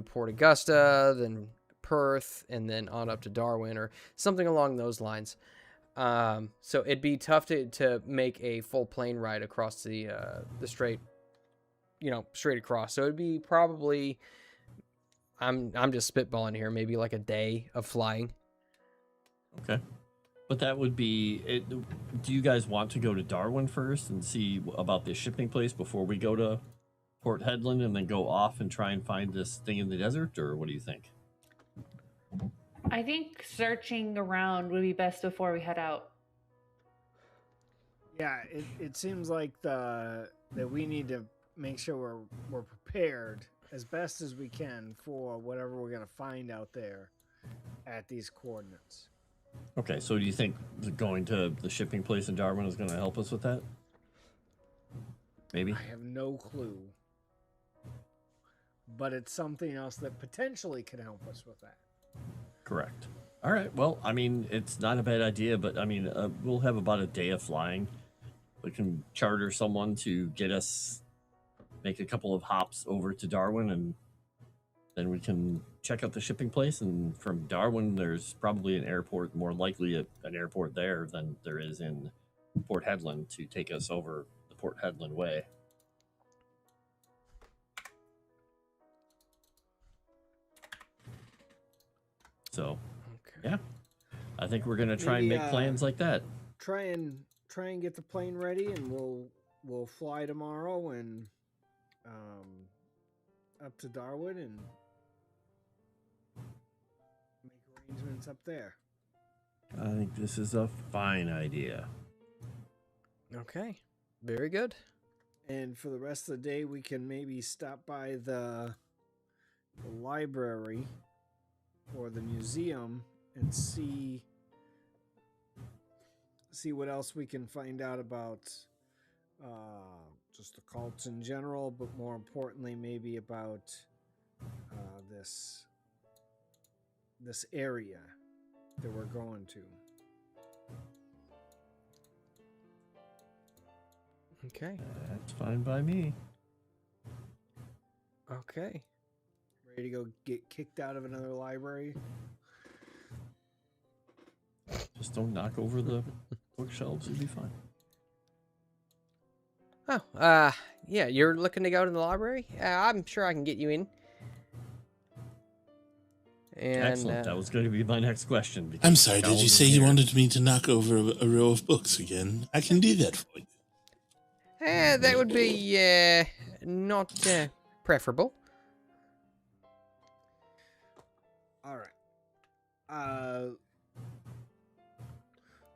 Port Augusta, then Perth, and then on up to Darwin or something along those lines. So it'd be tough to make a full plane ride across the strait, straight across. So it'd be probably, I'm just spitballing here, maybe like a day of flying. Okay. But that would be it. Do you guys want to go to Darwin first and see about this shipping place before we go to Port Hedland and then go off and try and find this thing in the desert, or what do you think? I think searching around would be best before we head out. Yeah, it seems like that we need to make sure we're prepared as best as we can for whatever we're gonna find out there at these coordinates. Okay, so do you think going to the shipping place in Darwin is going to help us with that? Maybe. I have no clue, but it's something else that potentially can help us with that. Correct. All right. Well, I mean, it's not a bad idea, but I mean, we'll have about a day of flying. We can charter someone to get us, make a couple of hops over to Darwin, and then we can check out the shipping place. And from Darwin, there's probably an airport, more likely an airport there than there is in Port Hedland to take us over the Port Hedland way. So, yeah, I think we're gonna try and make plans like that. Try and get the plane ready, and we'll fly tomorrow and up to Darwin and make arrangements up there. I think this is a fine idea. Okay, very good. And for the rest of the day, we can maybe stop by the library or the museum and see what else we can find out about just the cults in general, but more importantly, maybe about this area that we're going to. Okay. That's fine by me. Okay. Ready to go get kicked out of another library? Just don't knock over the bookshelves, you'll be fine. Oh, yeah, you're looking to go to the library? I'm sure I can get you in. And, excellent. That was going to be my next question. I'm sorry, did you say you wanted me to knock over a row of books again? I can do that for you. That would be, not, preferable. All right.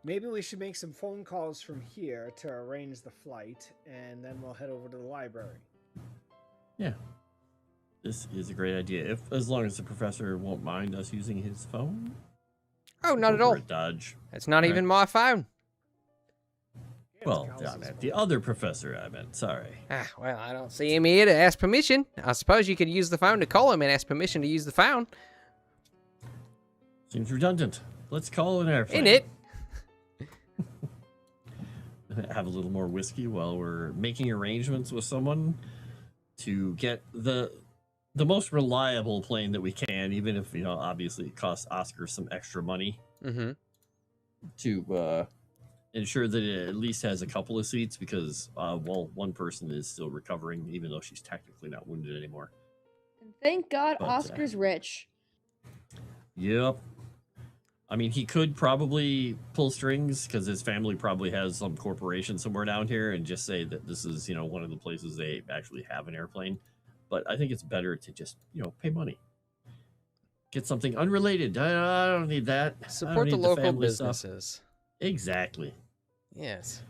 Maybe we should make some phone calls from here to arrange the flight, and then we'll head over to the library. Yeah. This is a great idea. As long as the professor won't mind us using his phone. Oh, not at all. Dodge. It's not even my phone. Well, I meant the other professor, I meant. Sorry. Well, I don't see him here to ask permission. I suppose you could use the phone to call him and ask permission to use the phone. Seems redundant. Let's call an airplane. In it. Have a little more whiskey while we're making arrangements with someone to get the most reliable plane that we can, even if, obviously it costs Oscar some extra money to ensure that it at least has a couple of seats because, one person is still recovering, even though she's technically not wounded anymore. Thank God But, Oscar's rich. Yep. I mean, he could probably pull strings because his family probably has some corporation somewhere down here and just say that this is, one of the places they actually have an airplane. But I think it's better to just, pay money. Get something unrelated. I don't need that. I don't Support the need local family stuff. businesses. Exactly. Yes.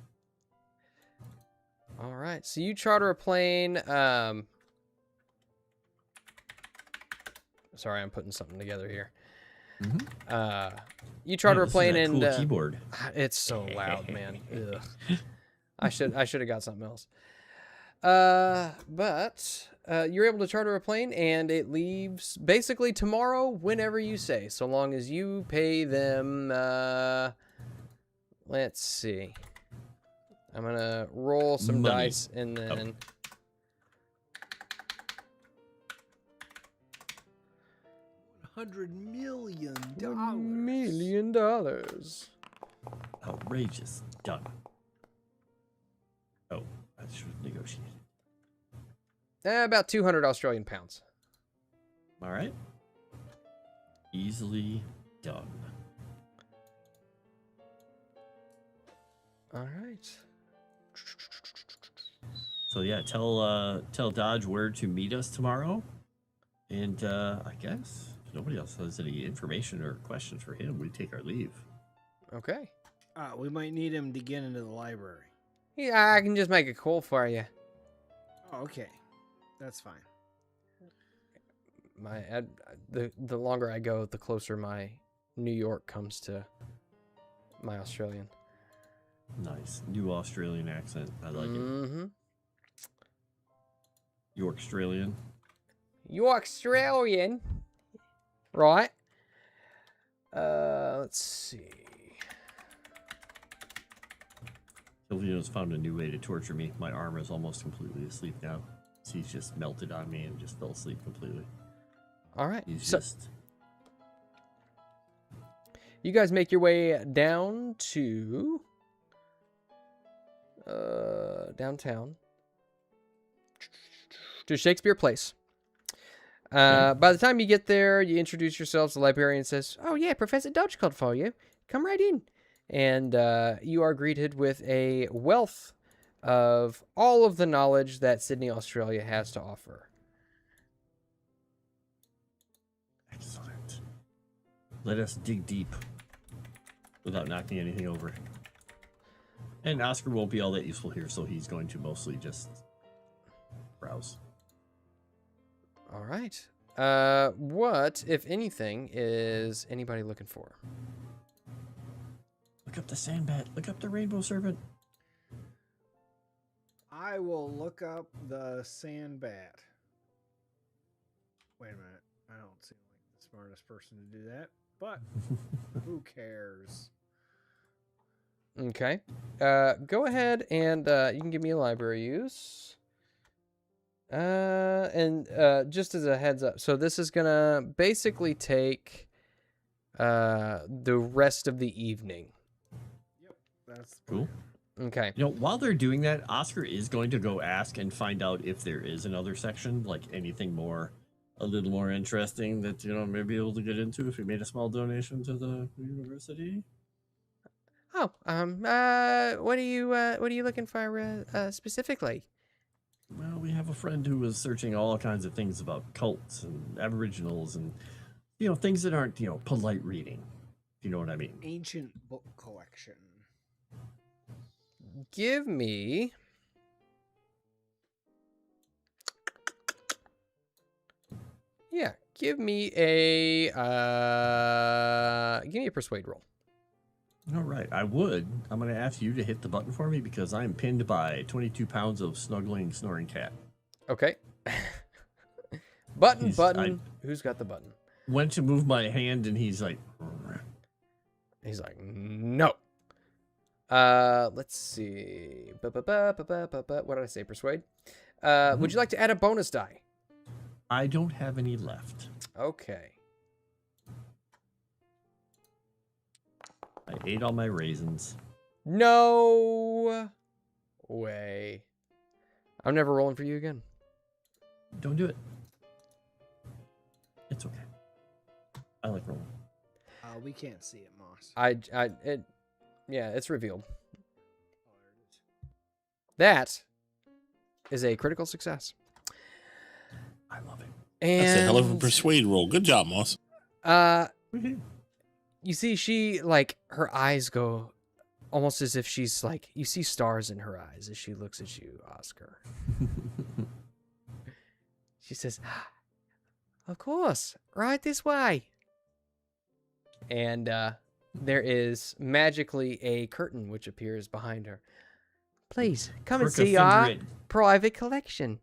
All right. So you charter a plane. Sorry, I'm putting something together here. You charter a plane and cool keyboard. it's so loud, man. Ugh. I should have got something else. But you're able to charter a plane and it leaves basically tomorrow whenever you say, so long as you pay them. Let's see. I'm gonna roll some Money. dice and then. $100 million. $1 million. Outrageous. Done. Oh, I should have negotiated. About 200 Australian pounds. All right. Easily done. All right. So yeah, tell Dodge where to meet us tomorrow, and I guess if nobody else has any information or questions for him, we take our leave. Okay. We might need him to get into the library. Yeah, I can just make a call for you. Oh, okay. That's fine. The longer I go, the closer my New York comes to my Australian. Nice. New Australian accent. I like it. Mm-hmm. York Australian. You're Australian. Right. Let's see. Silvio's found a new way to torture me. My arm is almost completely asleep now. He's just melted on me and just fell asleep completely. All right. He's So just... you guys make your way down to downtown to Shakespeare Place. By the time you get there, you introduce yourselves. The librarian says, "Oh yeah, Professor Dodge called for you. Come right in." And you are greeted with a wealth of all of the knowledge that Sydney, Australia has to offer. Excellent. Let us dig deep without knocking anything over. And Oscar won't be all that useful here, so he's going to mostly just browse. All right. What, if anything, is anybody looking for? Look up the sandbat. Look up the rainbow serpent. I will look up the sandbat. Wait a minute. I don't seem like the smartest person to do that, but who cares? Okay. Go ahead and you can give me a library use. And just as a heads up, so this is gonna basically take the rest of the evening. Yep, that's Cool. Okay. While they're doing that, Oscar is going to go ask and find out if there is another section, like anything more, a little more interesting that, maybe able to get into if he made a small donation to the university. Oh, what are you looking for specifically? Well, we have a friend who was searching all kinds of things about cults and aboriginals and, things that aren't, polite reading. If you know what I mean. Ancient book collection. Give me a persuade roll. All right, I'm going to ask you to hit the button for me because I'm pinned by 22 pounds of snuggling, snoring cat. Okay. Button. Who's got the button? Went to move my hand and he's like no. Let's see. What did I say? Persuade. Would you like to add a bonus die? I don't have any left. Okay. I ate all my raisins. No way. I'm never rolling for you again. Don't do it. It's okay. I like rolling. We can't see it, Moss. Yeah, it's revealed. Oh, there it is. That is a critical success. I love it. And That's a hell of a persuade roll. Good job, Moss. You see, she like her eyes go almost as if she's like you see stars in her eyes as she looks at you, Oscar. She says, "Of course, right this way." And there is magically a curtain which appears behind her. Please come and see our private collection.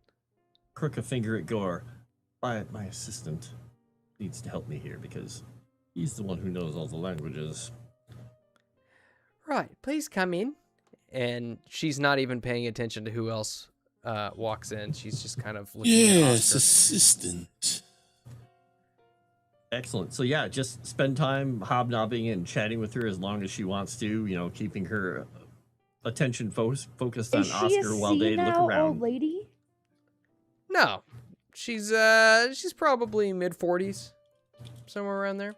Crook a finger at Gore. My assistant needs to help me here because he's the one who knows all the languages. Right, please come in. And she's not even paying attention to who else walks in. She's just kind of looking at Yes, Oscar. assistant. Excellent. So yeah, just spend time hobnobbing and chatting with her as long as she wants to. You know, keeping her attention focused on Is she Oscar a while they look senile around. old lady? No, she's probably mid-40s, somewhere around there.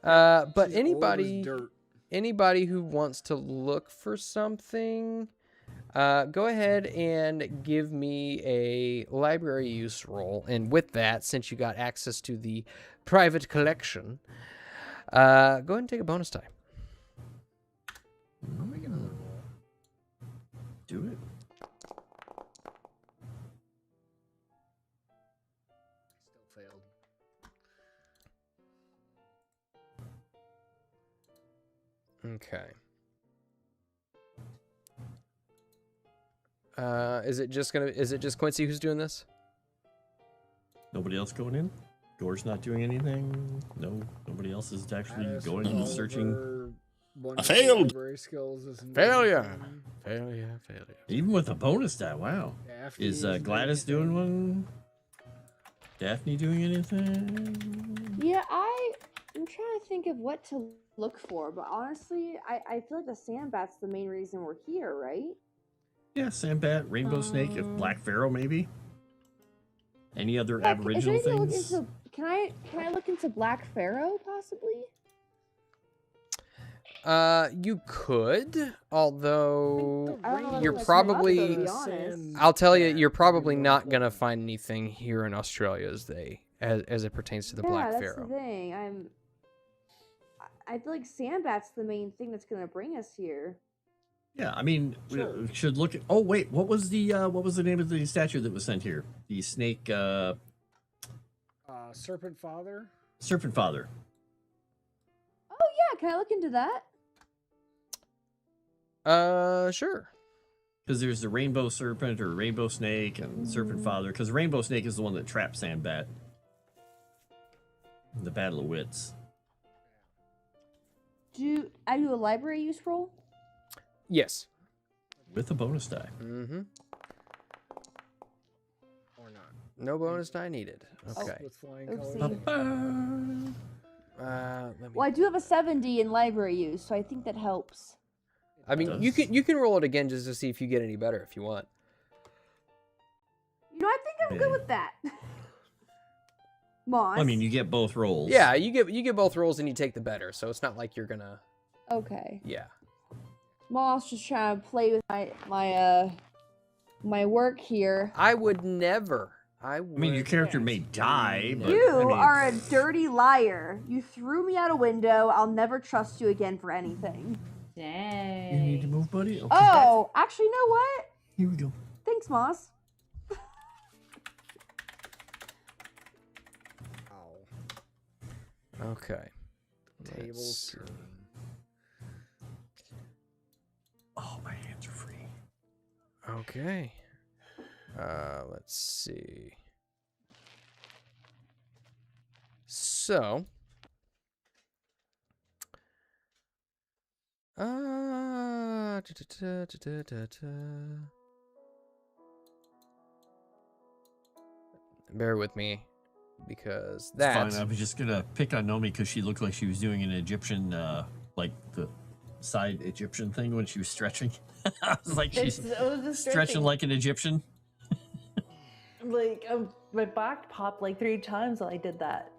But She's old as anybody dirt. who wants to look for something, go ahead and give me a library use roll. And with that, since you got access to the private collection, go ahead and take a bonus die. I'll make another roll. Do it. Still failed. Okay. Is it just Quincy who's doing this? Nobody else going in? Gore's not doing anything? No, nobody else is actually Addis going and Oliver, searching. one I of the failed. library skills isn't Failure. anything. Failure. Even with a bonus die, wow. Daphne Is isn't Gladys doing anything. one? Daphne doing anything? Yeah, I'm trying to think of what to look for, but honestly, I feel like the sandbat's the main reason we're here, right? Yeah, Sambat, Rainbow Snake, if Black Pharaoh maybe. Any other Yeah, Aboriginal is there anything to things? look into, can I look into Black Pharaoh possibly? You could, although I don't know you're if that's come up, probably. to be honest. I'll tell you, you're probably not gonna find anything here in Australia as it pertains to the Yeah, Black that's Pharaoh. the thing. I feel like sandbat's the main thing that's gonna bring us here. Yeah, I mean, Sure. we should look at. Oh wait, what was the name of the statue that was sent here? The snake, Serpent Father. Serpent Father. Oh yeah, can I look into that? Sure. Because there's the Rainbow Serpent or Rainbow Snake and Serpent Father. Because Rainbow Snake is the one that trapped Sambat. The Battle of Wits. Do I do a library use roll? Yes. With a bonus die. Mm-hmm. Or not. No bonus die needed. Okay. With flying Oopsie. colors. Let me. Well, I do have a 70 in library use, so I think that helps. I mean, you can roll it again just to see if you get any better if you want. You know, I think I'm good with that. Moss. I mean, you get both rolls. Yeah, you get both rolls and you take the better, so it's not like you're gonna. Okay. Yeah. Moss just trying to play with my work here. I would never. I mean, your character may die, but You I mean, are a dirty liar. You threw me out a window. I'll never trust you again for anything. Dang. You need to move, buddy. Okay. Oh, actually, you know what? Here we go. Thanks, Moss. Ow. Okay. Table Let's see. turn. Oh, my hands are free. Okay. Let's see. So. Bear with me, because It's fine. that. I was just gonna pick on Nomi because she looked like she was doing an Egyptian, like the side Egyptian thing when she was stretching. I was like, she's stretching like an Egyptian. Like, my back popped like 3 times while I did that.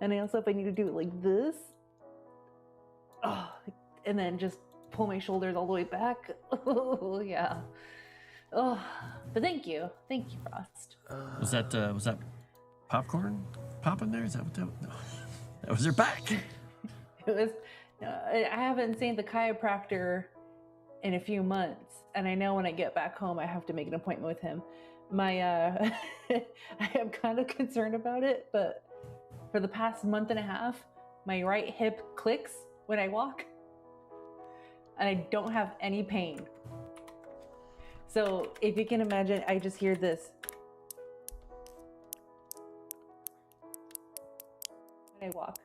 And I also, if I need to do it like this, and then just pull my shoulders all the way back. Oh, yeah. Oh, but thank you, Frost. Was that popcorn popping there? Is that what that? No. That was her back. It was. I haven't seen the chiropractor in a few months, and I know when I get back home, I have to make an appointment with him. I am kind of concerned about it, but for the past month and a half, my right hip clicks when I walk, and I don't have any pain. So if you can imagine, I just hear this when I walk.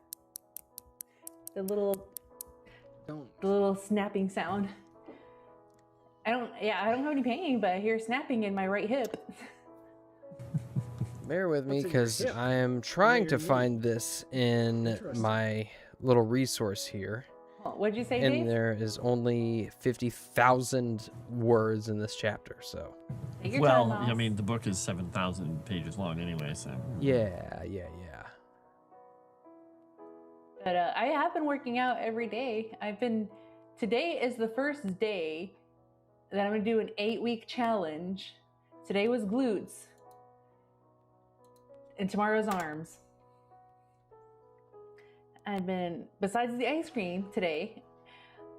The little snapping sound. I don't have any pain, but I hear snapping in my right hip. Bear with me What's in your because hip? I am trying your to knee? find this in Interesting. my little resource here. What'd you say, And Dave? there is only 50,000 words in this chapter, so. Take your Well, time, I Mouse. mean, the book is 7,000 pages long anyway, so. Yeah. But I have been working out every day. Today is the first day that I'm gonna do an 8-week challenge. Today was glutes. And tomorrow's arms. Besides the ice cream today,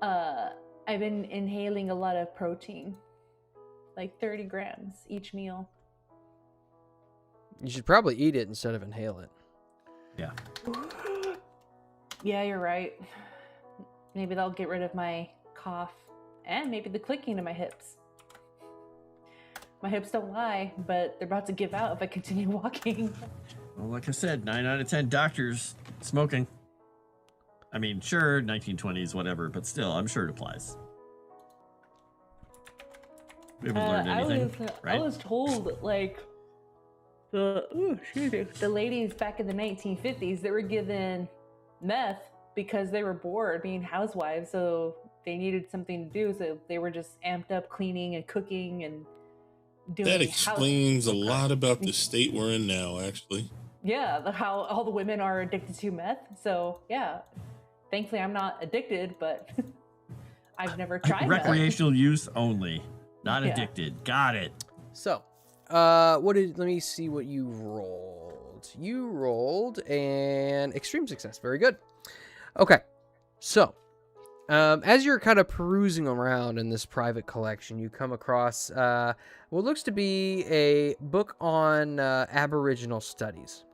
I've been inhaling a lot of protein. Like 30 grams each meal. You should probably eat it instead of inhale it. Yeah. Yeah, you're right. Maybe that'll get rid of my cough and maybe the clicking in my hips. My hips don't lie, but they're about to give out if I continue walking. Well, like I said, 9 out of 10 doctors smoking. I mean, sure, 1920s, whatever, but still, I'm sure it applies. We haven't learned anything, right? I was told, like, the ladies back in the 1950s, they were given meth because they were bored being housewives, so they needed something to do, so they were just amped up cleaning and cooking and doing That explains a lot about the state we're in now, actually. Yeah, how all the women are addicted to meth. So yeah, thankfully I'm not addicted, but I've never tried meth. Recreational use only, not Yeah. addicted. Got it. So, let me see what you rolled. You rolled an extreme success. Very good. Okay. So, as you're kind of perusing around in this private collection, you come across what looks to be a book on Aboriginal studies.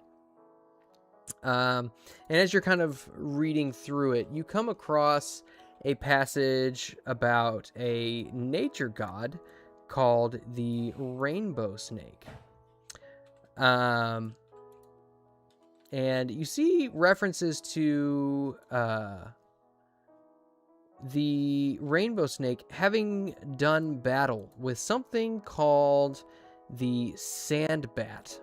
And as you're kind of reading through it, you come across a passage about a nature god called the rainbow snake. And you see references to the rainbow snake having done battle with something called the sand bat,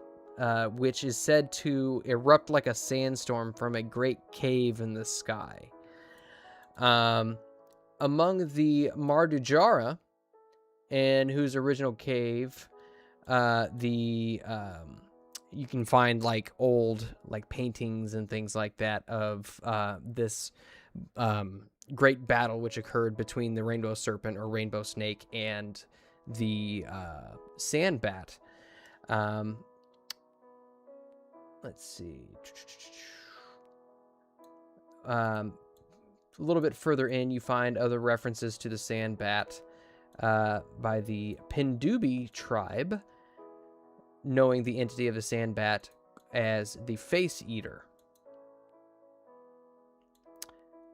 which is said to erupt like a sandstorm from a great cave in the sky. Among the Mardujara, in whose original cave, you can find like old like paintings and things like that of this great battle which occurred between the rainbow serpent or rainbow snake and the sand bat. Let's see. A little bit further in, you find other references to the sand bat by the Pindubi tribe, knowing the entity of the sand bat as the face eater.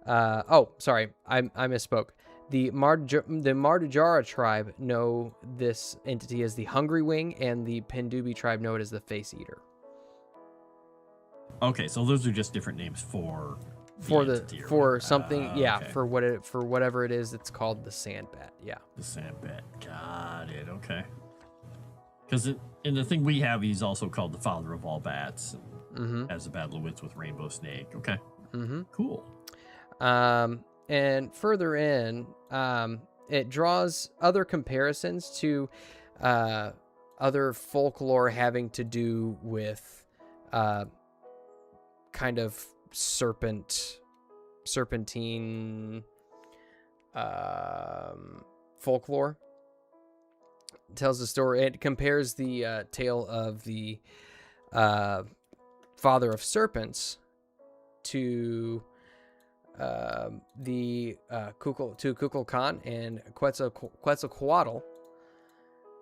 Sorry, I misspoke. The Mardujara tribe know this entity as the hungry wing, and the Pindubi tribe know it as the face eater. Okay, so those are just different names for entity or for whatever. something, yeah, Okay. for whatever it is, it's called the sand bat. Yeah. The sand bat. Got it. Okay. Because in the thing we have, he's also called the father of all bats. Mm-hmm. Has a battle of wits with rainbow snake. Okay. Mm-hmm. Cool. And further in, it draws other comparisons to other folklore having to do with kind of serpentine folklore. It tells the story. It compares the tale of the father of serpents to Kukulkan and Quetzalcoatl,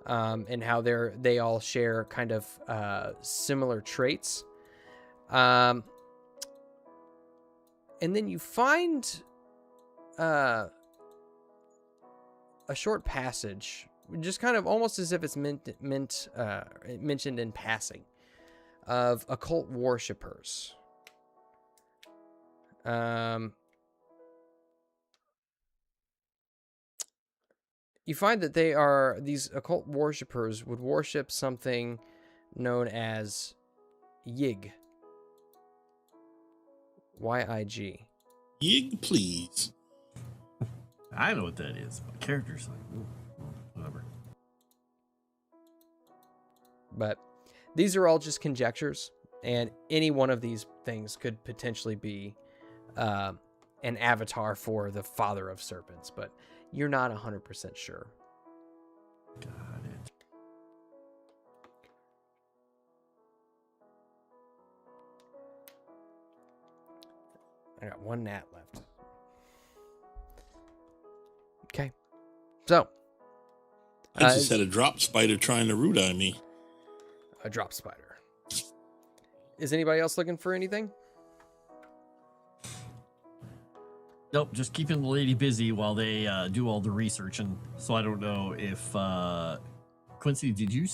and how they all share kind of similar traits. And then you find a short passage, just kind of almost as if it's mentioned in passing, of occult worshippers. You find that these occult worshippers would worship something known as Yig. Y-I-G. Yig, please. I know what that is. My character's like, ooh, whatever. But these are all just conjectures, and any one of these things could potentially be an avatar for the father of serpents, but you're not 100% sure. Got it. I got one nat left. Okay. So. I just had a drop spider trying to root on me. A drop spider. Is anybody else looking for anything? Nope, just keeping the lady busy while they do all the research. And so I don't know if Quincy, did you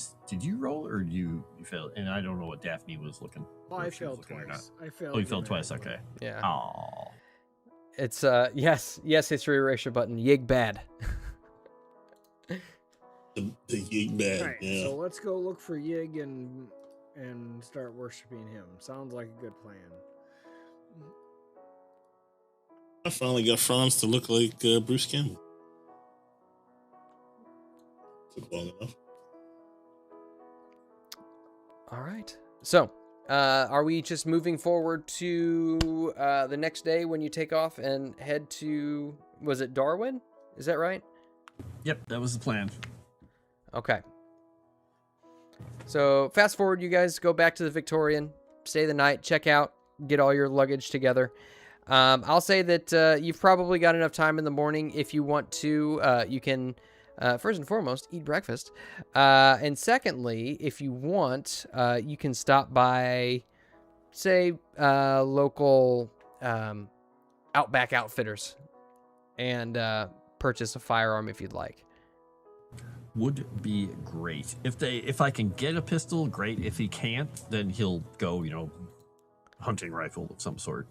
roll or you failed? And I don't know what Daphne was looking. Oh, I failed twice. I failed. Oh, you failed twice. Okay. Yeah. Oh. It's yes, history erasure button. Yig bad. The Yig bad. Right, yeah. so let's go look for Yig and start worshiping him. Sounds like a good plan. I finally got Franz to look like Bruce Campbell. Took long enough. All right. So, are we just moving forward to the next day when you take off and head to, was it Darwin? Is that right? Yep, that was the plan. Okay. So, fast forward, you guys go back to the Victorian, stay the night, check out, get all your luggage together. I'll say that you've probably got enough time in the morning. If you want to, you can, first and foremost, eat breakfast. And secondly, if you want, you can stop by, say, local Outback Outfitters and purchase a firearm if you'd like. Would be great. If I can get a pistol, great. If he can't, then he'll go, hunting rifle of some sort.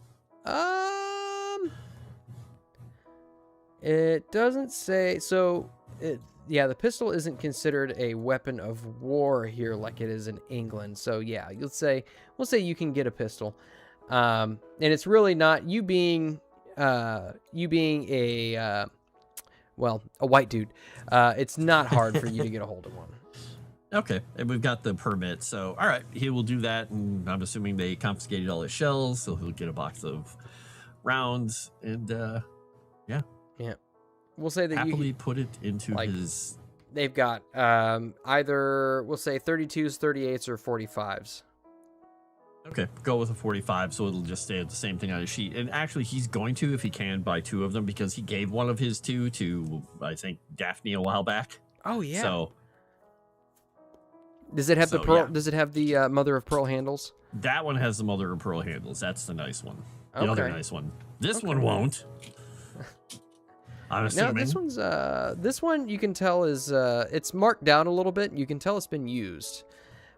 It doesn't say, so the pistol isn't considered a weapon of war here like it is in England. So yeah, we'll say you can get a pistol. And it's really not you being a white dude. It's not hard for you to get a hold of one. Okay, and we've got the permit, so all right, he will do that, and I'm assuming they confiscated all his shells, so he'll get a box of rounds, and yeah. We'll say that happily put it into his. They've got either we'll say 32s, 38s, or 45s. Okay, go with a 45, so it'll just stay at the same thing on his sheet. And actually, he's going to, if he can, buy 2 of them because he gave one of his 2 to I think Daphne a while back. Oh yeah. So. Does it have the pearl? Yeah. Does it have the mother of pearl handles? That one has the mother of pearl handles. That's the nice one. The other nice one. This one won't. I'm assuming. No, this one you can tell is it's marked down a little bit. You can tell it's been used,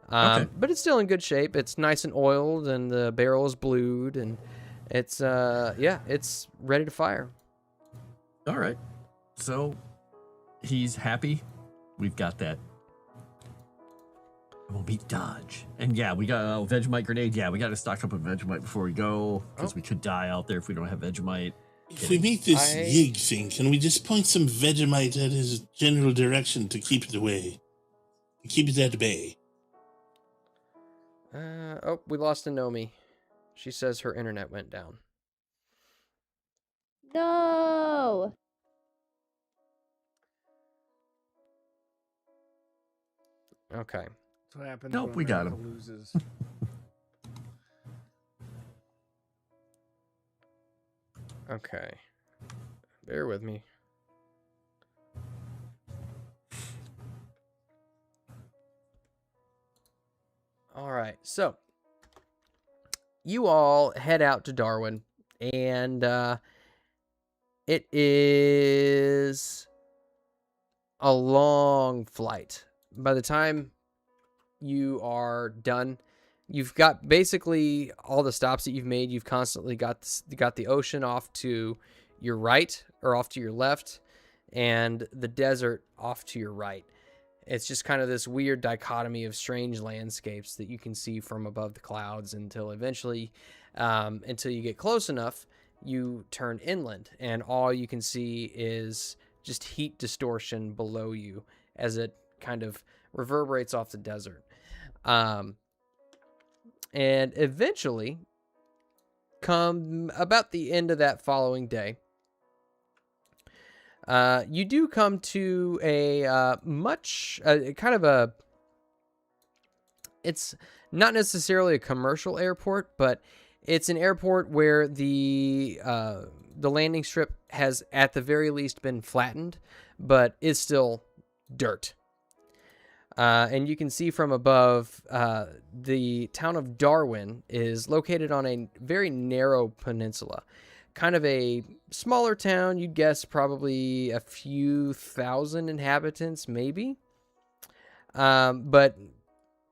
but it's still in good shape. It's nice and oiled, and the barrel is blued, and it's it's ready to fire. All right, so he's happy. We've got that. We'll beat Dodge. And yeah, we got a Vegemite grenade. Yeah, we got to stock up on Vegemite before we go, because we could die out there if we don't have Vegemite. If we meet this Yig thing, can we just point some Vegemite at his general direction to keep it away? to keep it at bay. Oh, we lost Anomi. She says her internet went down. No. Okay. That's what happens Nope, when we got America him. loses. Okay. Bear with me. All right. So, you all head out to Darwin, and it is a long flight. By the time you are done, you've got basically all the stops that you've made. You've constantly got the ocean off to your right or off to your left, and the desert off to your right. It's just kind of this weird dichotomy of strange landscapes that you can see from above the clouds until eventually, until you get close enough, you turn inland, and all you can see is just heat distortion below you as it kind of reverberates off the desert. And eventually, come about the end of that following day, you do come to a it's not necessarily a commercial airport, but it's an airport where the landing strip has at the very least been flattened, but is still dirt. And you can see from above, the town of Darwin is located on a very narrow peninsula. Kind of a smaller town, you'd guess probably a few thousand inhabitants, maybe. But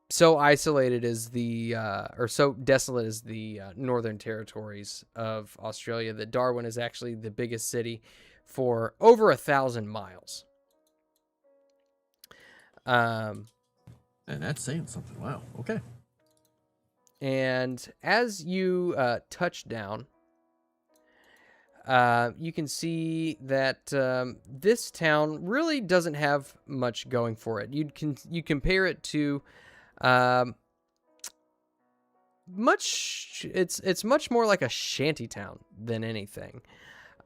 so isolated is or so desolate is the northern territories of Australia that Darwin is actually the biggest city for over 1,000 miles. And that's saying something. Wow. Okay. And as you touch down, you can see that this town really doesn't have much going for it. You compare it to it's much more like a shanty town than anything.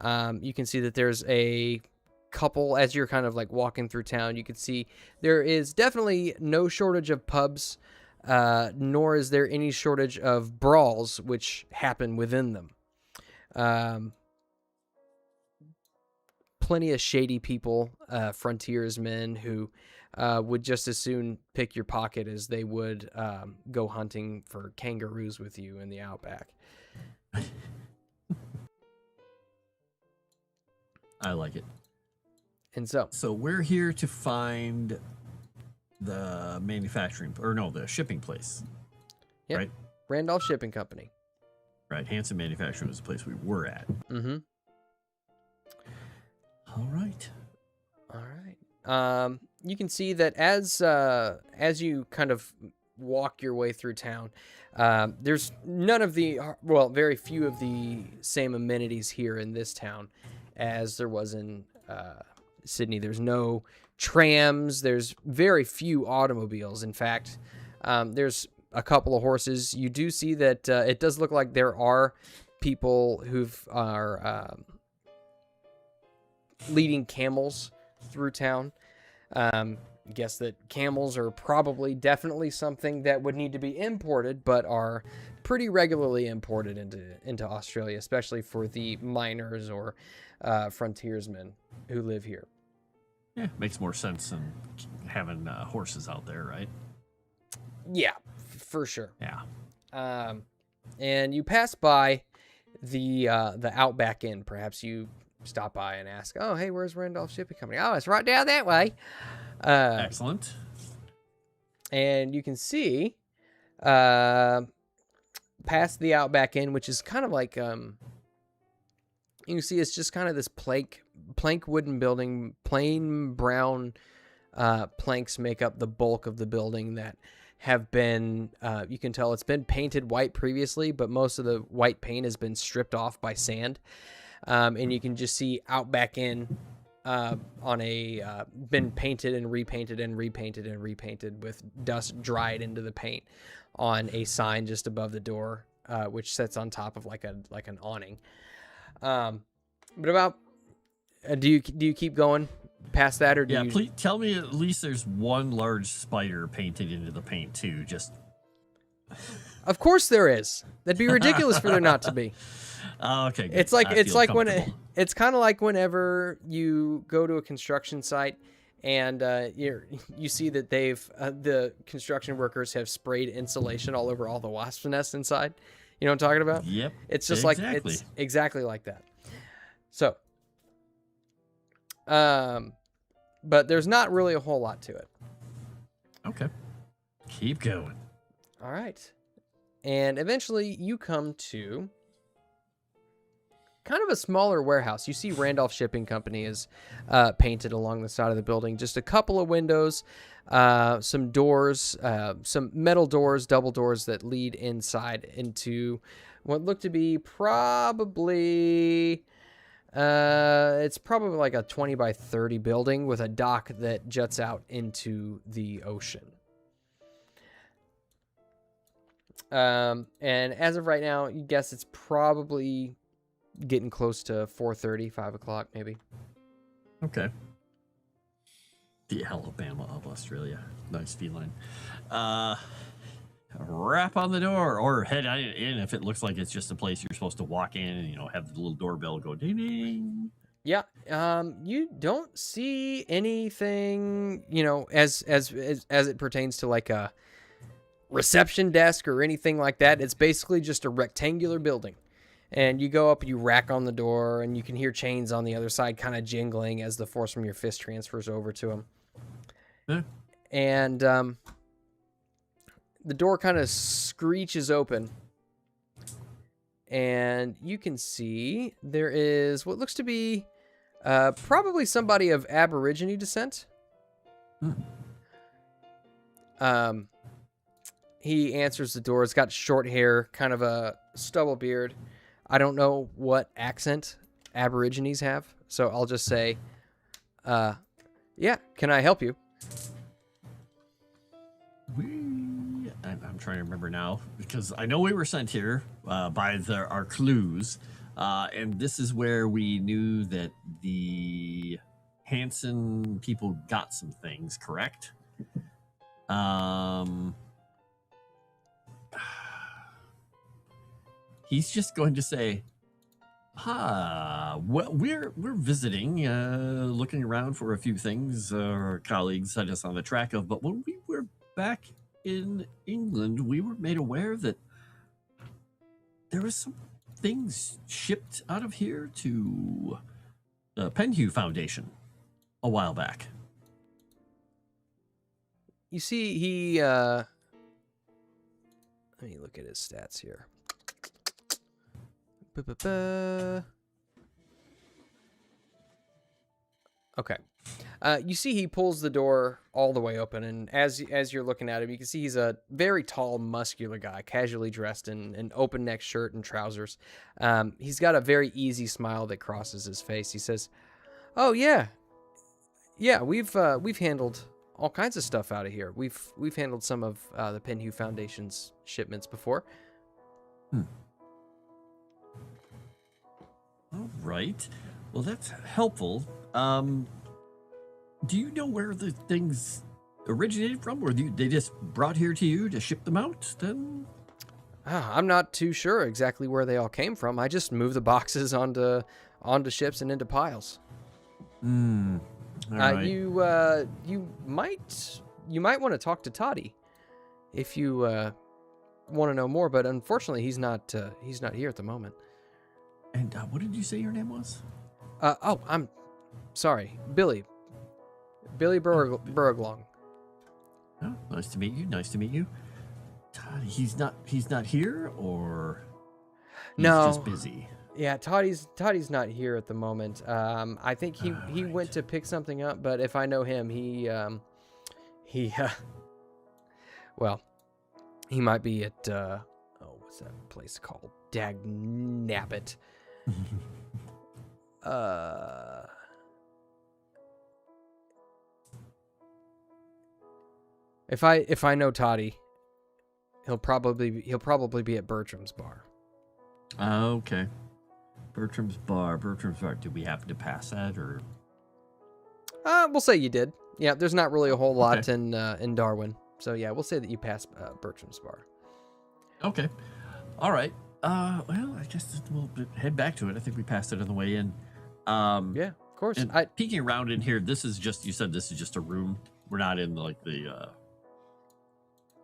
You can see that there's a couple, as you're kind of like walking through town, you can see there is definitely no shortage of pubs, nor is there any shortage of brawls which happen within them. Plenty of shady people, frontiersmen who would just as soon pick your pocket as they would go hunting for kangaroos with you in the outback. I like it. And so we're here to find the the shipping place. Yep. Right? Randolph Shipping Company. Right. Hanson Manufacturing was the place we were at. Mm-hmm. All right. All right. You can see that as you kind of walk your way through town, there's very few of the same amenities here in this town as there was in Sydney. There's no trams. There's very few automobiles. In fact, there's a couple of horses. You do see that it does look like there are people who are leading camels through town. Guess that camels are definitely something that would need to be imported, but are pretty regularly imported into Australia, especially for the miners or frontiersmen who live here. Yeah, makes more sense than having horses out there, right? Yeah, for sure. Yeah. And you pass by the Outback Inn. Perhaps you stop by and ask, "Oh, hey, where's Randolph Shipping Company?" "Oh, it's right down that way." Excellent. And you can see past the Outback Inn, which is kind of like you can see it's just kind of this plank wooden building. Plain brown planks make up the bulk of the building that have been you can tell it's been painted white previously, but most of the white paint has been stripped off by sand. And you can just see Outback Inn on a been painted and repainted and repainted and repainted with dust dried into the paint on a sign just above the door, which sits on top of like an awning. But about do you keep going past that, or do you? Please tell me at least there's one large spider painted into the paint too. Just Of course there is. That'd be ridiculous for there not to be. Okay. Good. It's like I it's feel like when comfortable. it's kind of like whenever you go to a construction site and you see that they've the construction workers have sprayed insulation all over all the wasp nests inside. You know what I'm talking about? Yep. It's just exactly. like it's exactly like that. So, but there's not really a whole lot to it. Okay. Keep going. All right, and eventually you come to kind of a smaller warehouse. You see Randolph Shipping Company is painted along the side of the building. Just a couple of windows, some doors, some metal doors, double doors that lead inside into what look to be probably, it's probably like a 20 by 30 building with a dock that juts out into the ocean. And as of right now, you guess it's probably getting close to 4:30, 5 o'clock, maybe. Okay. The Alabama of Australia. Nice feline. Rap on the door or head in if it looks like it's just a place you're supposed to walk in and, have the little doorbell go ding ding. Yeah. You don't see anything, as it pertains to like a reception desk or anything like that. It's basically just a rectangular building. And you go up and you rack on the door, and you can hear chains on the other side kind of jingling as the force from your fist transfers over to them. Yeah. And the door kind of screeches open. And you can see there is what looks to be probably somebody of Aborigine descent. He answers the door. He's got short hair, kind of a stubble beard. I don't know what accent Aborigines have, so I'll just say, yeah, can I help you? I'm trying to remember now, because I know we were sent here by our clues, and this is where we knew that the Hanson people got some things, correct? He's just going to say, well, we're visiting, looking around for a few things our colleagues set us on the track of, but when we were back in England, we were made aware that there was some things shipped out of here to the Penhew Foundation a while back. You see, he, let me look at his stats here. Okay. You see he pulls the door all the way open, and as you're looking at him, you can see he's a very tall, muscular guy, casually dressed in an open neck shirt and trousers. He's got a very easy smile that crosses his face. He says, "Oh yeah, we've handled all kinds of stuff out of here. We've handled some of the Penhew Foundation's shipments before." All right. Well, that's helpful. Do you know where the things originated from, or they just brought here to you to ship them out? Then I'm not too sure exactly where they all came from. I just moved the boxes onto ships and into piles. All right. You might want to talk to Toddy if you want to know more, but unfortunately he's not here at the moment. And what did you say your name was? I'm sorry, Billy Burglong. Oh, nice to meet you. Todd, he's not here, or he's just busy. Yeah, Toddy's not here at the moment. I think he went to pick something up, but if I know him, he might be at what's that place called? Dagnabbit. If I know Toddy, he'll probably be at Bertram's bar. Okay. Bertram's bar. Did we happen to pass that, or? We'll say you did. Yeah, there's not really a whole lot Okay. in Darwin, so yeah, we'll say that you passed Bertram's bar. Okay. All right. Well, I guess we'll head back to it. I think we passed it on the way in. Yeah, of course. And peeking around in here, you said this is just a room. We're not in like the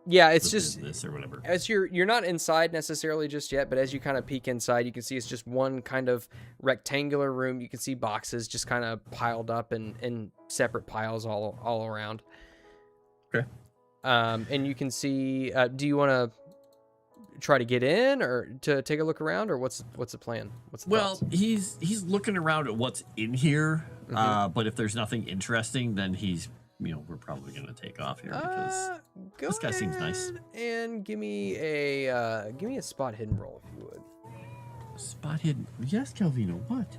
Yeah, it's the just business or whatever. as you're not inside necessarily just yet, but as you kind of peek inside, you can see it's just one kind of rectangular room. You can see boxes just kind of piled up in separate piles all around. Okay. And you can see. Do you want to try to get in or to take a look around, or what's the plan? What's the Well, thoughts? he's looking around at what's in here. Mhm. But if there's nothing interesting, then we're probably gonna take off here because Go this guy seems nice. ahead and give me a spot hidden roll if you would. Spot hidden. Yes, Calvino. What?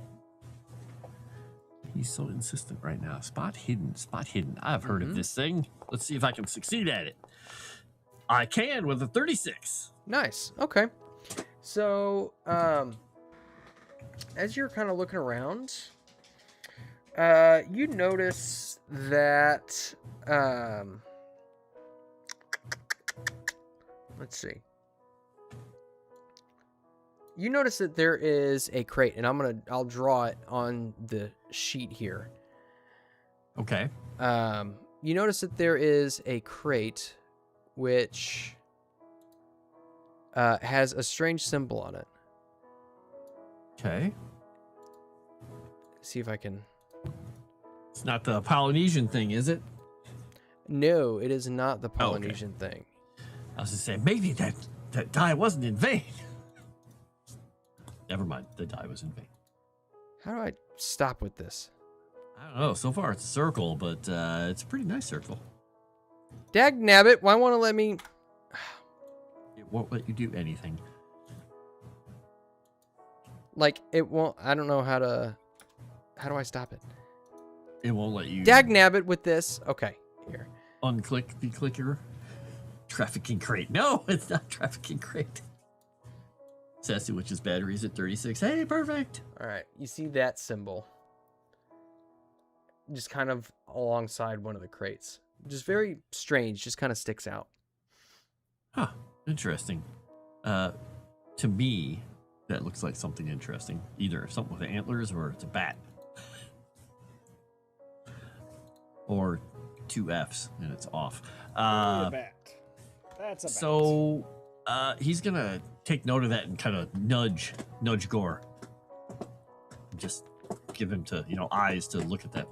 He's so insistent right now. Spot hidden. Spot hidden. I've heard of this thing. Let's see if I can succeed at it. I can with a 36. Nice. Okay. So, as you're kind of looking around, you notice that, let's see. You notice that there is a crate, and I'll draw it on the sheet here. Okay. You notice that there is a crate which has a strange symbol on it. Okay. See if I can. It's not the Polynesian thing, is it? No, it is not the Oh, okay. Polynesian thing. I was just saying, maybe that die wasn't in vain. Never mind, the die was in vain. How do I stop with this? I don't know. So far, it's a circle, but it's a pretty nice circle. Dag nabbit, why won't it let me? It won't let you do anything. Like, it won't. I don't know how to. How do I stop it? It won't let you Dag nabbit with this. Okay, here. unclick the clicker. Trafficking crate. No, it's not trafficking crate. Sassy Witch's batteries at 36. Hey, perfect. All right, you see that symbol? Just kind of alongside one of the crates. Just very strange. Just kind of sticks out. Huh. Interesting. To me, that looks like something interesting. Either something with antlers or it's a bat. Or 2 Fs and it's off. Probably a bat. That's a bat. So he's gonna take note of that and kind of nudge Gore. Just give him eyes to look at that.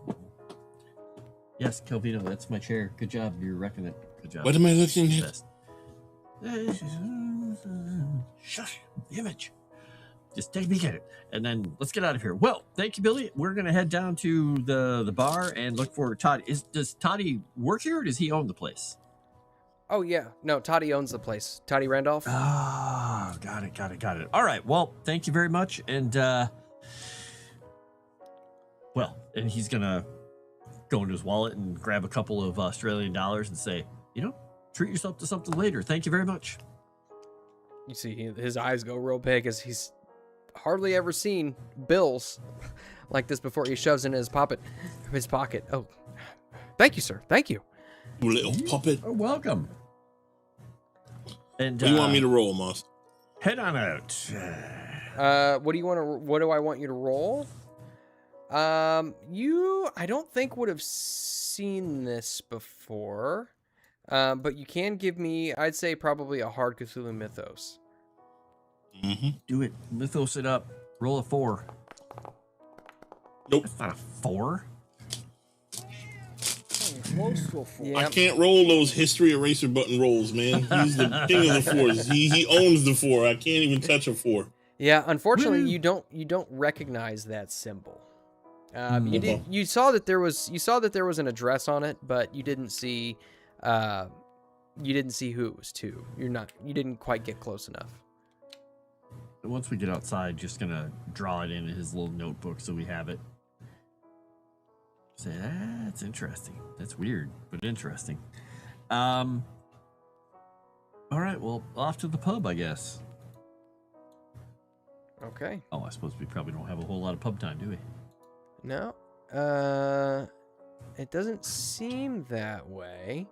Yes, Calvino, that's my chair. Good job. You're wrecking it. Good job. What am I looking at? Best. Shush the image. Just take a peek at it, and then let's get out of here. Well, thank you, Billy. We're gonna head down to the bar and look for Todd. Does Toddy work here, or does he own the place? Oh yeah, no, Toddy owns the place. Toddy Randolph. Ah, got it. All right. Well, thank you very much, and and he's gonna go into his wallet and grab a couple of Australian dollars and say, treat yourself to something later. Thank you very much. You see his eyes go real big as he's hardly ever seen bills like this before. He shoves in his pocket. Oh, thank you, sir. Thank you. You little puppet. Oh, welcome. And What do you want me to roll, Moss? head on out. What do I want you to roll? I don't think would have seen this before. But you can give me, I'd say probably a hard Cthulhu Mythos. Mm-hmm. Do it. Mythos it up. Roll a 4. Nope. That's not a 4. Close to a 4. Yeah. I can't roll those history eraser button rolls, man. He's the king of the 4s. He owns the 4. I can't even touch a 4. Yeah, unfortunately, Woo. you don't recognize that symbol. Mm. You Okay. saw that there was an address on it, but you didn't see who it was to. You didn't quite get close enough. Once we get outside, just gonna draw it into his little notebook so we have it. Say, that's interesting. That's weird, but interesting. All right, well, off to the pub, I guess. Okay. Oh, I suppose we probably don't have a whole lot of pub time, do we? No. It doesn't seem that way.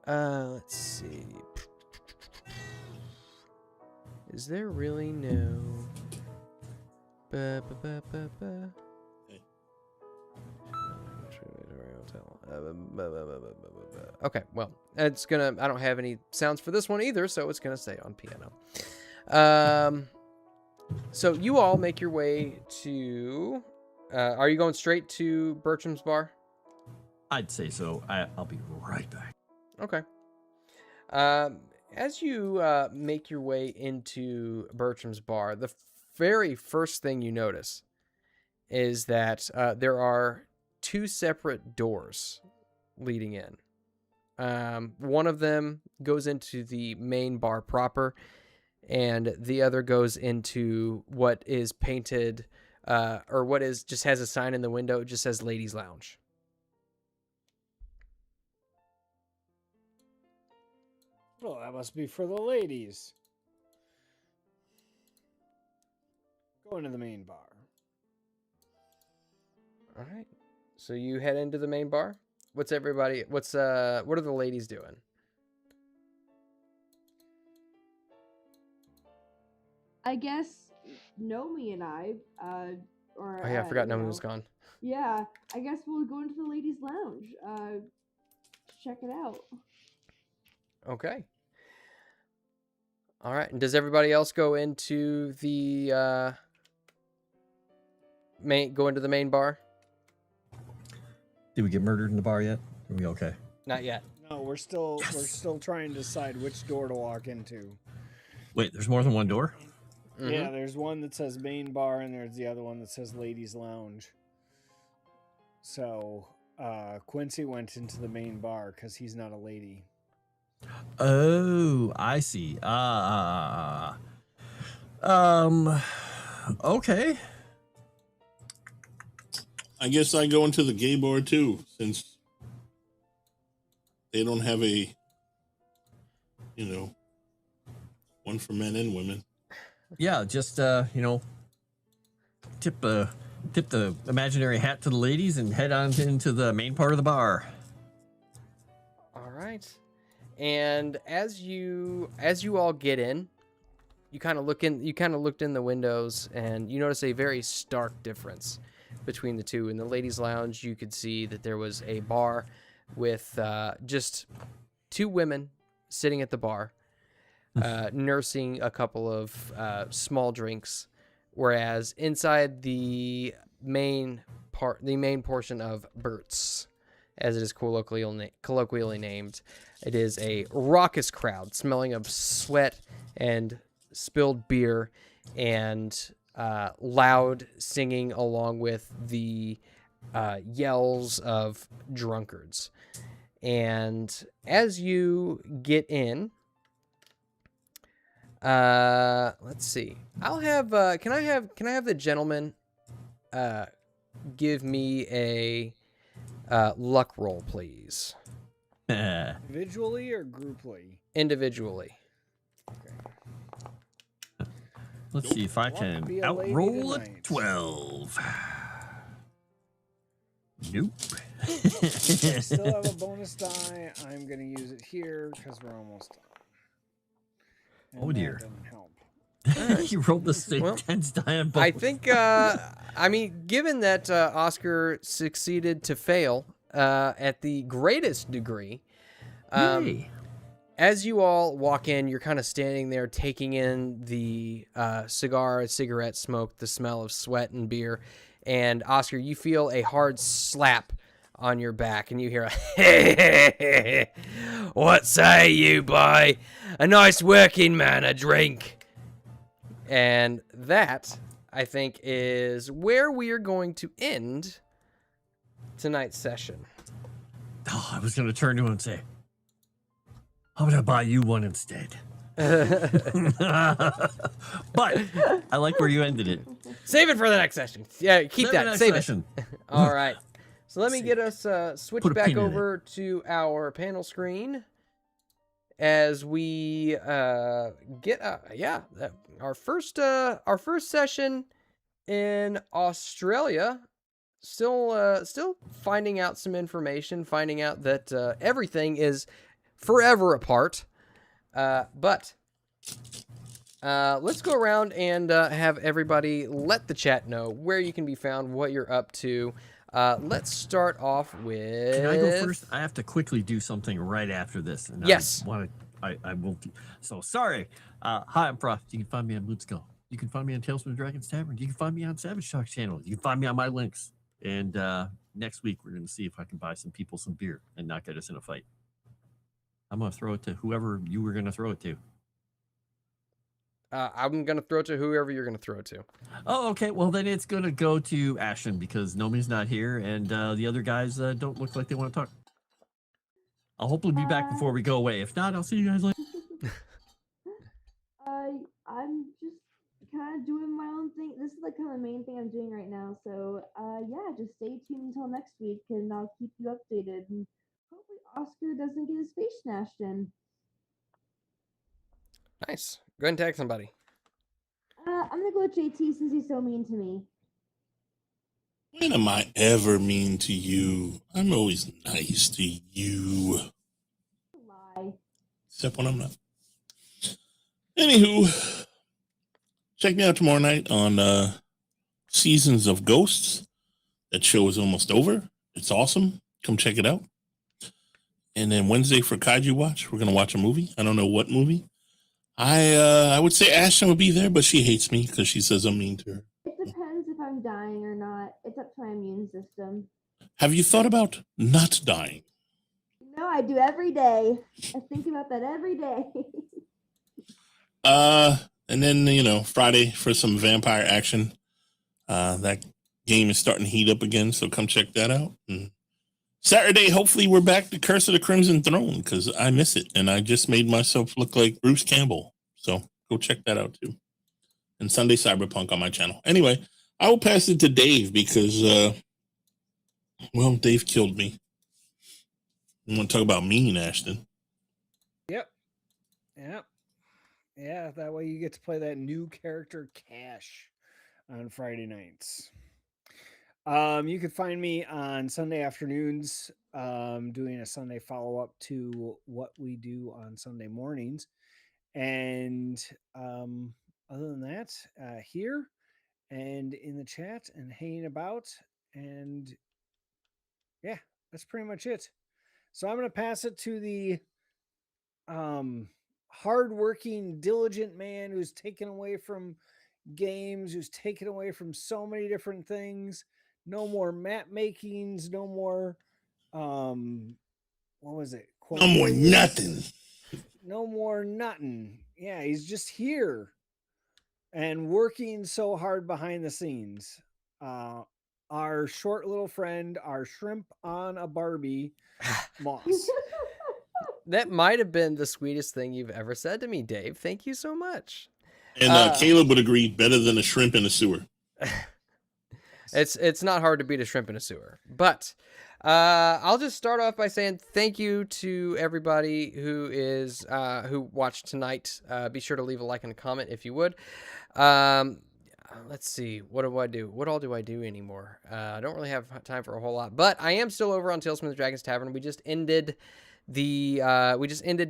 Let's see. Is there really no... Okay, well, it's gonna... I don't have any sounds for this one either, so it's gonna stay on piano. So you all make your way to... are you going straight to Bertram's bar? I'd say so. I'll be right back. Okay. As you make your way into Bertram's bar, the very first thing you notice is that there are two separate doors leading in. One of them goes into the main bar proper, and the other goes into what is painted, or what is just has a sign in the window. It just says Ladies Lounge. Well, that must be for the ladies. Go into the main bar. All right. So you head into the main bar. What are the ladies doing? I guess Nomi and I, or Oh yeah, I forgot you Nomi know, was gone. Yeah, I guess we'll go into the ladies' lounge. Check it out. Okay. All right. And does everybody else go into the main bar? Did we get murdered in the bar yet? Are we okay? Not yet. No, we're still trying to decide which door to walk into. Wait, there's more than one door? Mm-hmm. Yeah, there's one that says main bar, and there's the other one that says ladies' lounge. So Quincy went into the main bar because he's not a lady. Oh, I see. Okay. I guess I go into the gay bar too, since they don't have a, one for men and women. Yeah, just tip the imaginary hat to the ladies and head on into the main part of the bar. All right. And as you all get in, you kind of looked in the windows, and you notice a very stark difference between the two. In the ladies' lounge, you could see that there was a bar with just two women sitting at the bar, nursing a couple of small drinks, whereas inside the main portion of Bert's, as it is colloquially named, it is a raucous crowd smelling of sweat and spilled beer and loud singing, along with the yells of drunkards. And as you get in, let's see. I'll have can I have the gentleman give me a luck roll, please? Individually or grouply? Individually. Let's see if I can be a lady outroll a tonight. 12. Nope. I still have a bonus die. I'm going to use it here because we're almost done. And Oh, that dear. doesn't help. You rolled the same Well, 10s die on both. I think, I mean, given that Oscar succeeded to fail at the greatest degree, Yay. as you all walk in, you're kind of standing there taking in the cigarette smoke, the smell of sweat and beer. And Oscar, you feel a hard slap on your back, and you hear a, "What say you, boy? A nice working man, a drink." And that, I think, is where we are going to end tonight's session. Oh, I was going to turn to him and say, I'm going to buy you one instead. But I like where you ended it. Save it for the next session. Yeah, keep that. Save it. All right. So let me get us switch Put a back pin in it. over to our panel screen as we get our first session in Australia. Still finding out some information, finding out that everything is forever apart. But let's go around and have everybody let the chat know where you can be found, what you're up to. Let's start off with... Can I go first? I have to quickly do something right after this. And Yes. I won't. So sorry. Hi, I'm Frost. You can find me on Moonskull. You can find me on Tales from the Dragon's Tavern. You can find me on Savage Talk's channel. You can find me on my links. And next week, we're going to see if I can buy some people some beer and not get us in a fight. I'm going to throw it to whoever you were going to throw it to. I'm going to throw it to whoever you're going to throw it to. Oh, okay. Well, then it's going to go to Ashton because Nomi's not here, and the other guys don't look like they want to talk. I'll hopefully be back before we go away. If not, I'll see you guys later. I'm just kind of doing my own thing. This is like kind of the main thing I'm doing right now. So yeah, just stay tuned until next week, and I'll keep you updated. And hopefully Oscar doesn't get his face smashed in. Nice. Go ahead and tag somebody. I'm gonna go with JT since he's so mean to me. When am I ever mean to you? I'm always nice to you. Lie. Except when I'm not. Anywho, check me out tomorrow night on Seasons of Ghosts. That show is almost over. It's awesome. Come check it out. And then Wednesday for Kaiju Watch, we're going to watch a movie. I don't know what movie. I would say Ashton would be there, but she hates me because she says I'm mean to her. It depends if I'm dying or not. It's up to my immune system. Have you thought about not dying? No, I do every day. I think about that every day. And then, Friday for some vampire action. That game is starting to heat up again, so come check that out. And Saturday, hopefully we're back to Curse of the Crimson Throne because I miss it. And I just made myself look like Bruce Campbell. So go check that out too. And Sunday Cyberpunk on my channel. Anyway, I will pass it to Dave because, Dave killed me. You want to talk about mean, Ashton? Yep. Yeah, that way you get to play that new character Cash on Friday nights. You can find me on Sunday afternoons, doing a Sunday follow-up to what we do on Sunday mornings. And other than that, here and in the chat and hanging about. And yeah, that's pretty much it. So I'm going to pass it to the hardworking, diligent man who's taken away from games, who's taken away from so many different things. No more map makings, no more what was it? No more nothing. No more nothing. Yeah, he's just here and working so hard behind the scenes. Our short little friend, our shrimp on a Barbie, Moss. That might have been the sweetest thing you've ever said to me, Dave. Thank you so much. And Caleb would agree, better than a shrimp in a sewer. It's not hard to beat a shrimp in a sewer. But I'll just start off by saying thank you to everybody who watched tonight. Be sure to leave a like and a comment if you would. Let's see. What do I do? What all do I do anymore? I don't really have time for a whole lot. But I am still over on Tales from the Dragon's Tavern. We just ended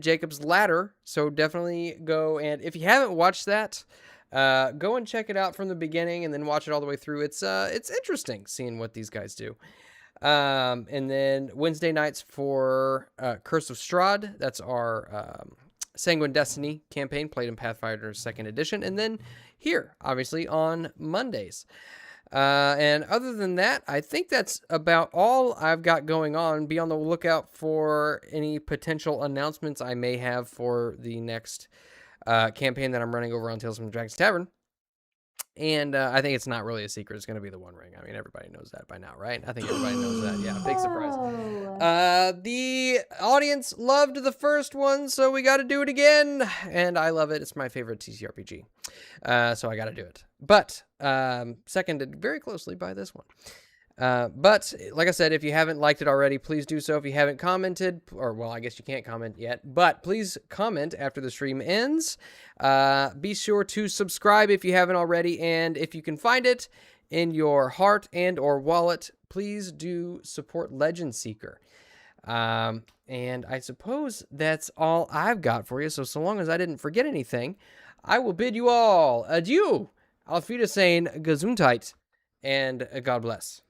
Jacob's Ladder, so definitely go, and if you haven't watched that, go and check it out from the beginning and then watch it all the way through. It's interesting seeing what these guys do. And then Wednesday nights for Curse of Strahd, that's our Sanguine Destiny campaign played in Pathfinder 2nd edition, and then here obviously on Mondays. And other than that, I think that's about all I've got going on. Be on the lookout for any potential announcements I may have for the next campaign that I'm running over on Tales from the Dragon's Tavern. And I think it's not really a secret. It's going to be the One Ring. I mean, everybody knows that by now, right? I think everybody knows that. Yeah, big surprise. The audience loved the first one, so we got to do it again. And I love it. It's my favorite TTRPG. So I got to do it. But seconded very closely by this one. But like I said, if you haven't liked it already, please do so. If you haven't commented, or well, I guess you can't comment yet, but please comment after the stream ends. Be sure to subscribe if you haven't already, and if you can find it in your heart and or wallet, please do support Legend Seeker. And I suppose that's all I've got for you. So long as I didn't forget anything, I will bid you all adieu. Auf Wiedersehen, Gesundheit, and God bless.